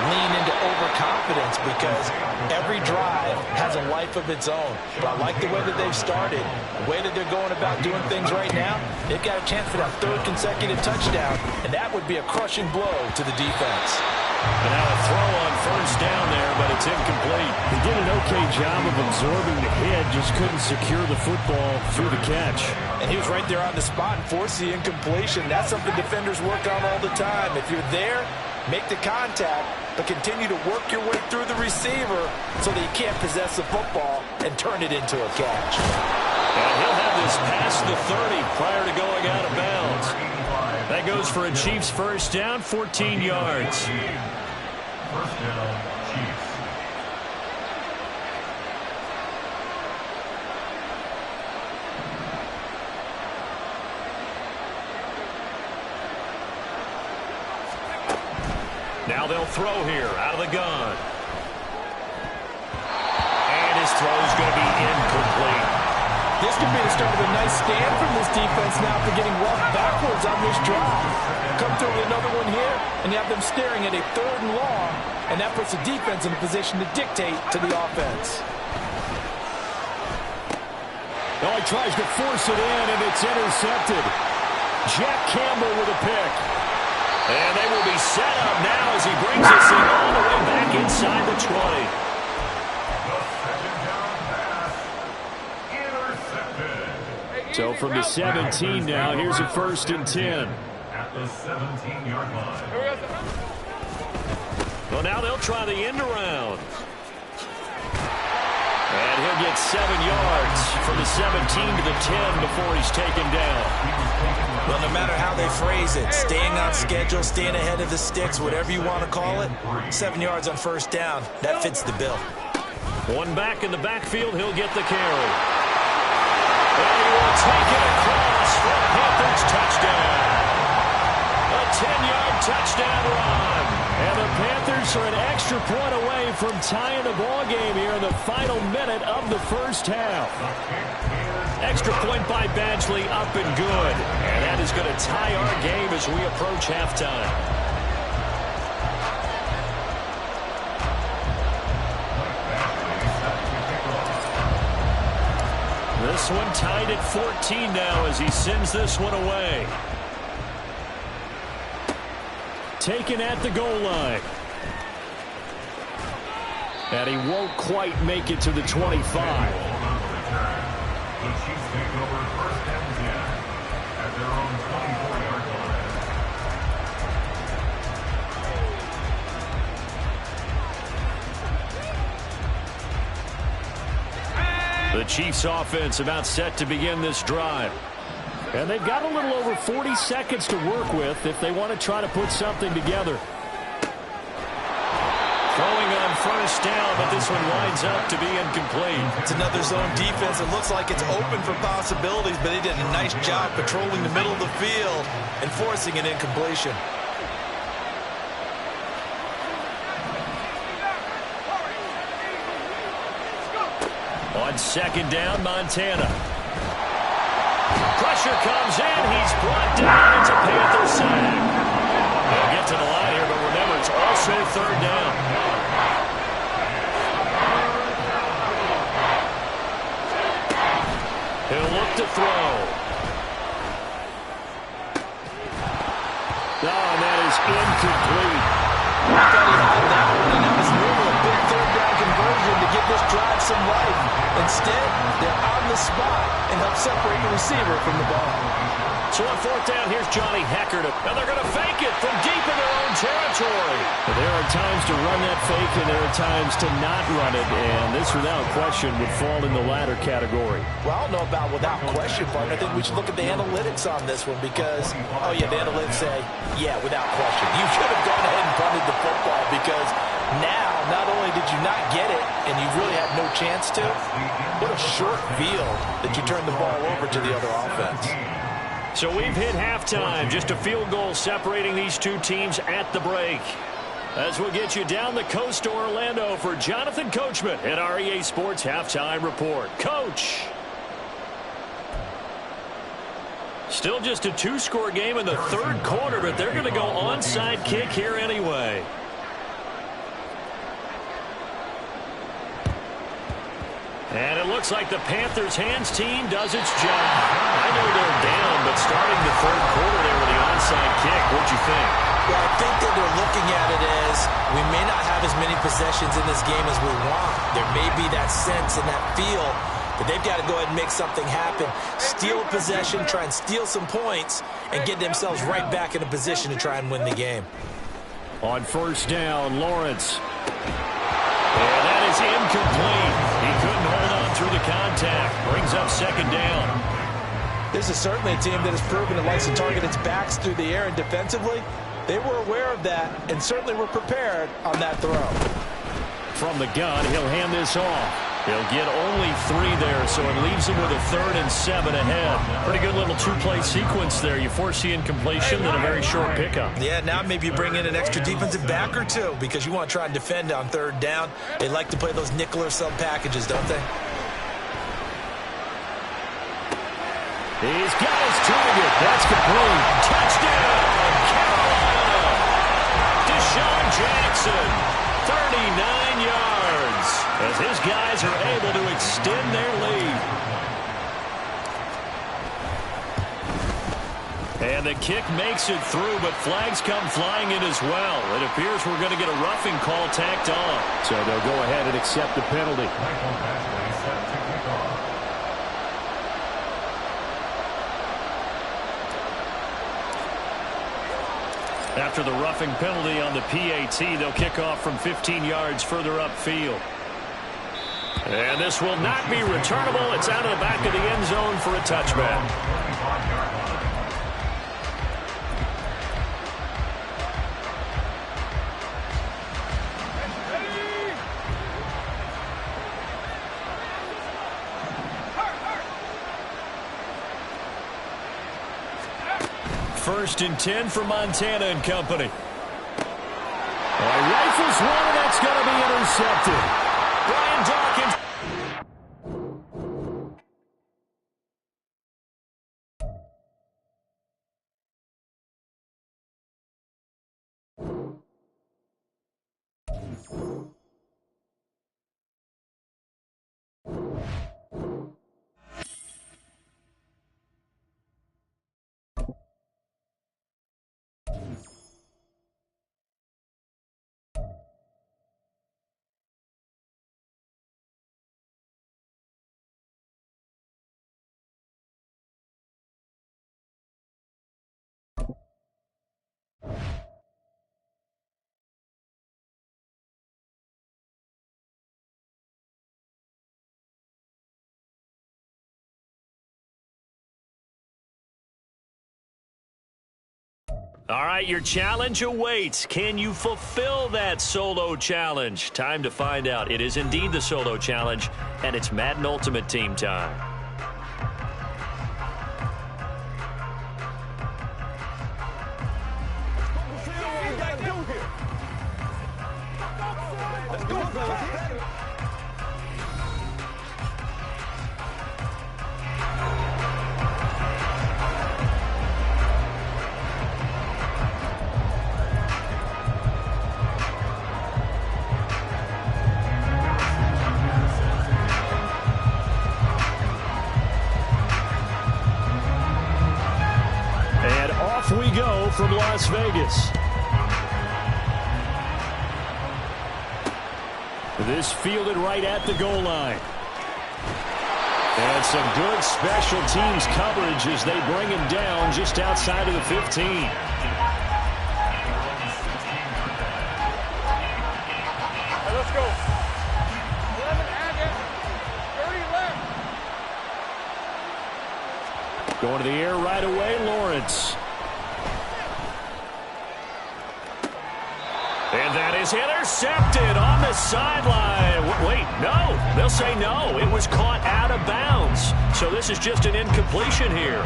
Speaker 3: lean into overconfidence because every drive has a life of its own. But I like the way that they've started, the way that they're going about doing things right now. They've got a chance for that 3rd consecutive touchdown, and that would be a crushing blow to the defense.
Speaker 1: And now a throw on first down there, but it's incomplete.
Speaker 4: He did an okay job of absorbing the hit, just couldn't secure the football through the catch.
Speaker 3: And he was right there on the spot and forced the incompletion. That's something defenders work on all the time. If you're there, make the contact, but continue to work your way through the receiver so that you can't possess the football and turn it into a catch.
Speaker 1: And he'll have this past the 30 prior to going out of bounds. That goes for a Chiefs first down, 14 yards.
Speaker 5: First down, Chiefs.
Speaker 1: Now they'll throw here out of the gun. And his throw is going to be incomplete.
Speaker 3: This could be the start of a nice stand from this defense now for getting roughed backwards on this drive. Come through with another one here, and you have them staring at a 3rd and long, and that puts the defense in a position to dictate to the offense.
Speaker 4: Oh, he tries to force it in, and it's intercepted. Jack Campbell with a pick.
Speaker 1: And they will be set up now as he brings this thing all the way back inside the 20.
Speaker 4: So from the 17 now, here's a 1st and 10.
Speaker 5: At the 17-yard line.
Speaker 1: Well, now they'll try the end around. And he'll get 7 yards from the 17 to the 10 before he's taken down.
Speaker 2: Well, no matter how they phrase it, staying on schedule, staying ahead of the sticks, whatever you want to call it, 7 yards on first down, that fits the bill.
Speaker 1: One back in the backfield, he'll get the carry. And he will take it across for a Panthers touchdown. A 10-yard touchdown run.
Speaker 4: And the Panthers are an extra point away from tying the ball game here in the final minute of the first half.
Speaker 1: Extra point by Badgley, up and good. And that is going to tie our game as we approach halftime. This one tied at 14 now as he sends this one away.
Speaker 4: Taken at the goal line. And he won't quite make it to the 25.
Speaker 5: The Chiefs take over 1st and 10 at their own 24-yard line.
Speaker 1: The Chiefs offense about set to begin this drive.
Speaker 4: And they've got a little over 40 seconds to work with if they want to try to put something together.
Speaker 1: Throwing on first down, but this one winds up to be incomplete.
Speaker 2: It's another zone defense. It looks like it's open for possibilities, but they did a nice job patrolling the middle of the field and forcing an incompletion.
Speaker 1: On second down, Montana. Pressure comes in. He's brought down. It's a Panther sack. They'll get to the line here, but remember, it's also 3rd down. He'll look to throw.
Speaker 4: Oh, and that is incomplete.
Speaker 3: I thought he had that one, and that was really a big 3rd down conversion to give this drive some life. Instead, they're on the spot and help separate the receiver from the ball.
Speaker 1: So on 4th down, here's Johnny Hecker. And they're going to fake it from deep in their own territory.
Speaker 4: There are times to run that fake, and there are times to not run it. And this, without question, would fall in the latter category.
Speaker 3: Well, I don't know about without question, partner. I think we should look at the analytics on this one because, oh, yeah, the analytics say, yeah, without question. You should have gone ahead and punted the football because now, not only did you not get it, and you really had no chance to, what a short field that you turned the ball over to the other offense.
Speaker 1: So we've hit halftime. Just a field goal separating these two teams at the break. As we'll get you down the coast to Orlando for Jonathan Coachman at our EA Sports Halftime Report. Coach. Still just a 2-score game in the 3rd quarter, but they're going to go onside kick here anyway. And it looks like the Panthers' hands team does its job. I know they're down, but starting the 3rd quarter there with the onside kick, what'd you think?
Speaker 2: Well, I think that they're looking at it as
Speaker 3: possessions in this game as we want. There may be that sense and that feel that they've got to go ahead and make something happen. Steal a possession, try and steal some points, and get themselves right back in a position to try and win the game.
Speaker 1: On first down, Lawrence. And that is incomplete. He couldn't hold on through the contact. Brings up second down.
Speaker 3: This is certainly a team that has proven it likes to target its backs through the air, and defensively, they were aware of that and certainly were prepared on that throw.
Speaker 1: From the gun, he'll hand this off. He'll get only 3 there, so it leaves him with a 3rd and 7 ahead. Pretty good little 2-play sequence there. You force the incompletion, then a very short pickup.
Speaker 3: Yeah, now maybe you bring in an extra defensive back or two because you want to try and defend on 3rd down. They like to play those nickel or sub packages, don't they?
Speaker 1: He's got his target. That's complete. Touchdown, Carolina. Deshaun Jackson, 39 yards, as his guys are able to extend their lead. And the kick makes it through, but flags come flying in as well. It appears we're going to get a roughing call tacked on. So they'll go ahead and accept the penalty. After the roughing penalty on the PAT, they'll kick off from 15 yards further upfield. And this will not be returnable. It's out of the back of the end zone for a touchback. First and 10 for Montana and company. Rifles one, and that's going to be intercepted. Brian Dawkins. All right, your challenge awaits. Can you fulfill that solo challenge? Time to find out. It is indeed the solo challenge, and it's Madden Ultimate Team time. We go from Las Vegas. This fielded right at the goal line. And some good special teams coverage as they bring him down just outside of the 15.
Speaker 6: Let's go. 11 Agate. 30 left.
Speaker 1: Going to the air right away, Lawrence. And that is intercepted on the sideline. Wait, no. They'll say no. It was caught out of bounds. So this is just an incompletion here.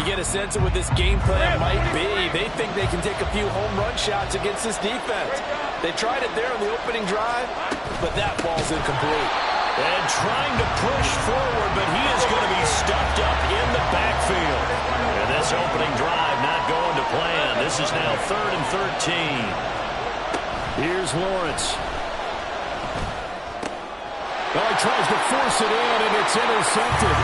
Speaker 3: You get a sense of what this game plan might be. They think they can take a few home run shots against this defense. They tried it there on the opening drive, but that ball's incomplete.
Speaker 1: And trying to push forward, but he is going to be stuffed up in the backfield. And this opening drive not going to plan. This is now 3rd and 13. Here's Lawrence. Well, he tries to force it in, and it's intercepted.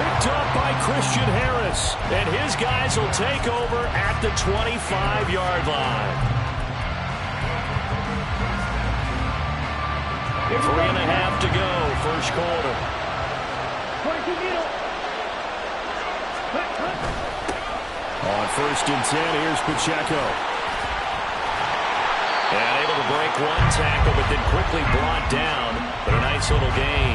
Speaker 1: Picked up by Christian Harris. And his guys will take over at the 25-yard line. 3.5 to go, first quarter. On 1st and 10, here's Pacheco. And able to break one tackle, but then quickly brought down. But a nice little gain.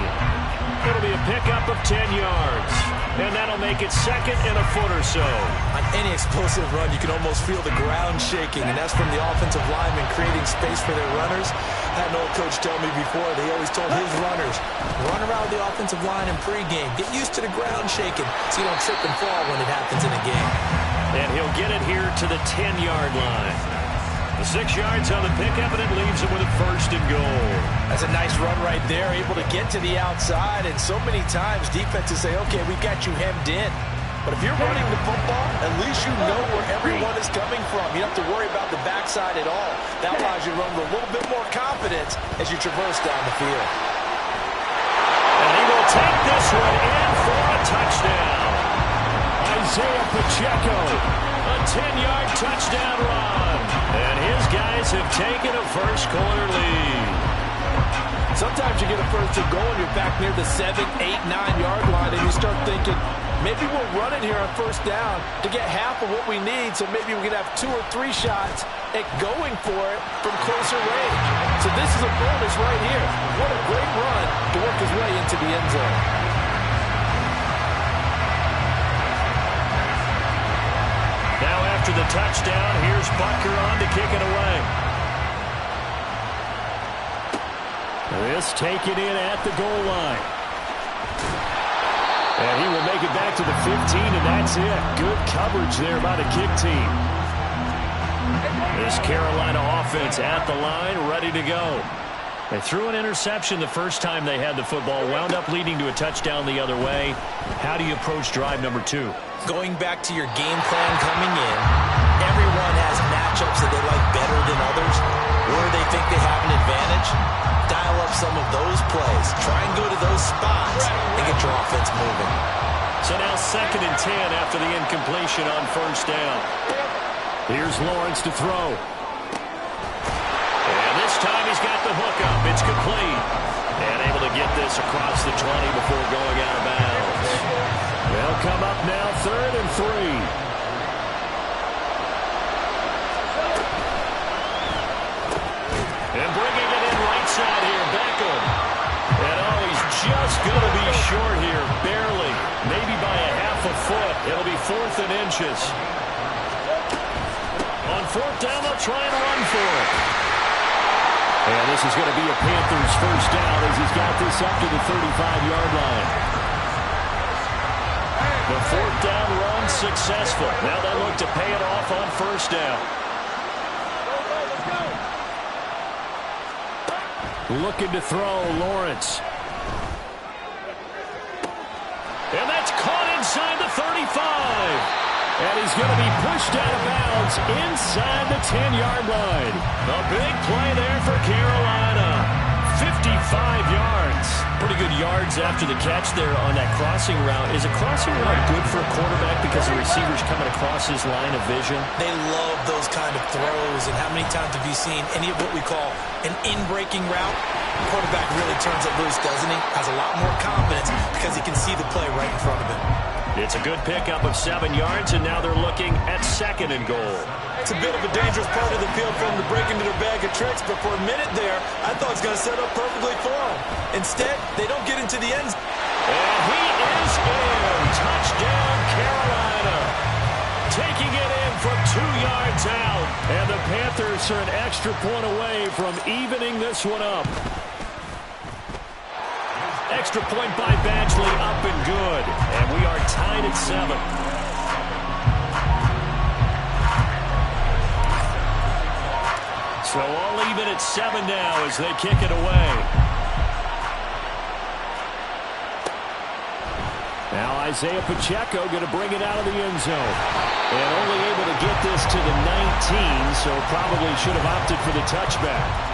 Speaker 1: It'll be a pickup of 10 yards. And that'll make it 2nd and a foot or so.
Speaker 2: On any explosive run, you can almost feel the ground shaking, and that's from the offensive linemen creating space for their runners. I had an old coach tell me before, they always told his runners, run around the offensive line in pregame. Get used to the ground shaking so you don't trip and fall when it happens in a game.
Speaker 1: And he'll get it here to the 10-yard line. The 6 yards on the pickup, and it leaves him with a 1st and goal.
Speaker 3: That's a nice run right there, able to get to the outside. And so many times defenses say, okay, we got you hemmed in. But if you're running the football, at least you know where everyone is coming from. You don't have to worry about the backside at all. That allows you to run with a little bit more confidence as you traverse down the field.
Speaker 1: And he will take this one in for a touchdown. Isaiah Pacheco, a 10-yard touchdown run. And his guys have taken a first quarter lead.
Speaker 3: Sometimes you get a 1st and goal and you're back near the 7, 8, 9-yard line, and you start thinking, maybe we'll run it here on 1st down to get half of what we need, so maybe we can have 2 or 3 shots at going for it from closer range. So this is a bonus right here. What a great run to work his way into the end zone.
Speaker 1: Now after the touchdown, here's Butker on to kick it away. This taken in at the goal line. And he will make it back to the 15, and that's it. Good coverage there by the kick team. This Carolina offense at the line, ready to go. They threw an interception the first time they had the football, wound up leading to a touchdown the other way. How do you approach drive number 2?
Speaker 2: Going back to your game plan coming in, everyone has matchups that they like better than others. Where they think they have an advantage, dial up some of those plays. Try and go to those spots and get your offense moving.
Speaker 1: So now 2nd and 10 after the incompletion on 1st down. Here's Lawrence to throw. And this time he's got the hook up. It's complete. And able to get this across the 20 before going out of bounds. They'll come up now 3rd and 3. And bringing it in right side here, Beckham. And oh, he's just going to be short here, barely. Maybe by a half a foot. It'll be 4th and inches. On 4th down, they'll try and run for it. And this is going to be a Panthers 1st down as he's got this up to the 35-yard line. The 4th down run successful. Now they look to pay it off on 1st down. Looking to throw, Lawrence. And that's caught inside the 35. And he's going to be pushed out of bounds inside the 10-yard line. A big play there for Carolina. 55 yards. Pretty good yards after the catch there on that crossing route. Is a crossing route good for a quarterback because the receiver's coming across his line of vision?
Speaker 2: They love those kind of throws. And how many times have you seen any of what we call an in-breaking route? The quarterback really turns it loose, doesn't he? Has a lot more confidence because he can see the play right in front of him.
Speaker 1: It's a good pickup of 7 yards, and now they're looking at 2nd and goal.
Speaker 3: It's a bit of a dangerous part of the field for them to break into their bag of tricks, but for a minute there, I thought it was going to set up perfectly for them. Instead, they don't get into the end zone.
Speaker 1: And he is in. Touchdown, Carolina. Taking it in from 2 yards out. And the Panthers are an extra point away from evening this one up. Extra point by Badgley, up and good. And we are tied at 7. So all even at 7 now as they kick it away. Now Isaiah Pacheco going to bring it out of the end zone. And only able to get this to the 19, so probably should have opted for the touchback.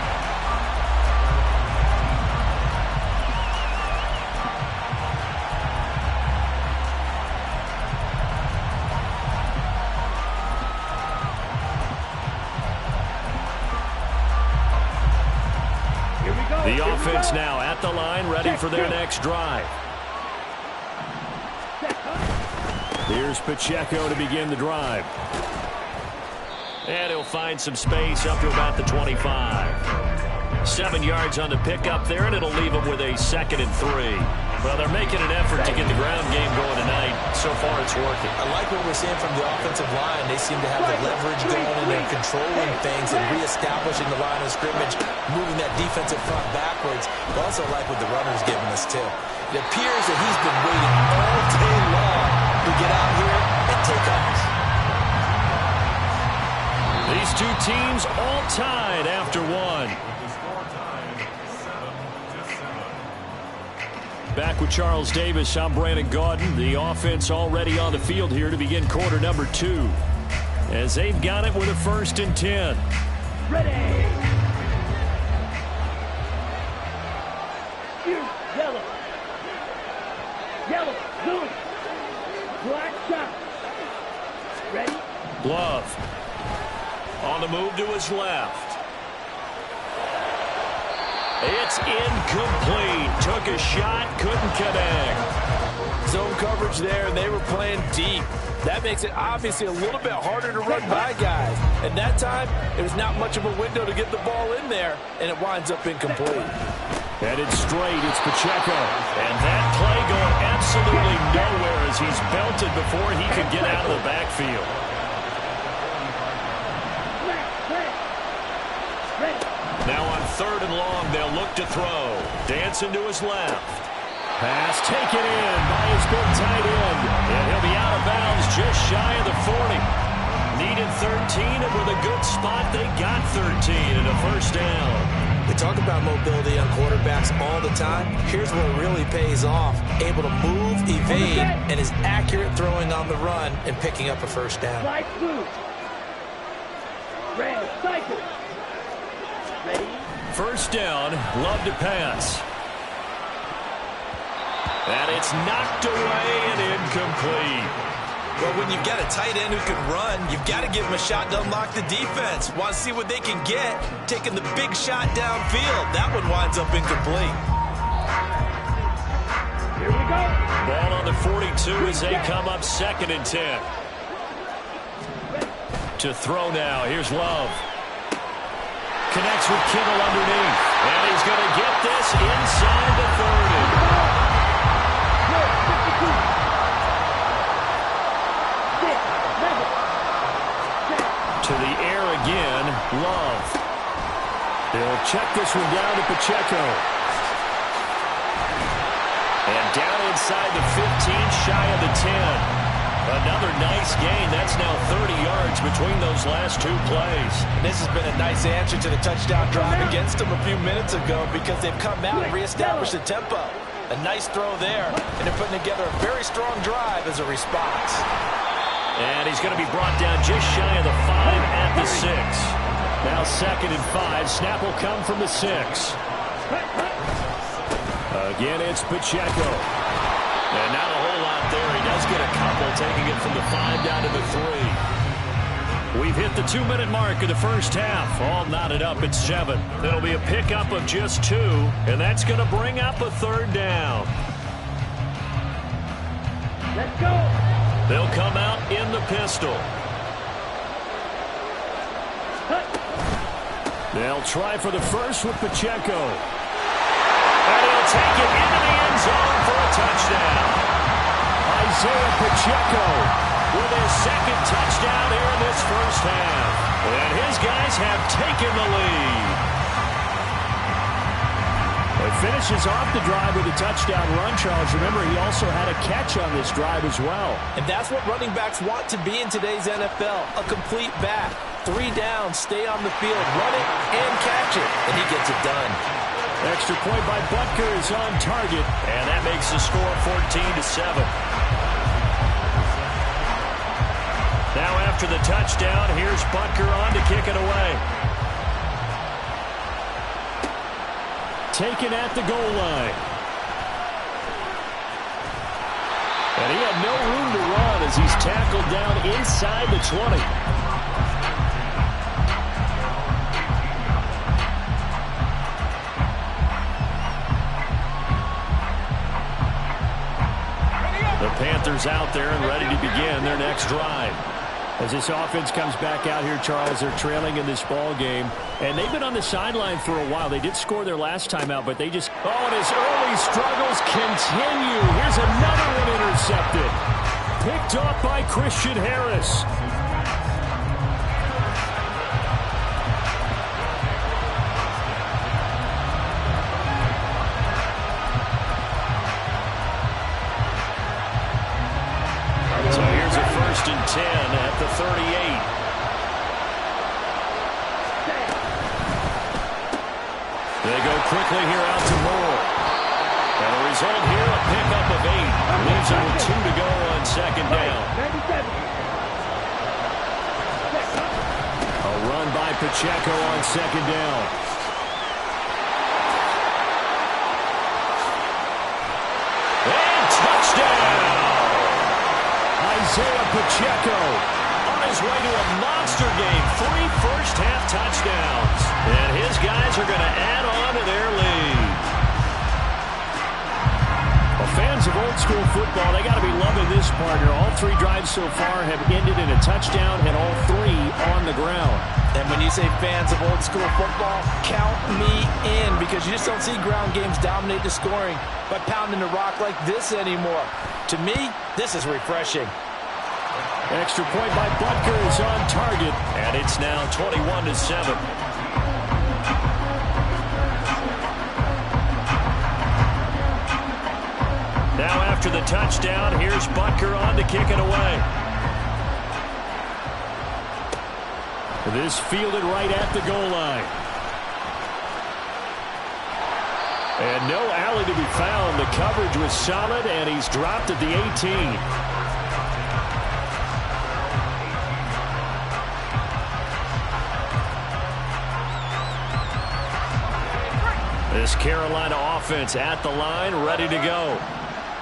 Speaker 1: The The offense now at the line, ready for their next drive. Here's Pacheco to begin the drive. And he'll find some space up to about the 25. 7 yards on the pickup there, and it'll leave him with a 2nd and 3. Well, they're making an effort to get the ground game going tonight. So far, it's working.
Speaker 2: I like what we're seeing from the offensive line. They seem to have the leverage going, and they're controlling things and reestablishing the line of scrimmage, moving that defensive front backwards. I also like what the runner's giving us, too. It appears that he's been waiting all day long to get out here and take off.
Speaker 1: These two teams all tied after one. Back with Charles Davis, I'm Brandon Gaudin. The offense already on the field here to begin quarter number 2. As they've got it with a 1st and 10.
Speaker 6: Ready. Yellow. Yellow. Blue. Black shot. Ready.
Speaker 1: Glove. On the move to his left. It's incomplete. Took a shot, couldn't connect.
Speaker 3: Zone coverage there, and they were playing deep. That makes it obviously a little bit harder to run by guys. And that time, there was not much of a window to get the ball in there, and it winds up incomplete.
Speaker 1: Headed straight, it's Pacheco. And that play going absolutely nowhere as he's belted before he could get out of the backfield. Now on 3rd and long, they'll look to throw. Dancing to his left. Pass taken in by his big tight end. And he'll be out of bounds just shy of the 40. Needed 13, and with a good spot, they got 13 and a 1st down.
Speaker 2: We talk about mobility on quarterbacks all the time. Here's where it really pays off. Able to move, evade, and is accurate throwing on the run and picking up a 1st down.
Speaker 6: Light blue. Red cycle. Ready.
Speaker 1: 1st down, Love to pass. And it's knocked away and incomplete.
Speaker 2: Well, when you've got a tight end who can run, you've got to give him a shot to unlock the defense. Want to see what they can get, taking the big shot downfield. That one winds up incomplete.
Speaker 6: Here we go.
Speaker 1: Ball on the 42 as they come up 2nd and 10. To throw now, here's Love. Connects with Kittle underneath. And he's going to get this inside the 30. To the air again, Love. They'll check this one down to Pacheco. And down inside the 15, shy of the 10. Another nice gain. That's now 30 yards between those last 2 plays.
Speaker 3: This has been a nice answer to the touchdown drive against them a few minutes ago because they've come out and reestablished the tempo. A nice throw there, and they're putting together a very strong drive as a response.
Speaker 1: And he's going to be brought down just shy of the 5 at the 6. Now 2nd and 5. Snap will come from the 6. Again, it's Pacheco. And not a whole lot there. He does get a couple, taking it from the 5 down to the 3. We've hit the 2-minute mark of the 1st half. All knotted up at 7. It'll be a pickup of just 2, and that's going to bring up a 3rd down.
Speaker 6: Let's go.
Speaker 1: They'll come out in the pistol. They'll try for the 1st with Pacheco. And he'll take it into the end zone for a touchdown. Isaiah Pacheco with his 2nd touchdown here in this 1st half. And his guys have taken the lead. It finishes off the drive with a touchdown run, Charles. Remember, he also had a catch on this drive as well.
Speaker 3: And that's what running backs want to be in today's NFL, a complete back. 3 downs, stay on the field, run it, and catch it. And he gets it done.
Speaker 1: Extra point by Butker is on target, and that makes the score 14-7. Now after the touchdown, here's Butker on to kick it away. Taken at the goal line. And he had no room to run as he's tackled down inside the 20. is out there and ready to begin their next drive. As this offense comes back out here, Charles, they're trailing in this ball game. And they've been on the sideline for a while. They did score their last time out, but they just... Oh, and his early struggles continue. Here's another one intercepted. Picked off by Christian Harris. So here's a 1st and 10 at the 38. They go quickly here out to Moore. And the result here, a pickup of 8. Leaves them with 2 to go on 2nd down. A run by Pacheco on 2nd down. And touchdown! Isaiah Pacheco on his way to a monster game. 3 first-half touchdowns. And his guys are going to add on to their lead. Well, fans of old-school football, they got to be loving this partner. All 3 drives so far have ended in a touchdown, and all 3 on the ground.
Speaker 3: And when you say fans of old-school football, count me in, because you just don't see ground games dominate the scoring by pounding the rock like this anymore. To me, this is refreshing.
Speaker 1: Extra point by Butker is on target, and it's now 21-7. Now after the touchdown, here's Butker on to kick it away. This fielded right at the goal line. And no alley to be found. The coverage was solid, and he's dropped at the 18. This Carolina offense at the line, ready to go.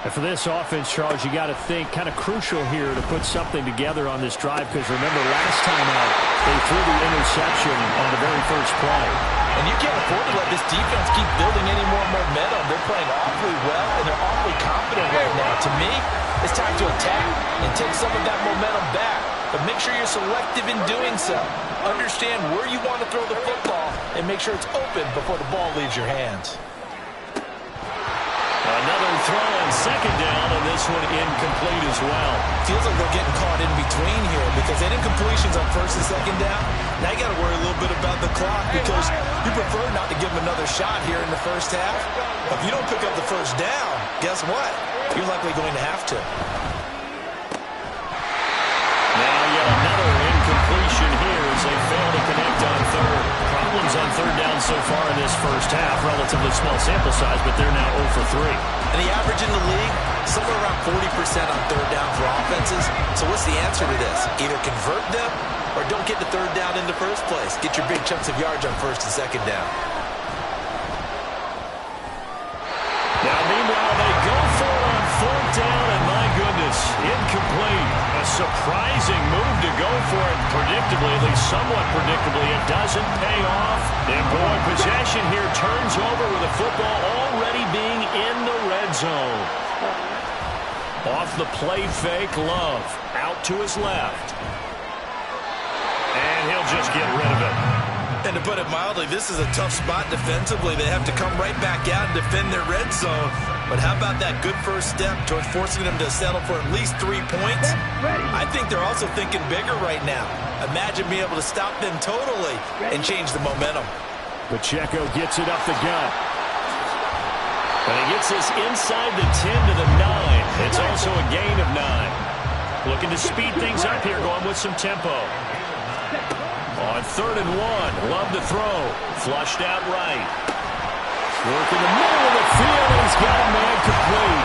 Speaker 1: And for this offense, Charles, you got to think kind of crucial here to put something together on this drive, because remember last time out, they threw the interception on the very first play.
Speaker 3: And you can't afford to let this defense keep building any more momentum. They're playing awfully well, and they're awfully confident right now. To me, it's time to attack and take some of that momentum back. But make sure you're selective in doing so. Understand where you want to throw the football and make sure it's open before the ball leaves your hands.
Speaker 1: Another throw on 2nd down, and this one incomplete as well.
Speaker 2: Feels like they're getting caught in between here because they did incompletions on 1st and 2nd down. Now you got to worry a little bit about the clock because you prefer not to give them another shot here in the first half. If you don't pick up the 1st down, guess what? You're likely going to have to.
Speaker 1: Now yet another incompletion here as they fail to connect on 3rd. Problems on 3rd down so far in this first half. Relatively small sample size, but they're now 0 for 3.
Speaker 2: And the average in the league, somewhere around 40% on 3rd down for offenses. So what's the answer to this? Either convert them or don't get to 3rd down in the first place. Get your big chunks of yards on 1st and 2nd down.
Speaker 1: Now, meanwhile, they go for it on 4th down, and my goodness, incomplete. A surprising move to go for it predictably, at least somewhat predictably. It doesn't pay off. And boy, possession here turns over with the football already being in the red zone. Off the play fake, Love out to his left. And he'll just get rid of it.
Speaker 2: And to put it mildly, this is a tough spot defensively. They have to come right back out and defend their red zone. But how about that good first step towards forcing them to settle for at least 3 points? I think they're also thinking bigger right now. Imagine being able to stop them totally and change the momentum.
Speaker 1: Pacheco gets it up the gut. And he gets this inside the 10 to the 9. It's also a gain of 9. Looking to speed things up here, going with some tempo. On 3rd and 1, Love to throw. Flushed out right. Work in the middle of the field, and he's got a man complete.